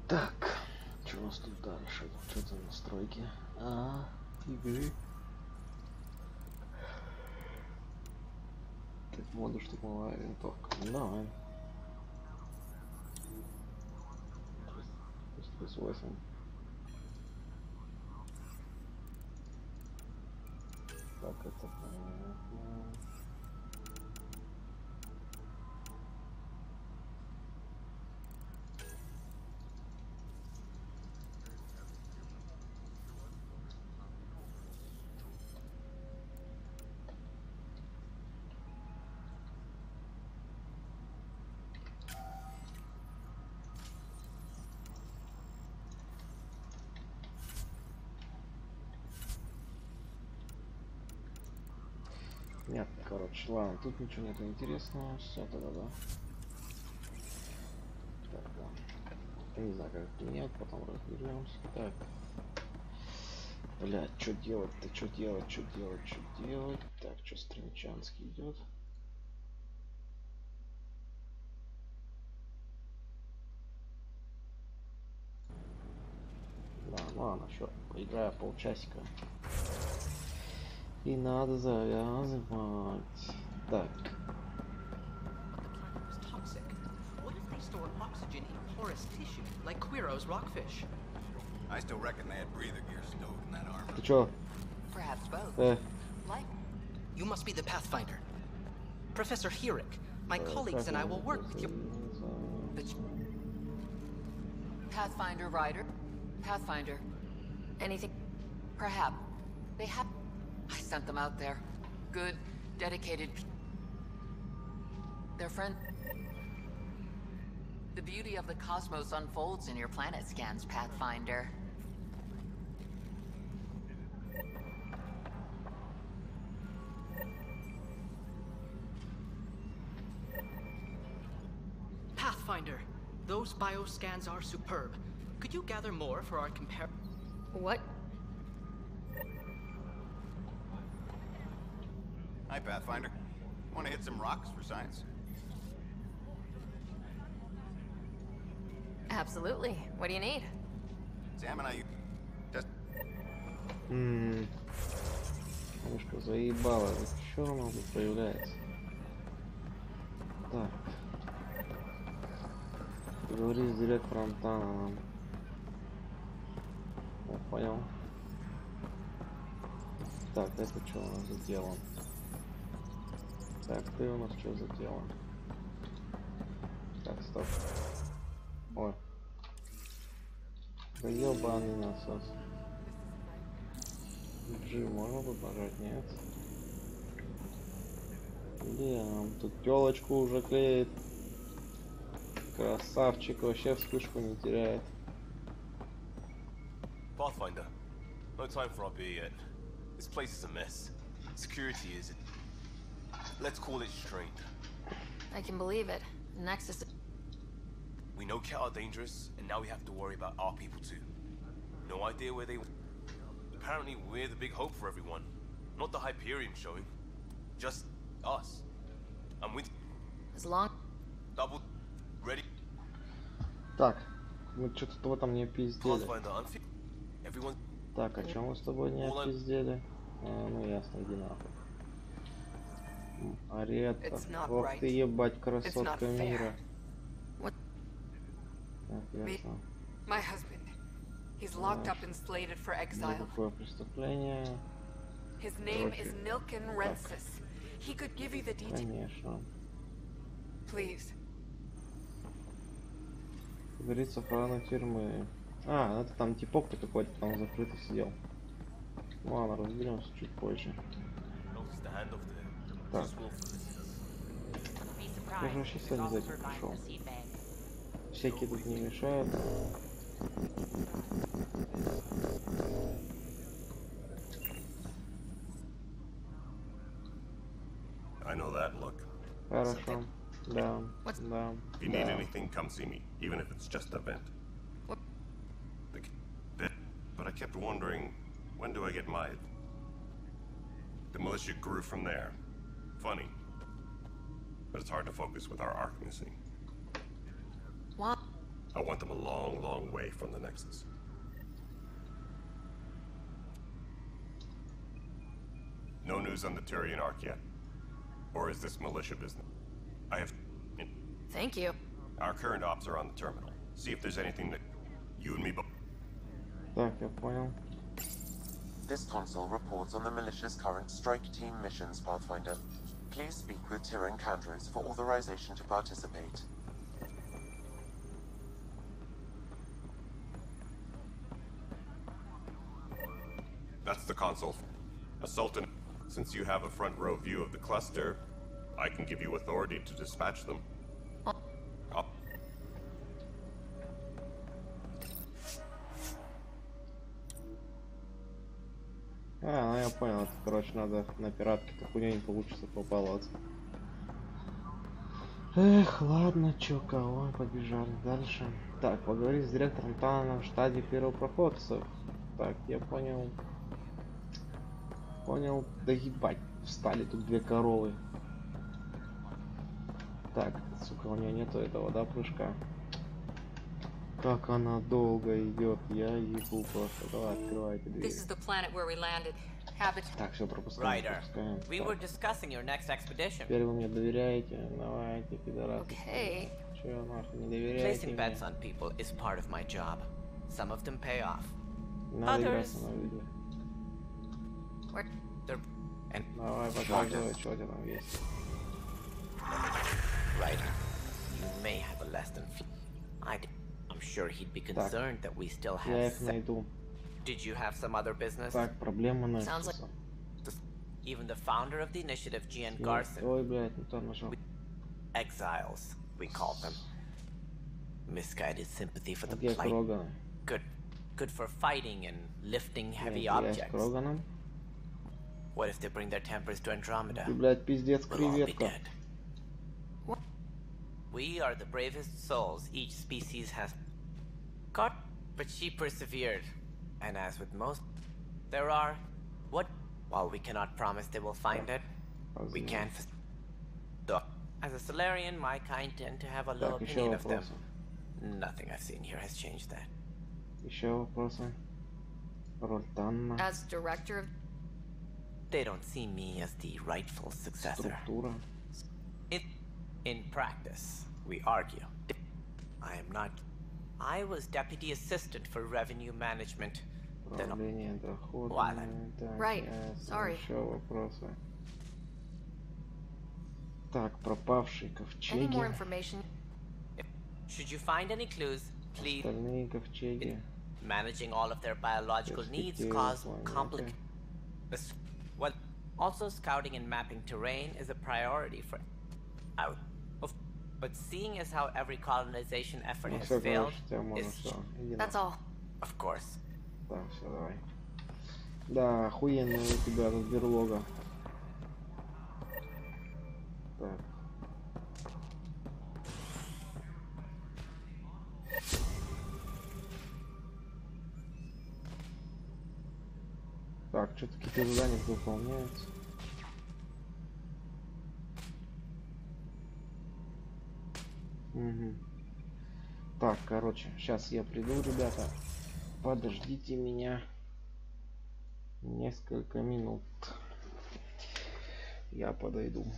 Так, что у нас тут дальше? Что за настройки? Игры. Так, моду штурмовая винтовка. Давай. 38. Так, это понятно. Нет, короче, ладно, тут ничего нет интересного. Все, да. Так, да. Я не знаю, как это менять, потом разберемся. Так. Блядь, что делать-то? Что делать? Так, что Стремчанский идет? Да, ладно, что, поиграю полчасика. И надо завязывать. Так. Ты чё? You must be the Pathfinder. Professor Herrick, my colleagues and I will work with you. Pathfinder rider? Pathfinder. Anything? Perhaps. They have... I sent them out there. Good, dedicated... Their friend... The beauty of the cosmos unfolds in your planet scans, Pathfinder. Pathfinder, those bioscans are superb. Could you gather more for our compare... What? Hi, Pathfinder. Want to hit some rocks for science? Absolutely. What do you need? Sam and I... Just... Мышка заебала. Что она тут появляется? Так. Поговори с директором Таном. Я понял. Так, это что у нас за дело? Так, ты у нас что за дело? Так, стоп. Ой. Да ёбаный насос. G можно тут нажать? Нет. Блин, тут тёлочку уже клеит. Красавчик, вообще вспышку не теряет. Pathfinder, no time for our beer yet. This place is a mess. Security is... Let's call it strained. I can believe it. Nexus... We know Cat are dangerous, and now we have to worry about our people too. No idea where they... Apparently we're the big hope for everyone. Not the Hyperion showing. Just us. I'm with... As long... Double ready. Так, мы что-то там не пиздели. Everyone. Так, о чем мы с тобой не пиздели? Ну ясно, иди нахуй. Арета. Ох ты ебать, красотка мира. Так, ясно. My husband. He's locked up and slated for exile. Какое преступление? His name is Nilken Rensis. He could give you the details. Конечно. Please. Говорится, охрана тюрьмы. А, это там типок какой-то там закрытый сидел. Ну ладно, разберемся чуть позже. Так. Я же вообще сегодня за этим пришел. Всякие тут не мешают. I know that look. Хорошо. Да. Да. If you need anything, come see me, even if it's just a vent. But I kept wondering, when do I get my... The militia grew from there. Funny. But it's hard to focus with our arc missing. What? I want them a long, long way from the Nexus. No news on the Turian arc yet? Or is this militia business? I have... Thank you. Our current ops are on the terminal. See if there's anything that you and me both... Так, я понял. This console reports on the militia's current strike team missions, Pathfinder. Please speak with Tyrion Candros for authorization to participate. That's the console. Sultan, since you have a front row view of the cluster, I can give you authority to dispatch them. А, ну я понял, это, короче, надо на пиратке-то хуйня не получится попалаться. Эх, ладно, чё, кого, побежали дальше. Так, поговори с директором Таном в штабе первопроходцев. Так, я понял. Понял, да ебать, встали тут две коровы. Так, сука, у меня нету этого, да, прыжка? Как она долго идет, я ебу просто. Давай, открывайте дверь. Так, все пропускаем, пропускаем. Теперь вы мне доверяете? Давайте, пидорасы. Чё, нахуй, не доверяете мне? Надо играть на видео. Давай, показывай, что у тебя там есть. I'm sure he'd be concerned that we still have. Я их найду. Did you have some other business? Так, проблема начнется. Even the founder of the initiative, Gian Garson. Ой, блядь, не то нажал. Exiles, we call them. Misguided sympathy for the Где plight. Кроганы? Good for fighting and lifting heavy objects. What if they bring their tempers to Andromeda? Ты, блядь, пиздец, креветка. We are the bravest souls each species has got, but she persevered. And as with most, there are while we cannot promise they will find it, we can't. As a Solarian, my kind tend to have a low opinion of them. Nothing I've seen here has changed that. Еще вопросы? Роль Танна. As director of... They don't see me as the rightful successor. Структура. In practice, we argue. I am not. I was deputy assistant for revenue management. Управление доходами. Right. Sorry. Еще вопросы. Так, пропавшие ковчеги. Any more information? Should you find any clues, please. Остальные ковчеги. Managing all of their biological needs cause complications. Well, also scouting and mapping terrain is a priority for. But seeing as how every colonization effort has failed, that's all. Of course. Да, все, давай. Да, охуенная у тебя тут берлога. Так. Так, что-то какие-то задания выполняются. Угу. Так, короче, сейчас я приду, ребята. Подождите меня несколько минут. Я подойду.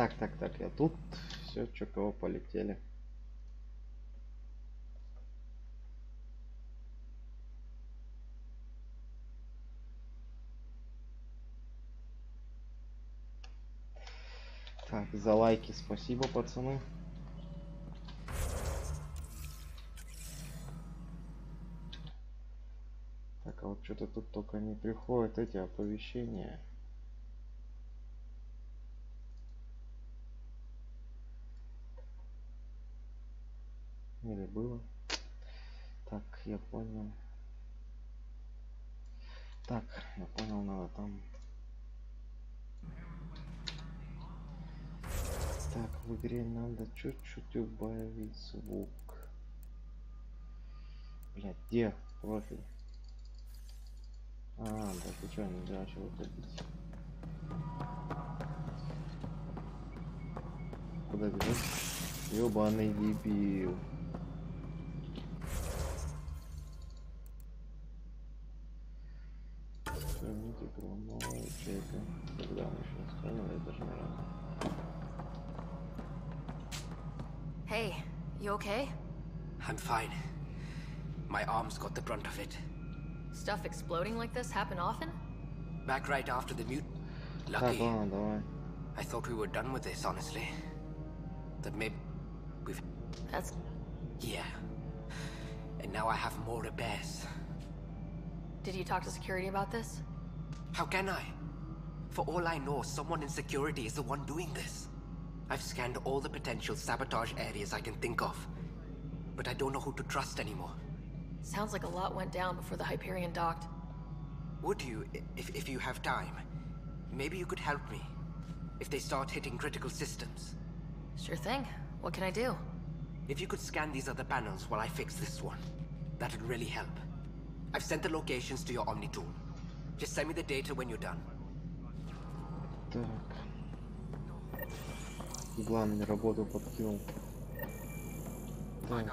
Так, я тут. Все, чё, кого полетели. Так, за лайки спасибо, пацаны. Так, а вот что-то тут только не приходят эти оповещения. Или было? Так, я понял. Так, я понял, надо там. Так, в игре надо чуть-чуть убавить звук. Блядь, где профиль? А, да ты что, нельзя чего выходить? Куда бежишь? Ёбаный дебил. Сравните игру нового человека. Когда он еще настроен, я даже не рад. Hey, you okay? I'm fine. My arms got the brunt of it. Stuff exploding like this happen often? Back right after the mute. Lucky. I thought we were done with this, honestly. That maybe we've... That's... Yeah. And now I have more repairs. Did you talk to security about this? How can I? For all I know, someone in security is the one doing this. I've scanned all the potential sabotage areas I can think of. But I don't know who to trust anymore. Sounds like a lot went down before the Hyperion docked. Would you, if you have time? Maybe you could help me. If they start hitting critical systems. Sure thing. What can I do? If you could scan these other panels while I fix this one, that'd really help. I've sent the locations to your Omni tool. Just send me the data when you're done. Так. Главное, мне работу подкинул. Так.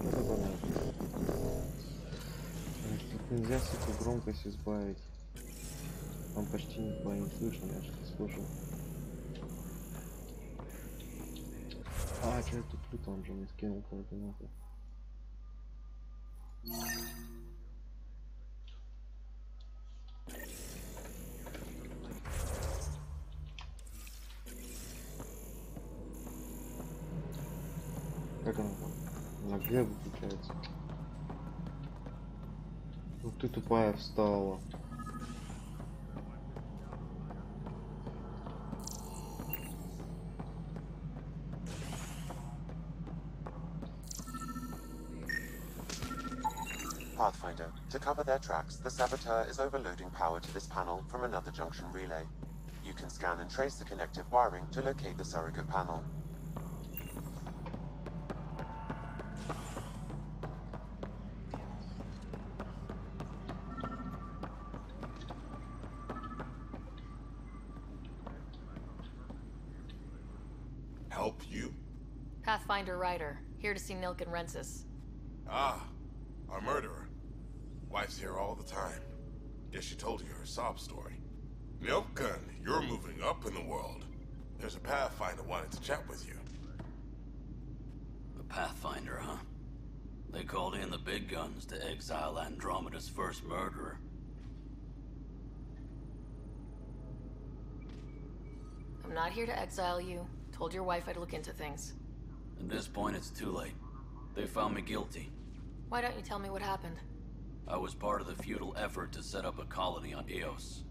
Это понятно. Тут нельзя, сука, громкость избавить. Там почти никого не слышно, я что слышу. А, что я тут лютом он же не скинул координаты. Как она там? На Г выключается. Ну ты тупая встала. Pathfinder, to cover their tracks, the saboteur is overloading power to this panel from another junction relay. You can scan and trace the connective wiring to locate the surrogate panel. Help you? Pathfinder Ryder, here to see Nilk and Rensis. Ah, our murderer. Wife's here all the time. Guess she told you her sob story. Nilkin, you're moving up in the world. There's a Pathfinder wanted to chat with you. A Pathfinder, huh? They called in the big guns to exile Andromeda's first murderer. I'm not here to exile you. Told your wife I'd look into things. At this point, it's too late. They found me guilty. Why don't you tell me what happened? I was part of the futile effort to set up a colony on Eos.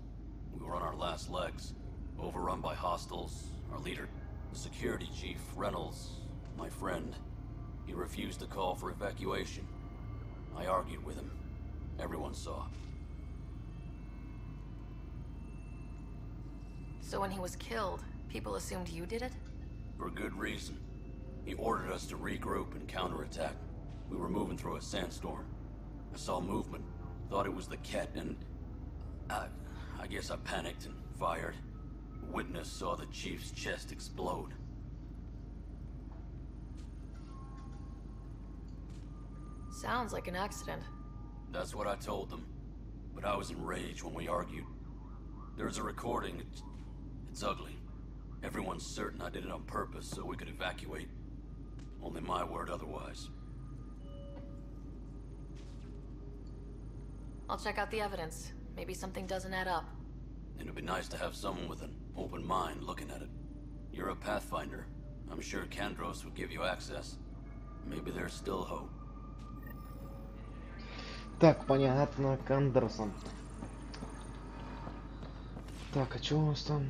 We were on our last legs, overrun by hostiles. Our leader, the security chief, Reynolds, my friend, he refused to call for evacuation. I argued with him. Everyone saw. So when he was killed, people assumed you did it? For good reason. He ordered us to regroup and counterattack. We were moving through a sandstorm. I saw movement, thought it was the Ket, and I guess I panicked and fired. Witness saw the chief's chest explode. Sounds like an accident. That's what I told them. But I was enraged when we argued. There's a recording. It's ugly. Everyone's certain I did it on purpose so we could evacuate. Only my word otherwise. I'll check out the evidence. Maybe something doesn't add up. It'd be nice to have someone with an open mind looking at it. You're a Pathfinder. I'm sure Kandros would give you access. Maybe there's still hope. Так, понятно, Кандерсон. Так, а что у нас там?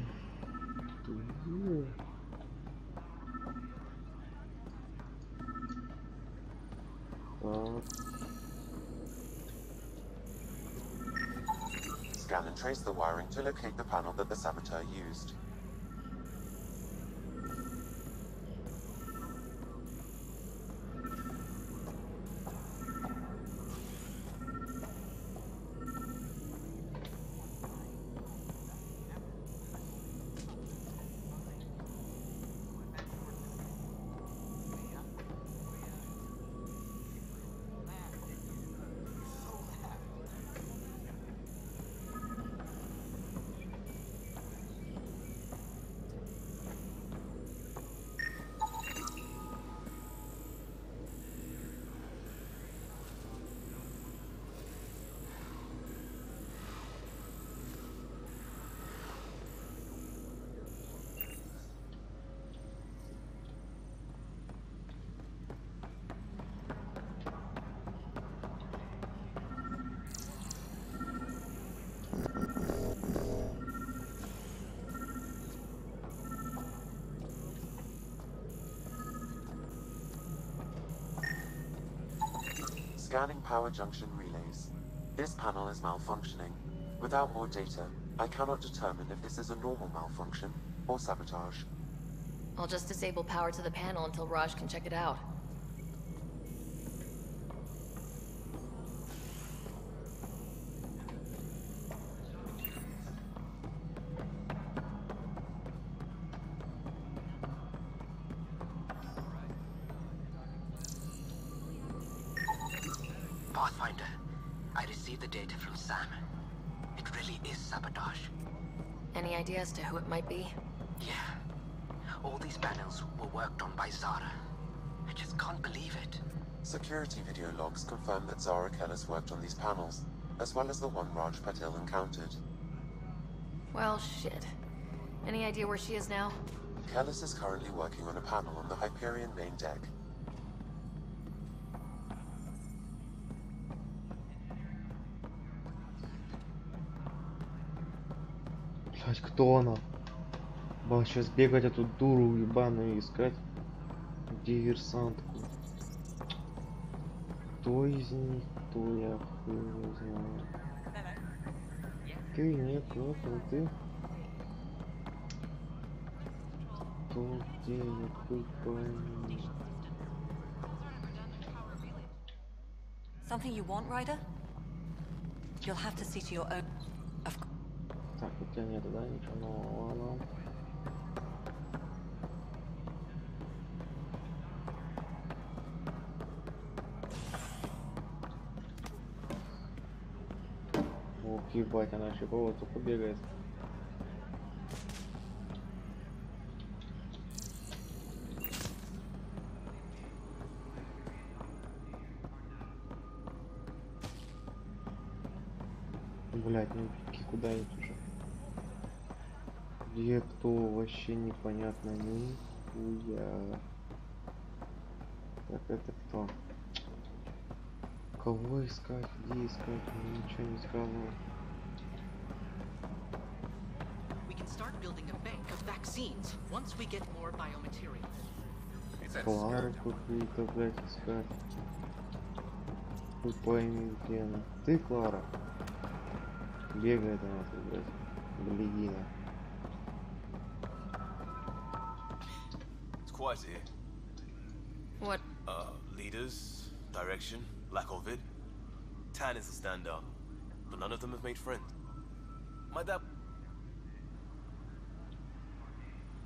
Scan and trace the wiring to locate the panel that the saboteur used. Scanning power junction relays. This panel is malfunctioning. Without more data, I cannot determine if this is a normal malfunction or sabotage. I'll just disable power to the panel until Raj can check it out. Pathfinder, I received the data from Sam. It really is sabotage. Any idea as to who it might be? Yeah. All these panels were worked on by Zara. I just can't believe it. Security video logs confirm that Zara Kellis worked on these panels, as well as the one Raj Patil encountered. Well, shit. Any idea where she is now? Kellis is currently working on a panel on the Hyperion main deck. Блять, кто она? Ба, сейчас бегать эту дуру ебаную искать. Диверсантку. Кто из них? Кто я хуй не знаю. Ты, нет, ты. Кто, где, я хуй пойми. Something you want, Ryder? You'll have to see to your own. Так, у тебя нету, да, ничего нового. Ох, ебать, она еще кого-то побегает. Блять, ну куда идти уже? Где кто, вообще непонятно, нихуя. Так, это кто? Кого искать, где искать, ничего не сказал. Клару какую-то, блять, искать. Хуй пойми, где она. Ты, Клара? Бегает она тут, блять, блядина. Quiet here. What? Leaders, direction, lack of it. Tan is a standout, but none of them have made friends. My dad.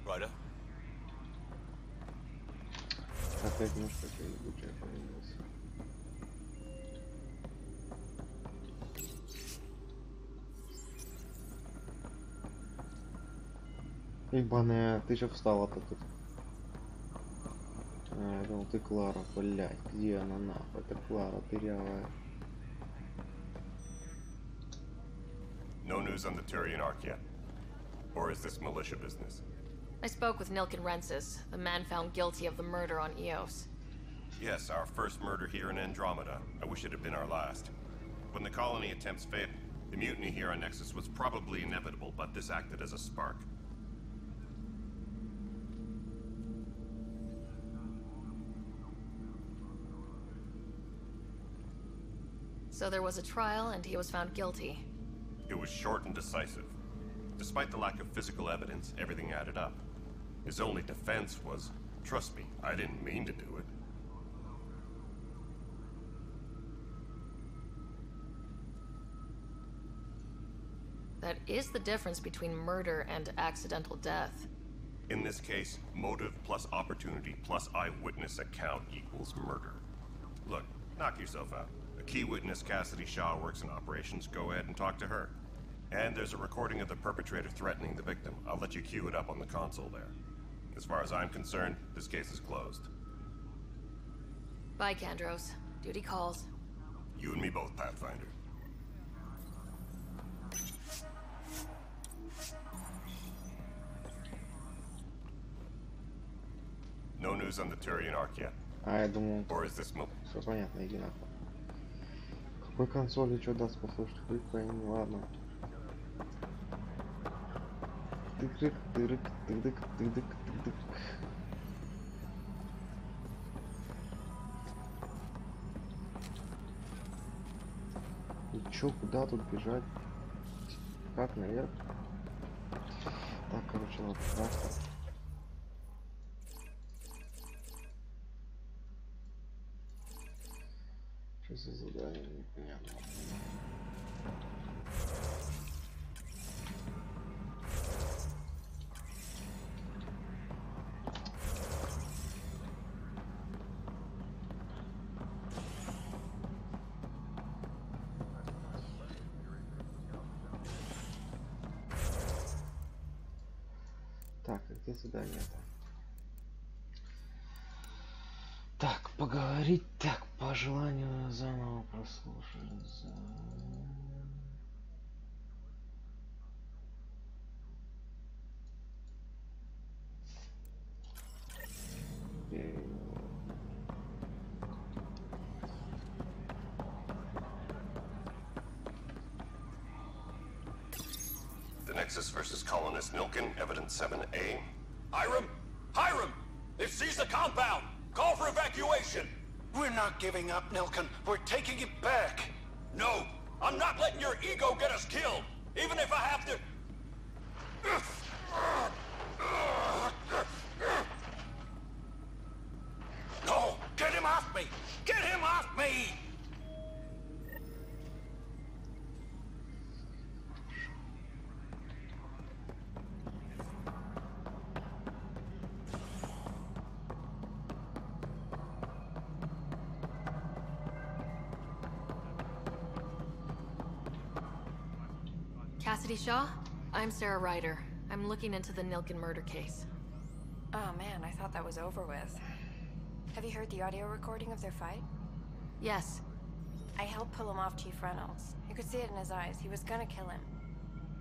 Ryder. Опять мышка ебучая появилась. Ебаная, ты же встала-то тут. А, я думал, ты Клара, блядь, где она нахуй? Это Клара, дырявая. No news on the Turian Arc yet? Or is this militia business? I spoke with Nilken Rensis, the man found guilty of the murder on Eos. Yes, our first murder here in Andromeda. I wish it had been our last. When the colony attempts failed, the mutiny here on Nexus was probably inevitable, but this acted as a spark. So there was a trial and he was found guilty. It was short and decisive. Despite the lack of physical evidence, everything added up. His only defense was, trust me, I didn't mean to do it. That is the difference between murder and accidental death. In this case, motive plus opportunity plus eyewitness account equals murder. Look, knock yourself out. A key witness, Cassidy Shaw, works in operations. Go ahead and talk to her. And there's a recording of the perpetrator threatening the victim. I'll let you cue it up on the console there. As far as I'm concerned, this case is closed. Bye, Kandros. Duty calls. You and me both, Pathfinder. No news on the Turian Arc yet. А я думал, Or is this все понятно, иди нахуй. Какой консоли что даст послушать? Хуй пойми, ладно. Тык-тык, тырык, тыдык, тыдык, тыдык. И чё, куда тут бежать? Как наверх? Так, короче, ладно, просто. Что за задание, непонятно. Так, где задание-то? Так, поговорить, так, по желанию заново прослушать. The Nexus versus colonist Nilken, evidence 7A. Hiram! Hiram! They've seized the compound! Call for evacuation! We're not giving up, Nilken. We're taking it back. No! I'm not letting your ego get us killed! Even if I have to... No! Get him off me! Get him off me! Cassidy Shaw? I'm Sarah Ryder. I'm looking into the Nilken murder case. Oh man, I thought that was over with. Have you heard the audio recording of their fight? Yes. I helped pull him off Chief Reynolds. You could see it in his eyes. He was gonna kill him.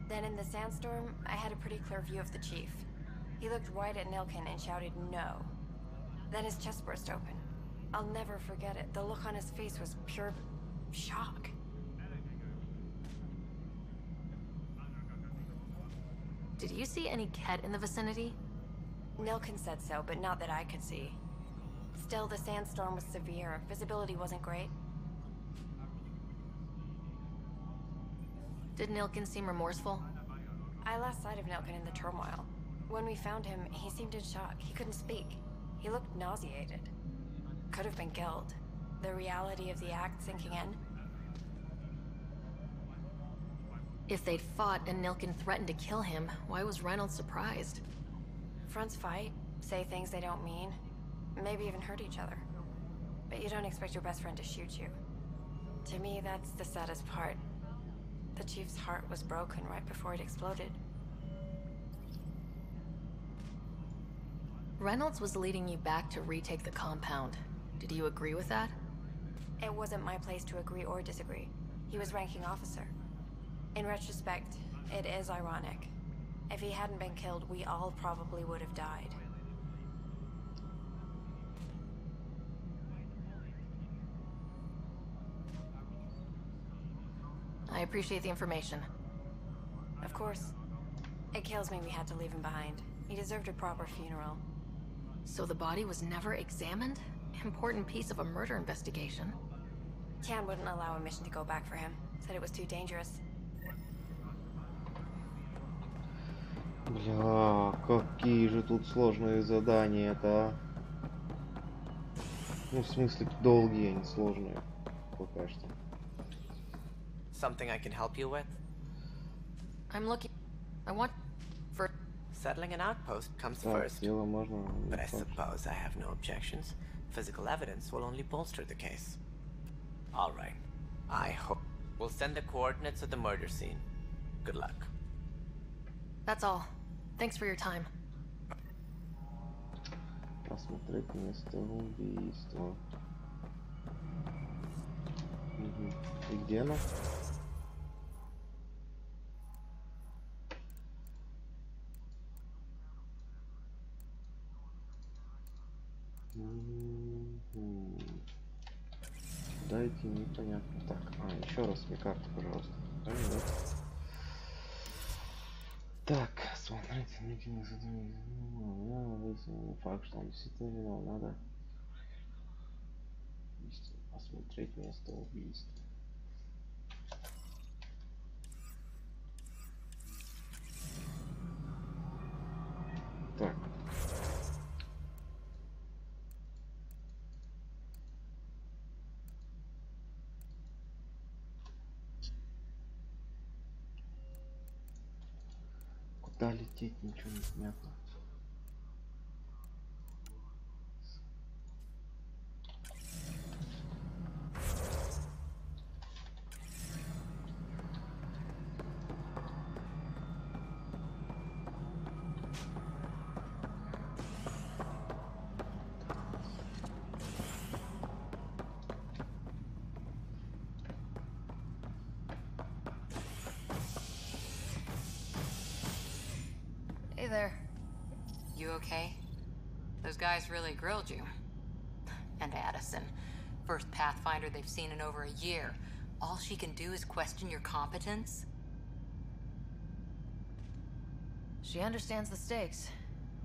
Then in the sandstorm, I had a pretty clear view of the Chief. He looked right at Nilken and shouted no. Then his chest burst open. I'll never forget it. The look on his face was pure shock. Did you see any Ket in the vicinity? Nilken said so, but not that I could see. Still, the sandstorm was severe. Visibility wasn't great. Did Nilken seem remorseful? I lost sight of Nilken in the turmoil. When we found him, he seemed in shock. He couldn't speak. He looked nauseated. Could have been guilt. The reality of the act sinking in. If they'd fought and Nilken threatened to kill him, why was Reynolds surprised? Fronts fight, say things they don't mean, maybe even hurt each other. But you don't expect your best friend to shoot you. To me, that's the saddest part. The Chief's heart was broken right before it exploded. Reynolds was leading you back to retake the compound. Did you agree with that? It wasn't my place to agree or disagree. He was ranking officer. In retrospect, it is ironic. If he hadn't been killed, we all probably would have died. I appreciate the information. Of course. It kills me we had to leave him behind. He deserved a proper funeral. So the body was never examined? Important piece of a murder investigation. Tian wouldn't allow a mission to go back for him. Said it was too dangerous. Бля, какие же тут сложные задания-то. Ну, в смысле, долгие, а не сложные. Пока что. Something I can help you with? I'm looking... I want... for... Settling an outpost comes first. But I suppose I have no objections. Physical evidence will only bolster the case. Alright. I hope... We'll send the coordinates of the murder scene. Good luck. That's all. Thanks for your time. Посмотреть место убийства. И где оно? Дайте, непонятно. Так, еще раз мне карту, пожалуйста. Так, смотрите, не факт, что он действительно виновен, надо посмотреть место убийства. Так. Куда лететь, ничего не понятно. Hey there. You okay? Those guys really grilled you. And Addison, first Pathfinder they've seen in over a year. All she can do is question your competence? She understands the stakes.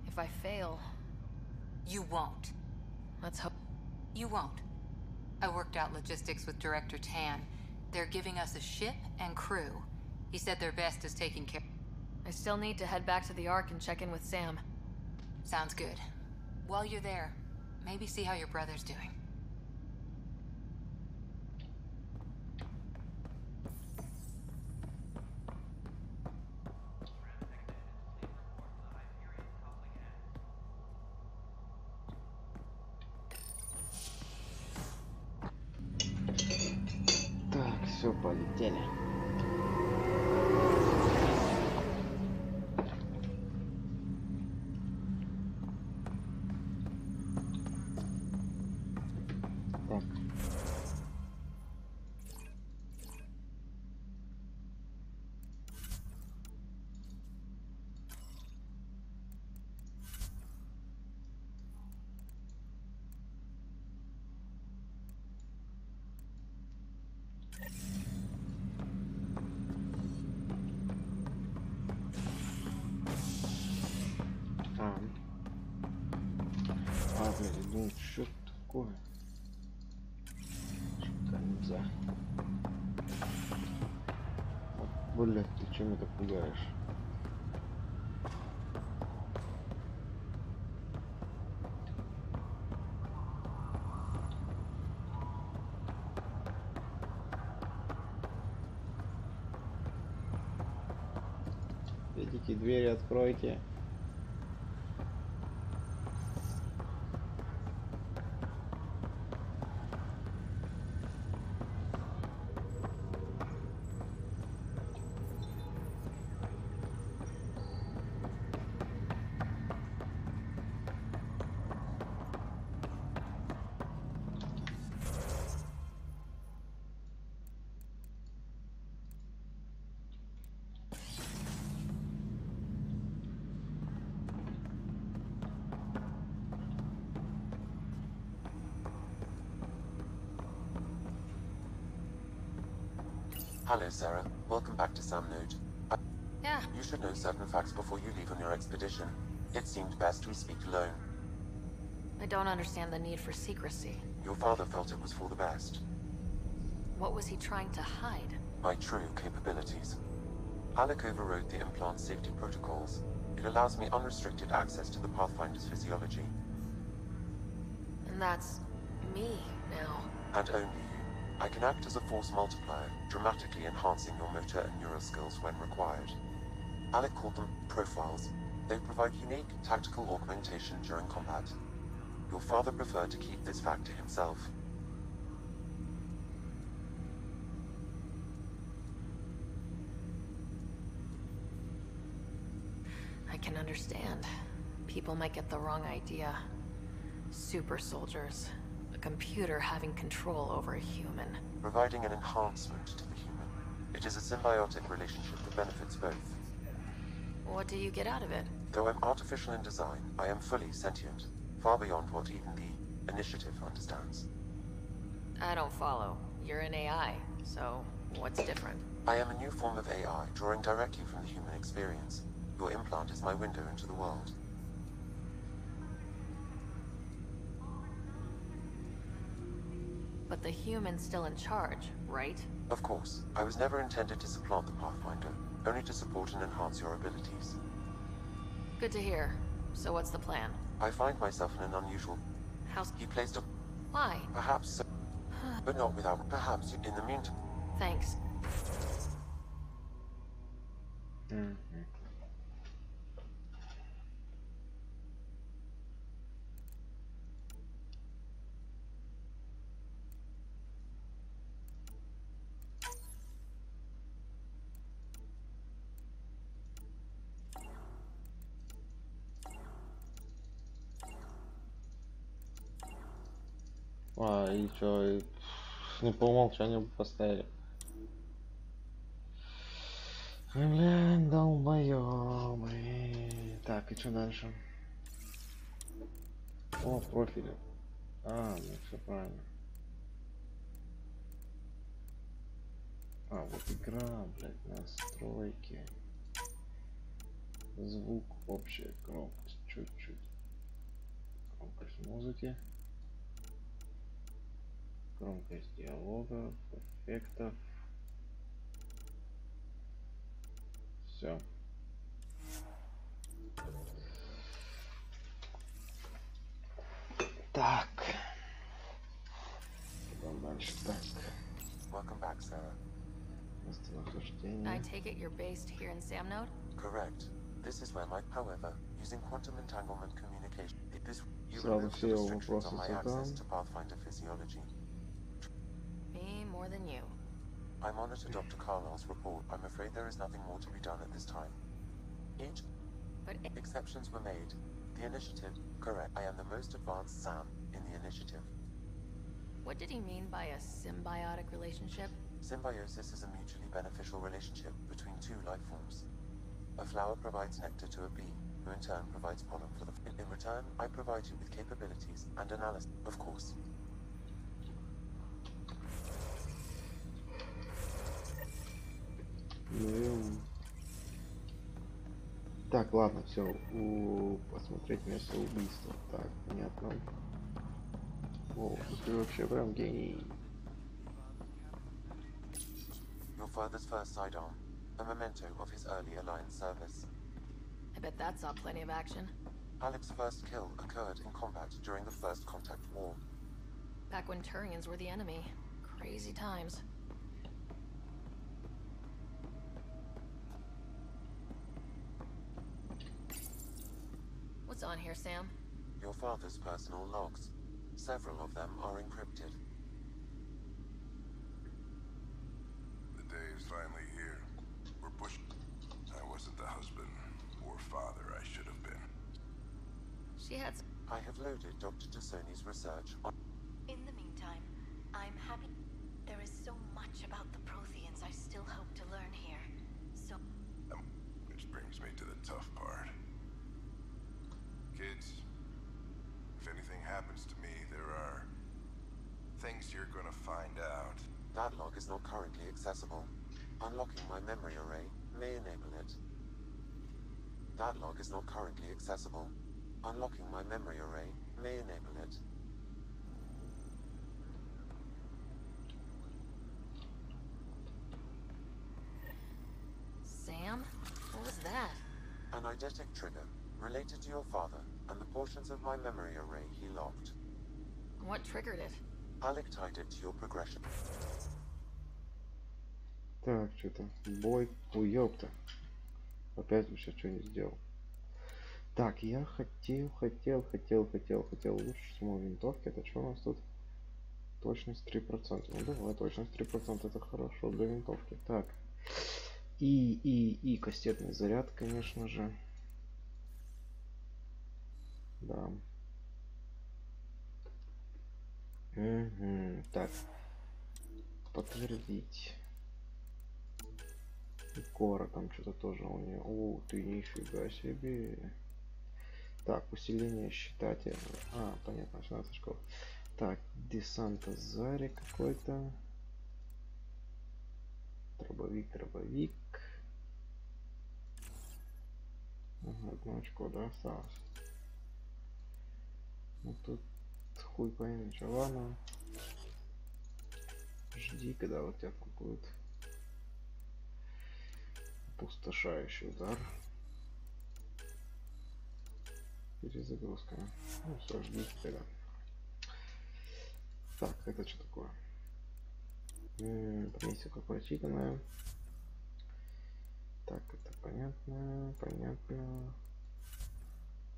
If I fail... You won't. Let's hope... You won't. I worked out logistics with Director Tan. They're giving us a ship and crew. He said their best is taking care... I still need to head back to the Ark and check in with Sam. Sounds good. While you're there, maybe see how your brother's doing. Так, все, полетели. Ну, что такое? Что-то нельзя. Блядь, ты чем это пугаешь? Идите, двери откройте. Hello, Sarah. Welcome back to Sam Node. Yeah. You should know certain facts before you leave on your expedition. It seemed best we speak alone. I don't understand the need for secrecy. Your father felt it was for the best. What was he trying to hide? My true capabilities. Alec overrode the implant safety protocols. It allows me unrestricted access to the Pathfinder's physiology. And that's me now. And only you. I can act as a force multiplier, dramatically enhancing your motor and neural skills when required. Alec called them profiles. They provide unique tactical augmentation during combat. Your father preferred to keep this fact to himself. I can understand. People might get the wrong idea. Super soldiers. A computer having control over a human. Providing an enhancement to the human. It is a symbiotic relationship that benefits both. What do you get out of it? Though I'm artificial in design, I am fully sentient. Far beyond what even the Initiative understands. I don't follow. You're an AI, so what's different? I am a new form of AI, drawing directly from the human experience. Your implant is my window into the world. But the human's still in charge, right? Of course. I was never intended to supplant the Pathfinder, only to support and enhance your abilities. Good to hear. So what's the plan? I find myself in an unusual... House... He placed a... Why? Perhaps so. But not without... Perhaps in the meantime... Thanks. И чё, не по умолчанию бы поставили. Блин, долбоёбы. Так, и что дальше? О, профили. Ну все правильно. Вот игра, блядь, настройки. Звук, общая громкость, чуть-чуть. Громкость музыки. Громкость диалогов, эффектов. Все. Так. Идем дальше. Так. Welcome back, Sarah. I take it you're based here in Sam Node? Correct. This is where my... However, using quantum entanglement communication... You Сразу remove the все restrictions on вопросы my задам. access to Pathfinder physiology. Me more than you. I monitor Dr. Carlisle's report. I'm afraid there is nothing more to be done at this time. Exceptions were made. The initiative, correct. I am the most advanced Sam in the initiative. What did he mean by a symbiotic relationship? Symbiosis is a mutually beneficial relationship between two life forms. A flower provides nectar to a bee, who in turn provides pollen for the... In return, I provide you with capabilities and analysis, of course. Так, ладно, все. Посмотреть место убийства. Так, понятно. О, ты вообще прям гений. Your father's first sidearm, a memento of his early Alliance service. I bet that saw plenty of action. Alec's first kill occurred in combat during the First Contact War. Back when Turians were the enemy. Crazy times. What's on here, Sam? Your father's personal logs. Several of them are encrypted. The day is finally here. We're pushing. I wasn't the husband or father I should have been. She had... I have loaded Dr. Tassoni's research on... In the meantime, I'm happy. There is so much about the Protheans I still hope to learn here. So... Which brings me to the tough part. Kids, if anything happens to me, there are things you're gonna find out. That log is not currently accessible. Unlocking my memory array may enable it. That log is not currently accessible. Unlocking my memory array may enable it. Sam? What was that? An eidetic trigger related to your father and the portions of my memory array he locked. What triggered it? Alec tied it to your progression. Так, что-то бой, уёпта. Опять вообще что не сделал. Так, я хотел лучше с моей винтовки. Это что у нас тут? Точность 3%. Ну давай, точность 3% это хорошо для винтовки. Так. И кассетный заряд, конечно же. Да. Угу. Так. Подтвердить. И кора там что-то тоже у нее. О, ты нифига себе. Так, усиление считателя. А, понятно, 16 школ. Так, десантозарик какой-то. Дробовик. Ага, 1 очко, да, осталось. Ну тут хуй пойми, ладно. Жди, когда у тебя будет опустошающий удар. Перезагрузка. Ну все, ждите тогда. Так, это что такое? Примесика прочитанная. Так, это понятно.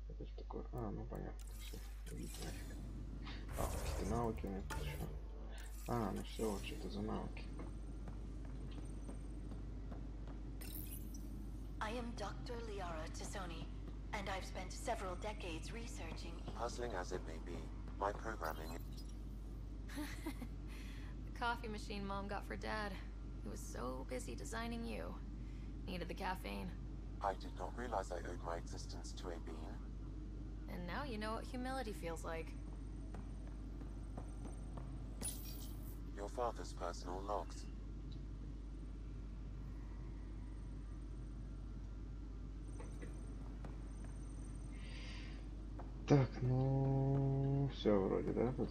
Это что такое? А, ну понятно, все. Идите нафиг. А, какие навыки у меня тут еще. А, ну все, вот что-то за навыки. I am Dr. Liara Tassoni, and I've spent several decades researching. Puzzling as it may be, my programming. The coffee machine Mom got for Dad. He was so busy designing you. Needed the caffeine. I did not realize I owed my existence to a bean. And now you know what humility feels like. Your father's personal logs. Так, ну все вроде, да, тут.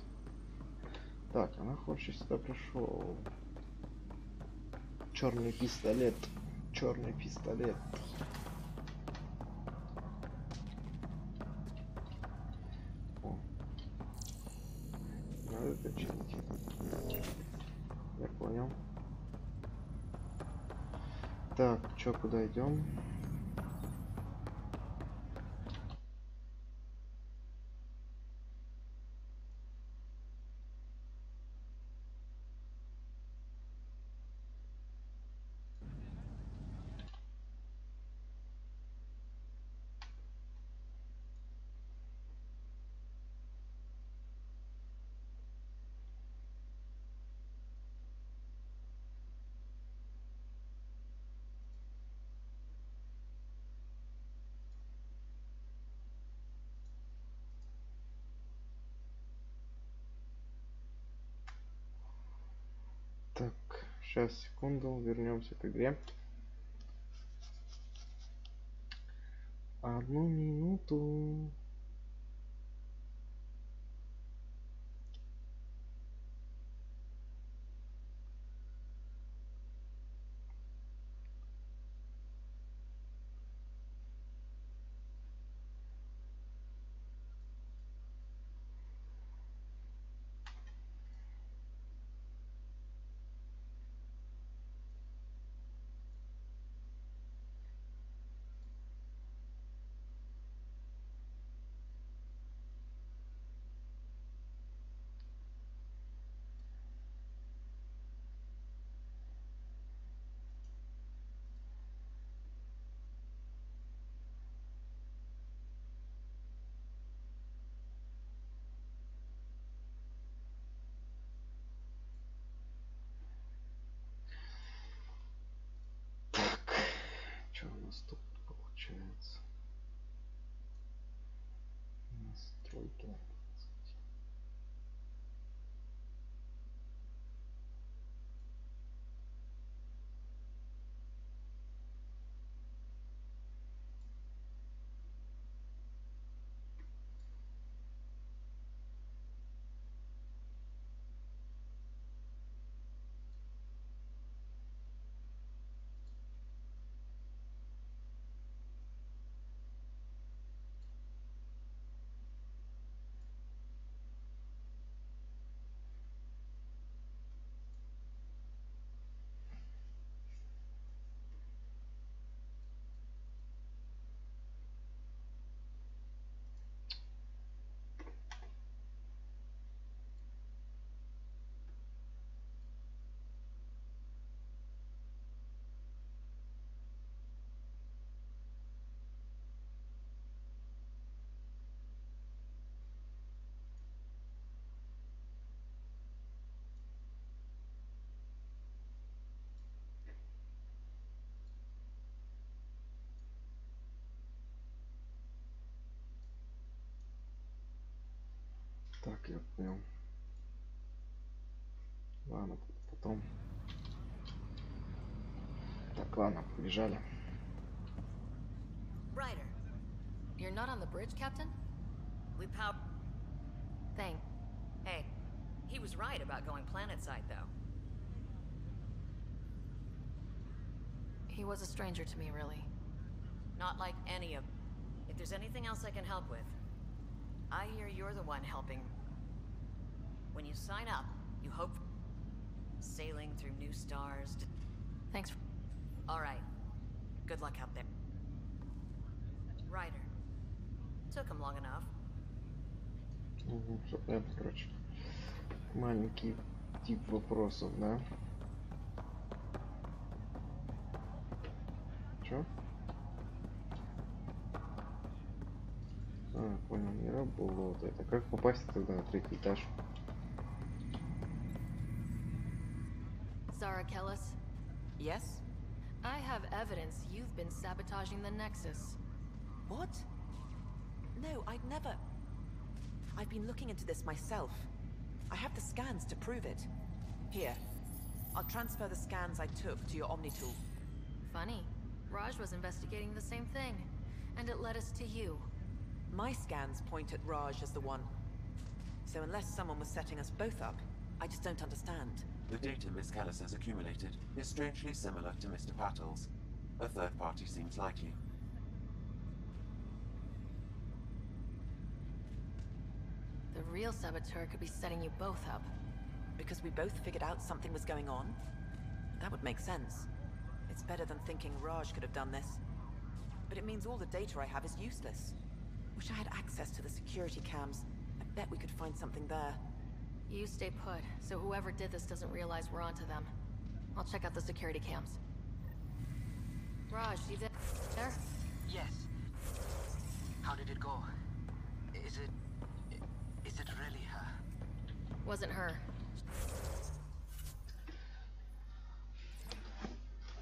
Так, она хочет сюда пришел. Черный пистолет. О. Надо это чинить. Я понял. Так, чё, куда идем? Так, сейчас, секунду, вернемся к игре. 1 минуту. Я понял. Ладно, потом. Так, ладно, побежали. Ryder, You're not on the bridge, Captain? we power. Thank. Hey, he was right about going planetside, though. He was a stranger to me, really. Not like any of. If there's anything else I can help with, I hear you're the one helping. When you sign up, you hope. Sailing through new stars. Thanks. All right. Good luck out there. Ryder. Took him long enough. Угу, короче. Маленький тип вопросов, да? Чё? А, понял, не работает. Это как попасть тогда на 3-й этаж? Zara Kellis? Yes? I have evidence you've been sabotaging the Nexus. What? No, I'd never... I've been looking into this myself. I have the scans to prove it. Here. I'll transfer the scans I took to your Omni tool. Funny. Raj was investigating the same thing, and it led us to you. My scans point at Raj as the one. So unless someone was setting us both up, I just don't understand. The data Miss Callis has accumulated is strangely similar to Mr. Pattle's. A third party seems likely. The real saboteur could be setting you both up. Because we both figured out something was going on? That would make sense. It's better than thinking Raj could have done this. But it means all the data I have is useless. Wish I had access to the security cams. I bet we could find something there. You stay put, so whoever did this doesn't realize we're onto them. I'll check out the security cams. Raj, you there? Yes. How did it go? Is it really her? Wasn't her.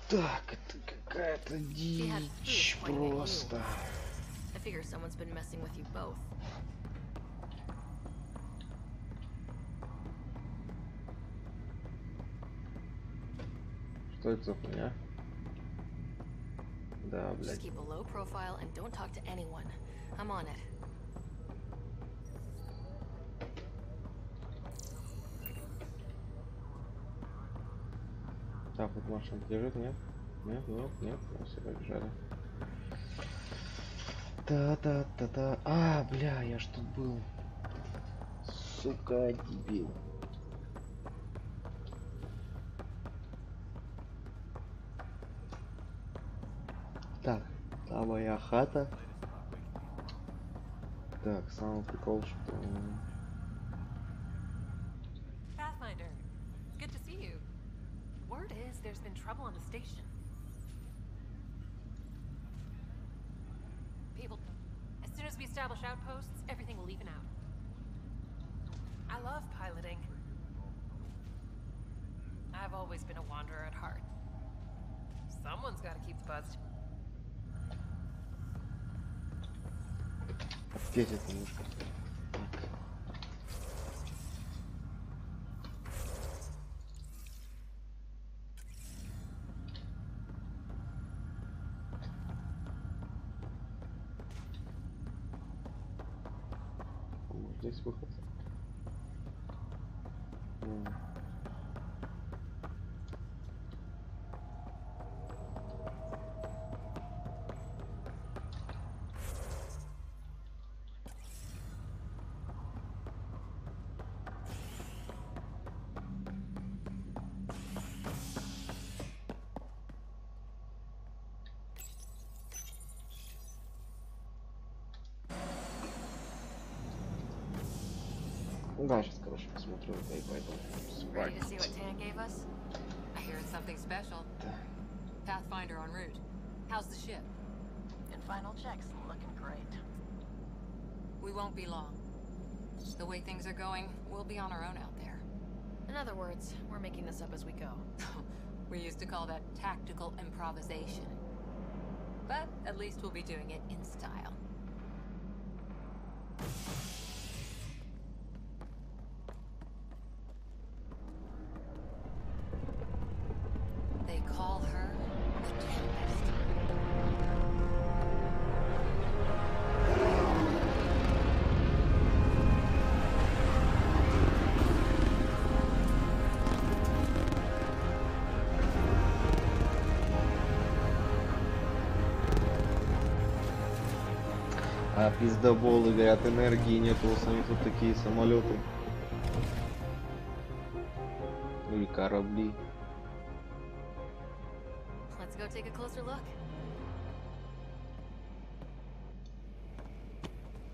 Так, это какая-то дичь просто. I figure someone's been messing with you both. Что это за хуйня? Да, блядь. Just keep a low profile and don't talk to anyone. I'm on it. Так, вот машина лежит, нет? Нет, нет, нет, мы все побежали. Та-та-та-та. А, бля, я ж тут был. Сука, дебил. Так, там моя хата. Так, самый прикол, что... Pathfinder, good to see you. Word is there's been trouble on the station. People, as soon as we establish outposts, everything will even out. I love piloting. I've always been a wanderer at heart. Someone's got to keep the buzz. Здесь это мышка. Здесь выход. Да, сейчас, короче, посмотрю, да и пойду спать. Ready to see what Tan gave us? I hear it's something special. Pathfinder en route. How's the ship? In final checks, looking great. We won't be long. The way things are going, we'll be on our own out there. In other words, we're making this up as we go. We used to call that tactical improvisation. But at least we'll be doing it in style. call her the Tempest. А пиздоболы говорят, энергии нету, у самих тут такие самолеты. Или корабли. Let's go take a closer look.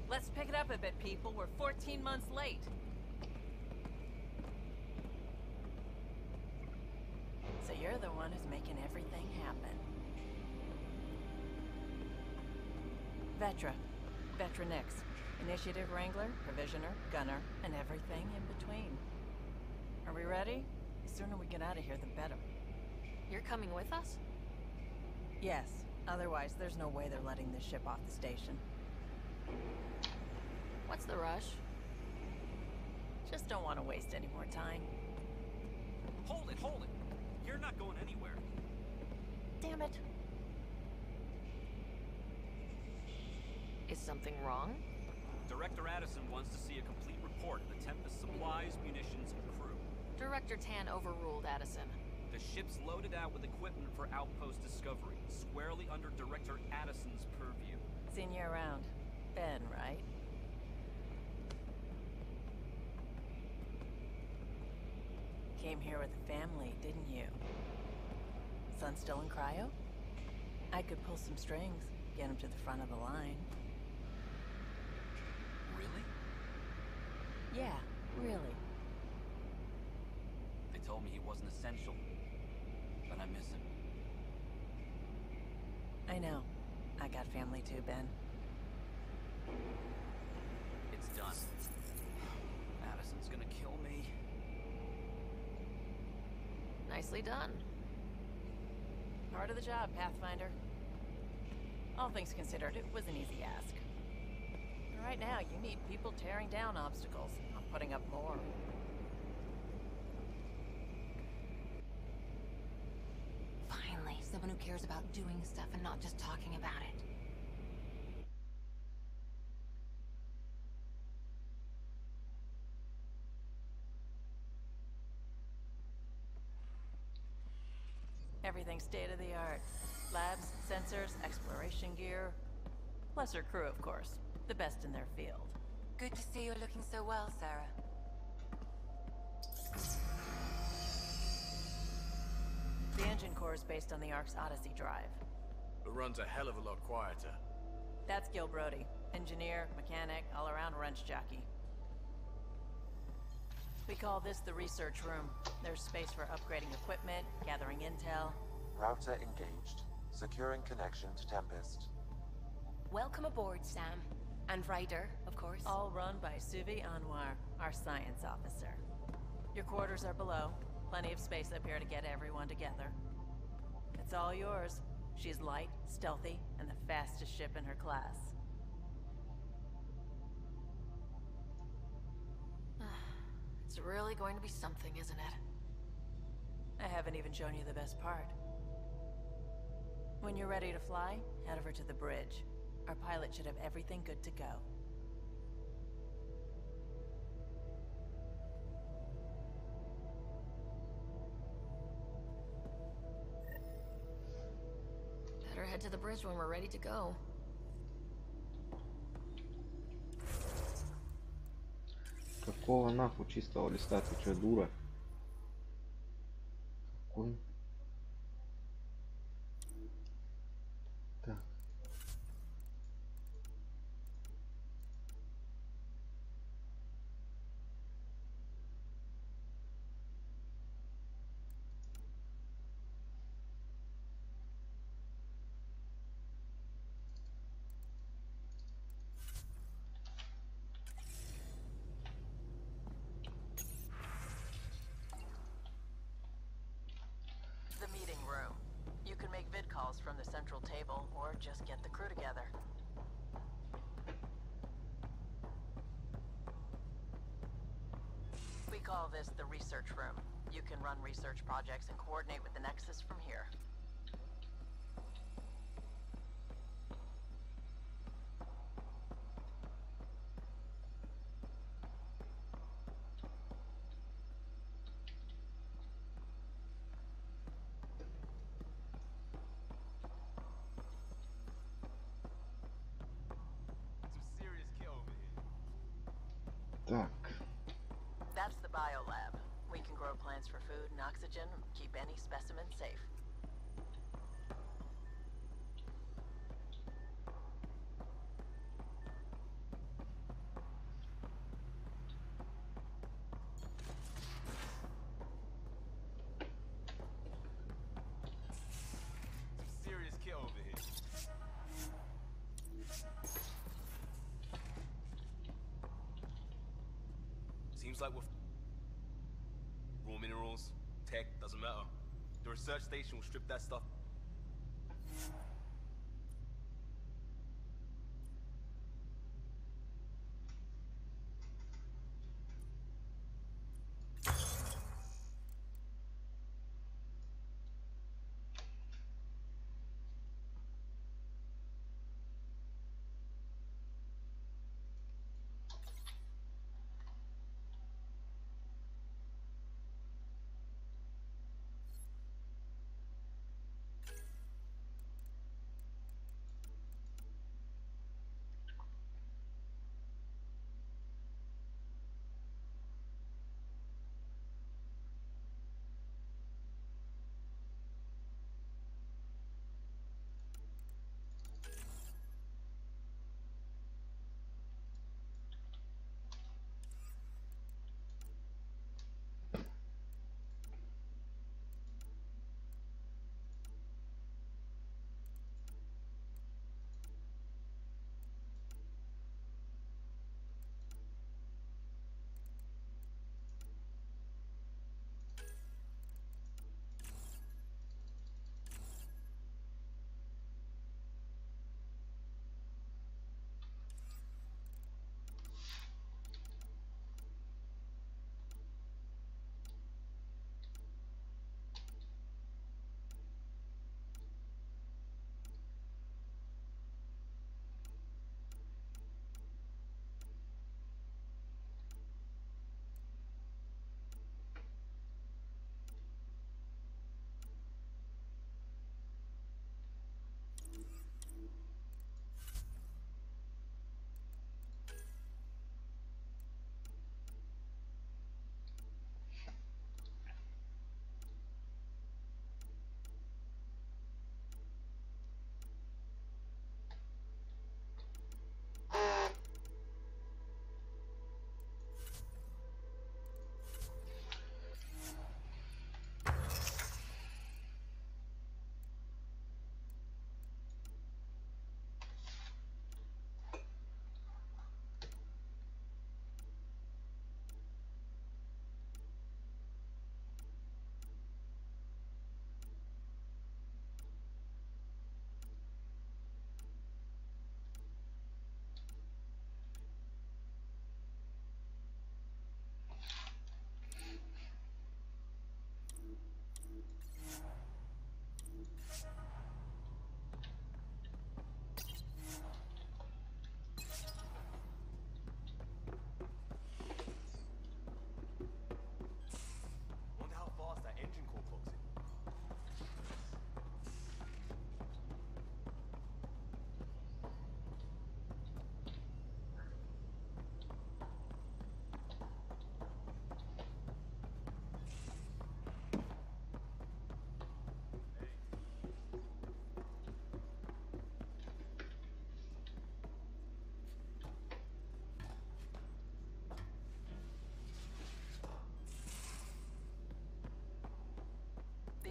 Let's pick it up a bit, people. We're 14 months late. So you're the one who's making everything happen. Vetronix, Initiative Wrangler, Provisioner, Gunner, and everything in between. Are we ready? The sooner we get out of here, the better. You're coming with us? Yes. Otherwise, there's no way they're letting this ship off the station. What's the rush? Just don't want to waste any more time. Hold it, hold it. You're not going anywhere. Damn it. Is something wrong? Director Addison wants to see a complete report of the Tempest supplies, munitions, and crew. Director Tan overruled Addison. The ship's loaded out with equipment for outpost discovery, squarely under Director Addison's purview. Seen you around. Ben, right? Came here with a family, didn't you? Son still in cryo? I could pull some strings, get him to the front of the line. Really? Yeah, really. They told me he wasn't essential, but I miss him. I know. I got family too, Ben. It's done. Addison's gonna kill me. Nicely done. Part of the job, Pathfinder. All things considered, it was an easy ask. And right now, you need people tearing down obstacles, not putting up more. Finally, someone who cares about doing stuff and not just talking about it. Everything's state-of-the-art. Labs, sensors, exploration gear. Plus her crew, of course. The best in their field. Good to see you're looking so well, Sarah. The engine core is based on the Ark's Odyssey drive. It runs a hell of a lot quieter. That's Gil Brody. Engineer, mechanic, all-around wrench jockey. We call this the research room. There's space for upgrading equipment, gathering intel. Router engaged. Securing connection to Tempest. Welcome aboard, Sam. And Ryder, of course. All run by Suvi Anwar, our science officer. Your quarters are below. Plenty of space up here to get everyone together. It's all yours. She's light, stealthy, and the fastest ship in her class. It's really going to be something, isn't it? I haven't even shown you the best part. When you're ready to fly, head over to the bridge. Our pilot should have everything good to go. Better head to the bridge when we're ready to go. Какого нахуй чистого листа? Ты что, дура? Какой? Так. From the central table, or just get the crew together. We call this the research room. You can run research projects and coordinate with the Nexus from here. Так. That's the biolab. We can grow plants for food and oxygen, keep any specimen safe. Serious kid over here. Seems like we're raw minerals, tech, doesn't matter. The research station will strip that stuff.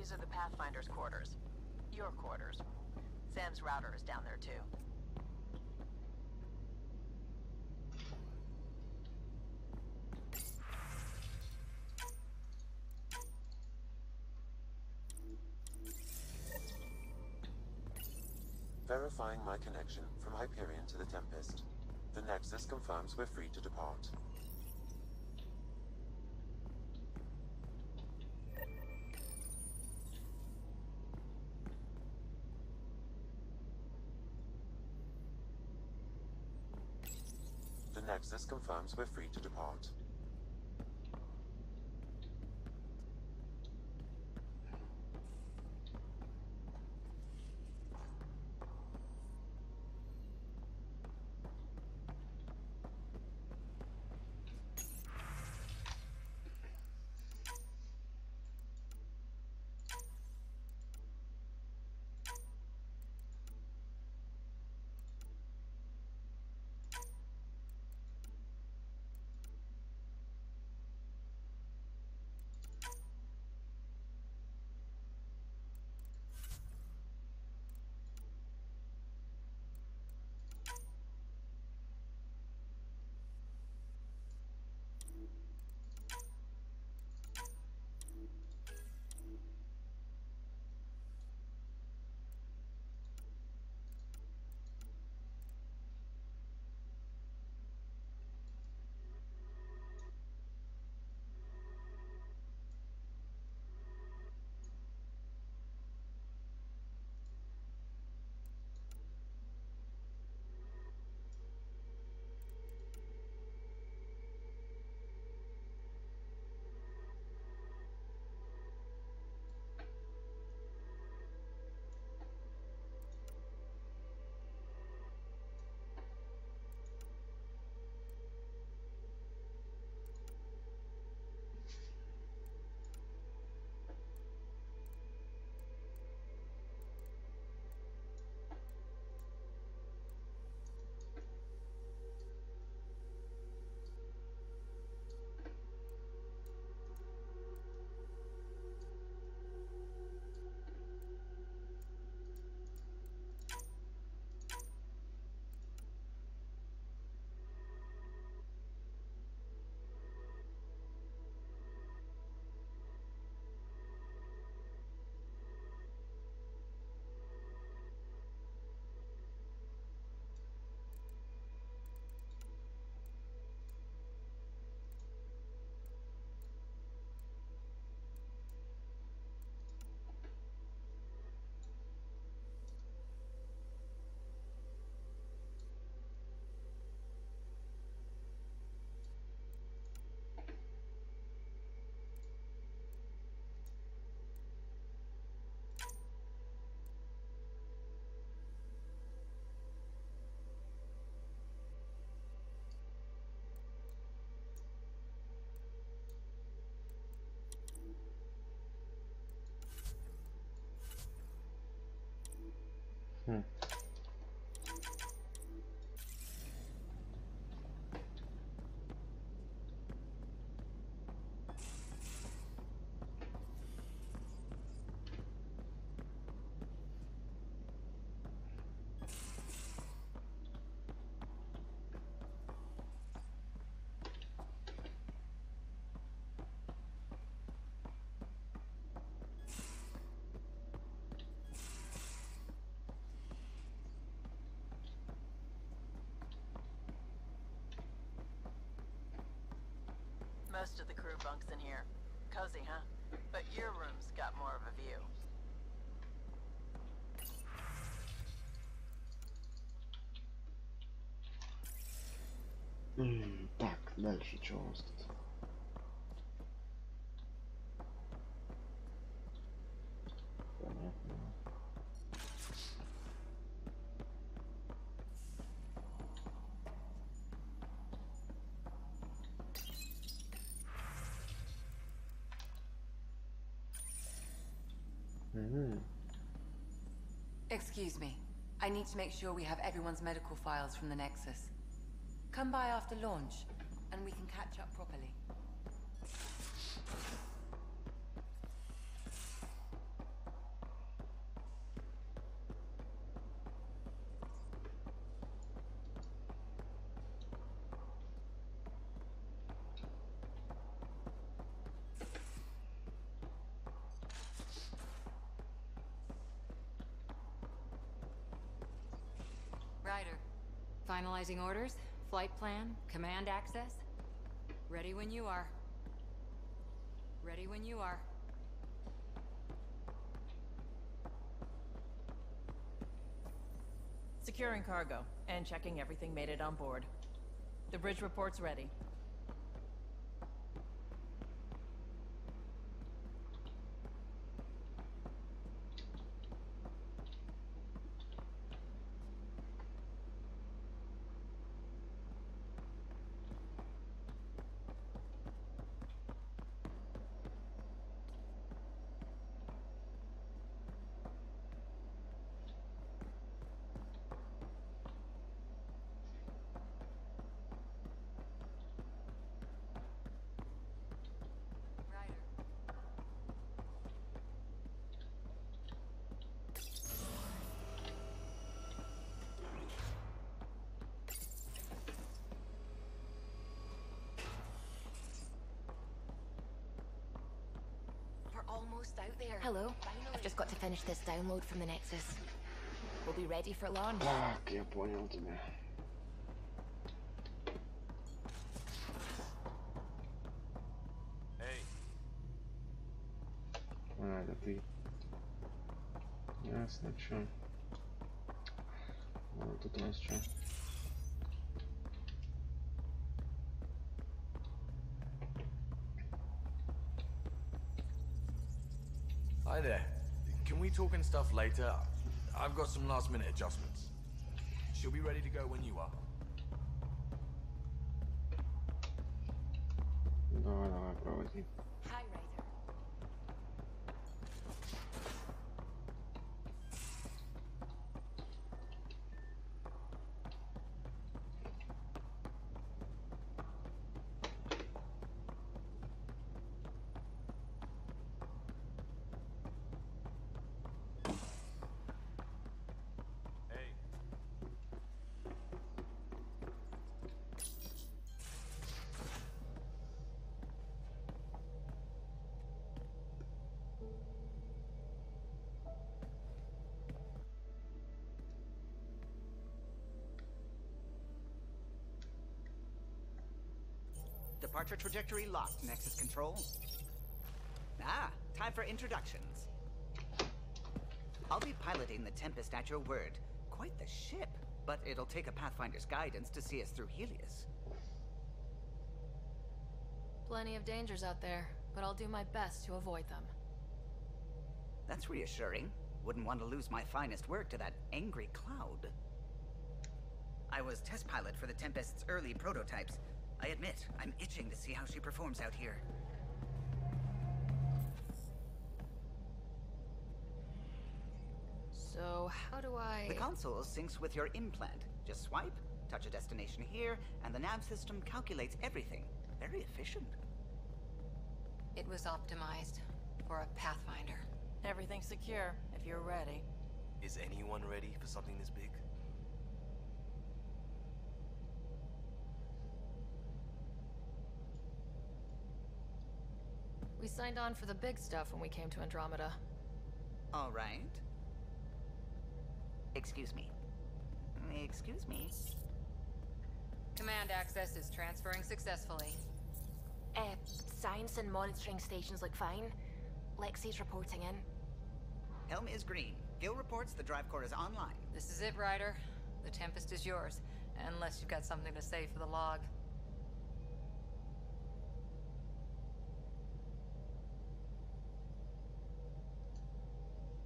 These are the Pathfinder's quarters. Your quarters. Sam's router is down there too. Verifying my connection from Hyperion to the Tempest. The Nexus confirms we're free to depart. Nexus confirms we're free to depart. Most of the crew bunks in here. Cozy, huh? But your room's got more of a view. Так, дальше что у нас тут? Понятно. Excuse me. I need to make sure we have everyone's medical files from the Nexus. Come by after launch, and we can catch up properly. Ryder, finalizing orders, flight plan, command access. Ready when you are. Ready when you are. Securing cargo and checking everything made it on board. The bridge report's ready. Almost out there. Hello. I've just got to finish this download from the Nexus. We'll be ready for launch. Так, я понял тебя. Эй. А, это ты. Ясно, чё. Вот тут у нас чё. Hi there. Can we talk and stuff later? I've got some last minute adjustments. She'll be ready to go when you are. Давай, давай, проводи. Hi, Ryder. Departure trajectory locked, Nexus Control. Ah, time for introductions. I'll be piloting the Tempest at your word. Quite the ship, but it'll take a Pathfinder's guidance to see us through Helios. Plenty of dangers out there, but I'll do my best to avoid them. That's reassuring. Wouldn't want to lose my finest work to that angry cloud. I was test pilot for the Tempest's early prototypes. I admit, I'm itching to see how she performs out here. So, how do I... The console syncs with your implant. Just swipe, touch a destination here, and the nav system calculates everything. Very efficient. It was optimized for a Pathfinder. Everything's secure, if you're ready. Is anyone ready for something this big? We signed on for the big stuff when we came to Andromeda. All right. Excuse me. Excuse me. Command access is transferring successfully. Science and monitoring stations look fine. Lexi's reporting in. Helm is green. Gil reports the drive core is online. This is it, Ryder. The Tempest is yours, unless you've got something to say for the log.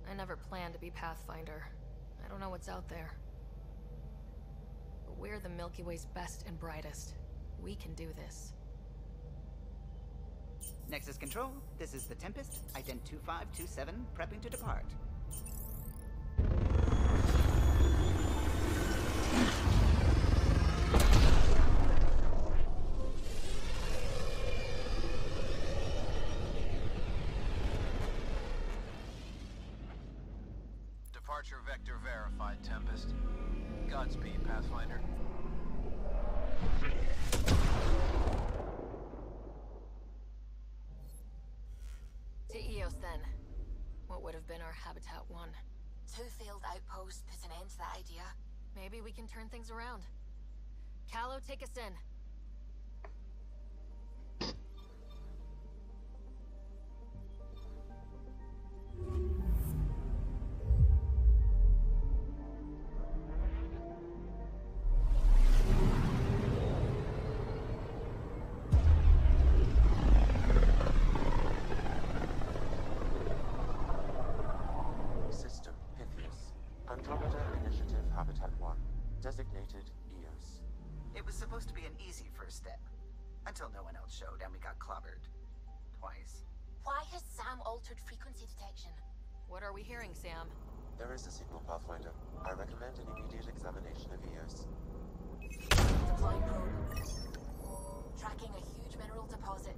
I never planned to be Pathfinder. I don't know what's out there. But we're the Milky Way's best and brightest. We can do this. Nexus Control, this is the Tempest, ident 2527, prepping to depart. Departure vector verified, Tempest. Godspeed, Pathfinder. To Eos, then. What would have been our Habitat 1? 2 failed outposts put an end to that idea. Maybe we can turn things around. Callow, take us in. Andromeda Initiative Habitat 1, designated EOS. It was supposed to be an easy first step, until no one else showed and we got clobbered. Twice. Why has Sam altered frequency detection? What are we hearing, Sam? There is a signal pathfinder. I recommend an immediate examination of EOS. Deploying probe. Tracking a huge mineral deposit.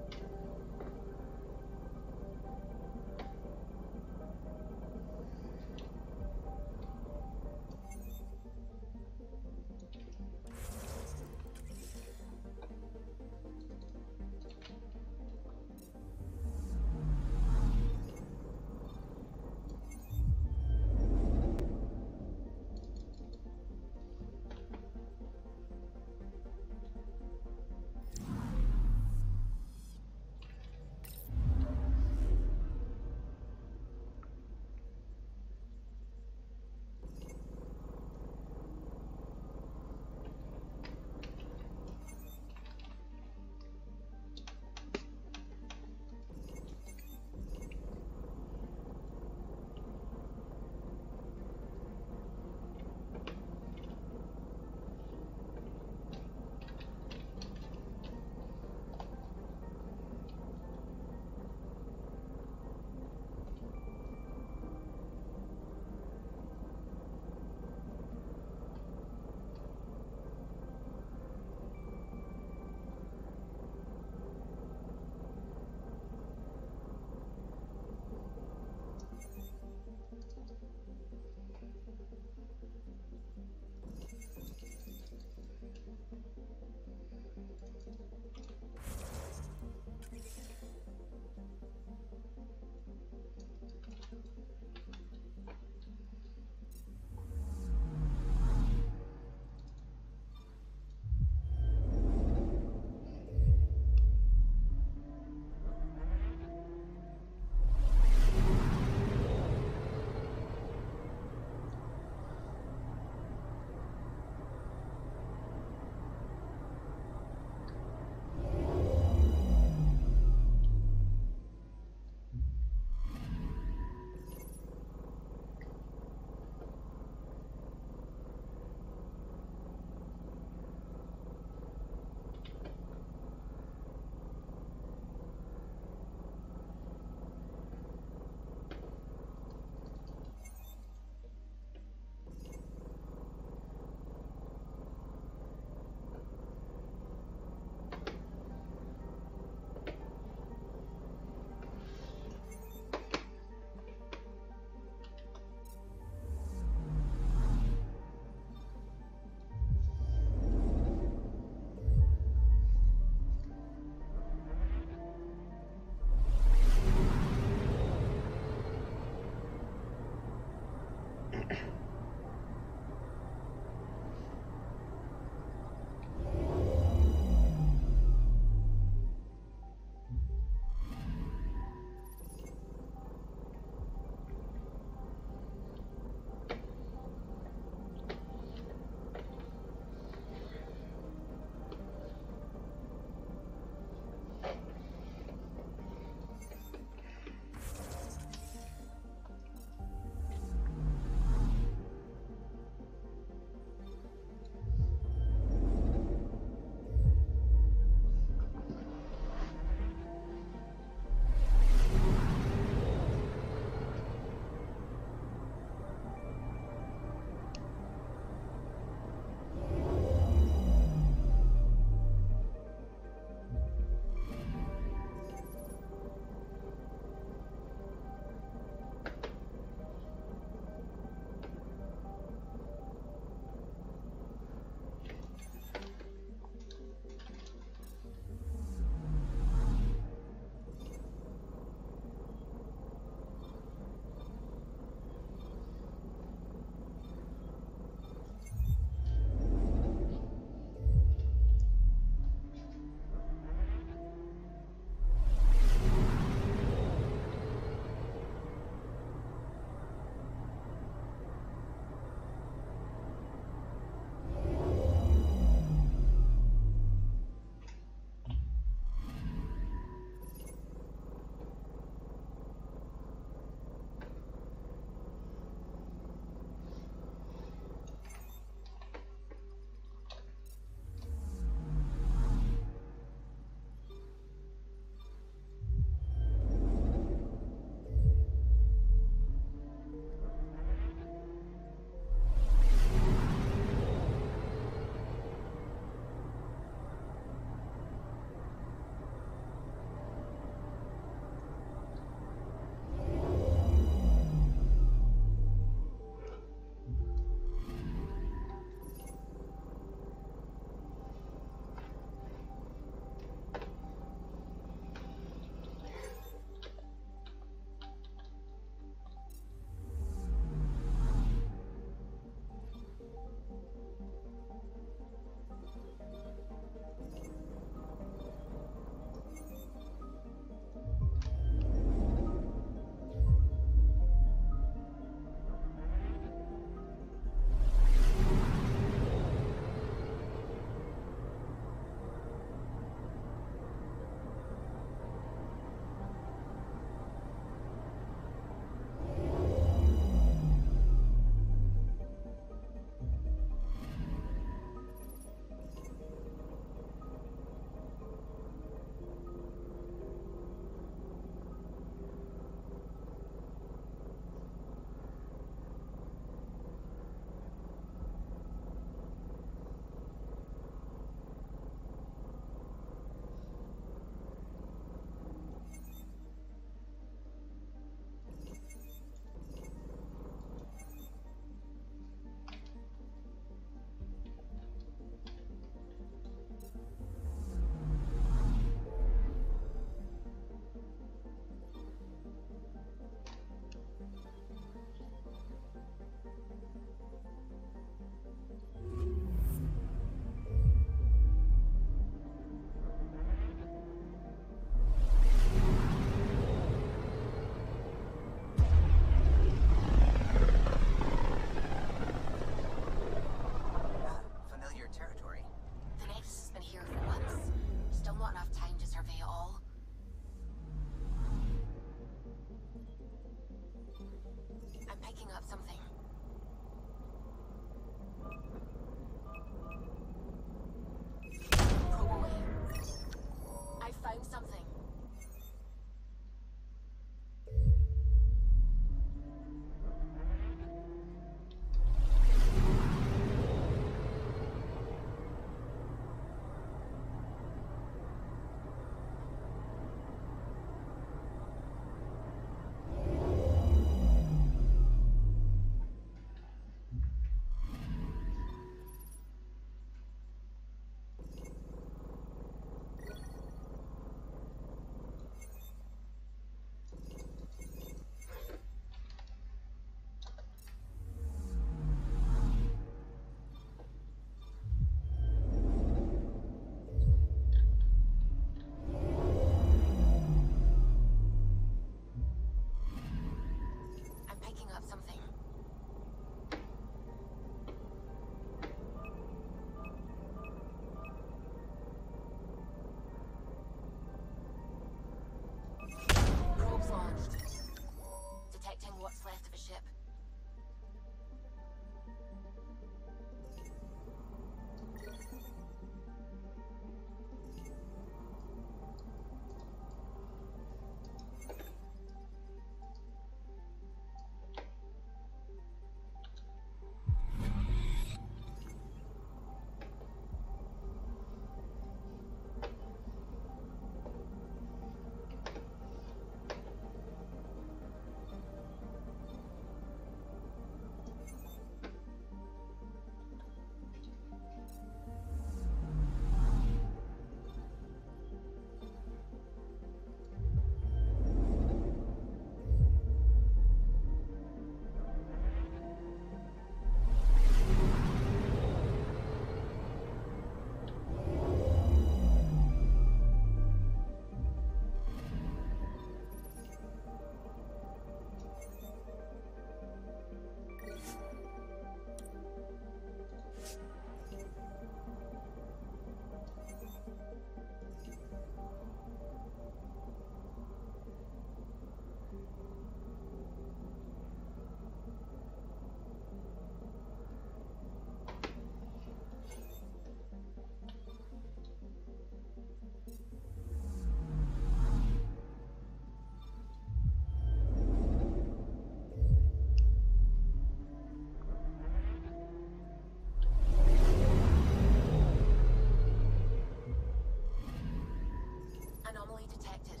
Anomaly detected.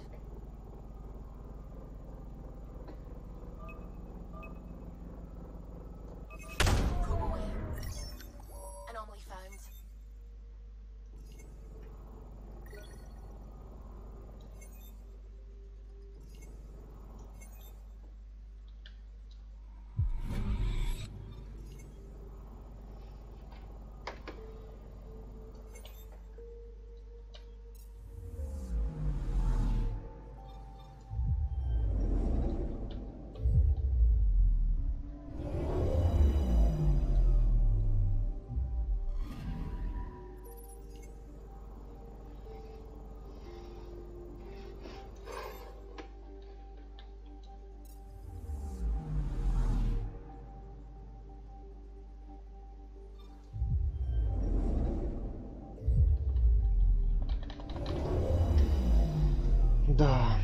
Probe away. Anomaly found. Да.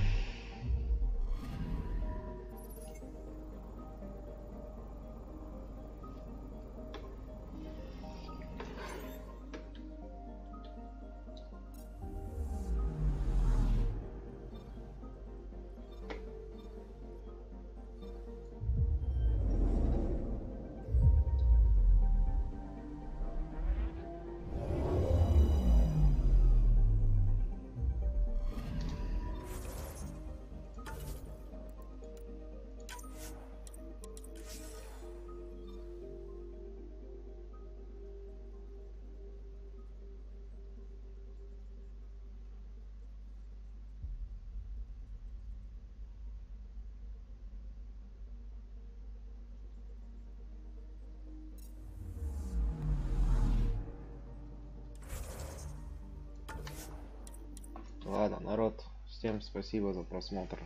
Ладно, народ, всем спасибо за просмотр.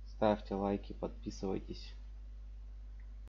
Ставьте лайки, подписывайтесь.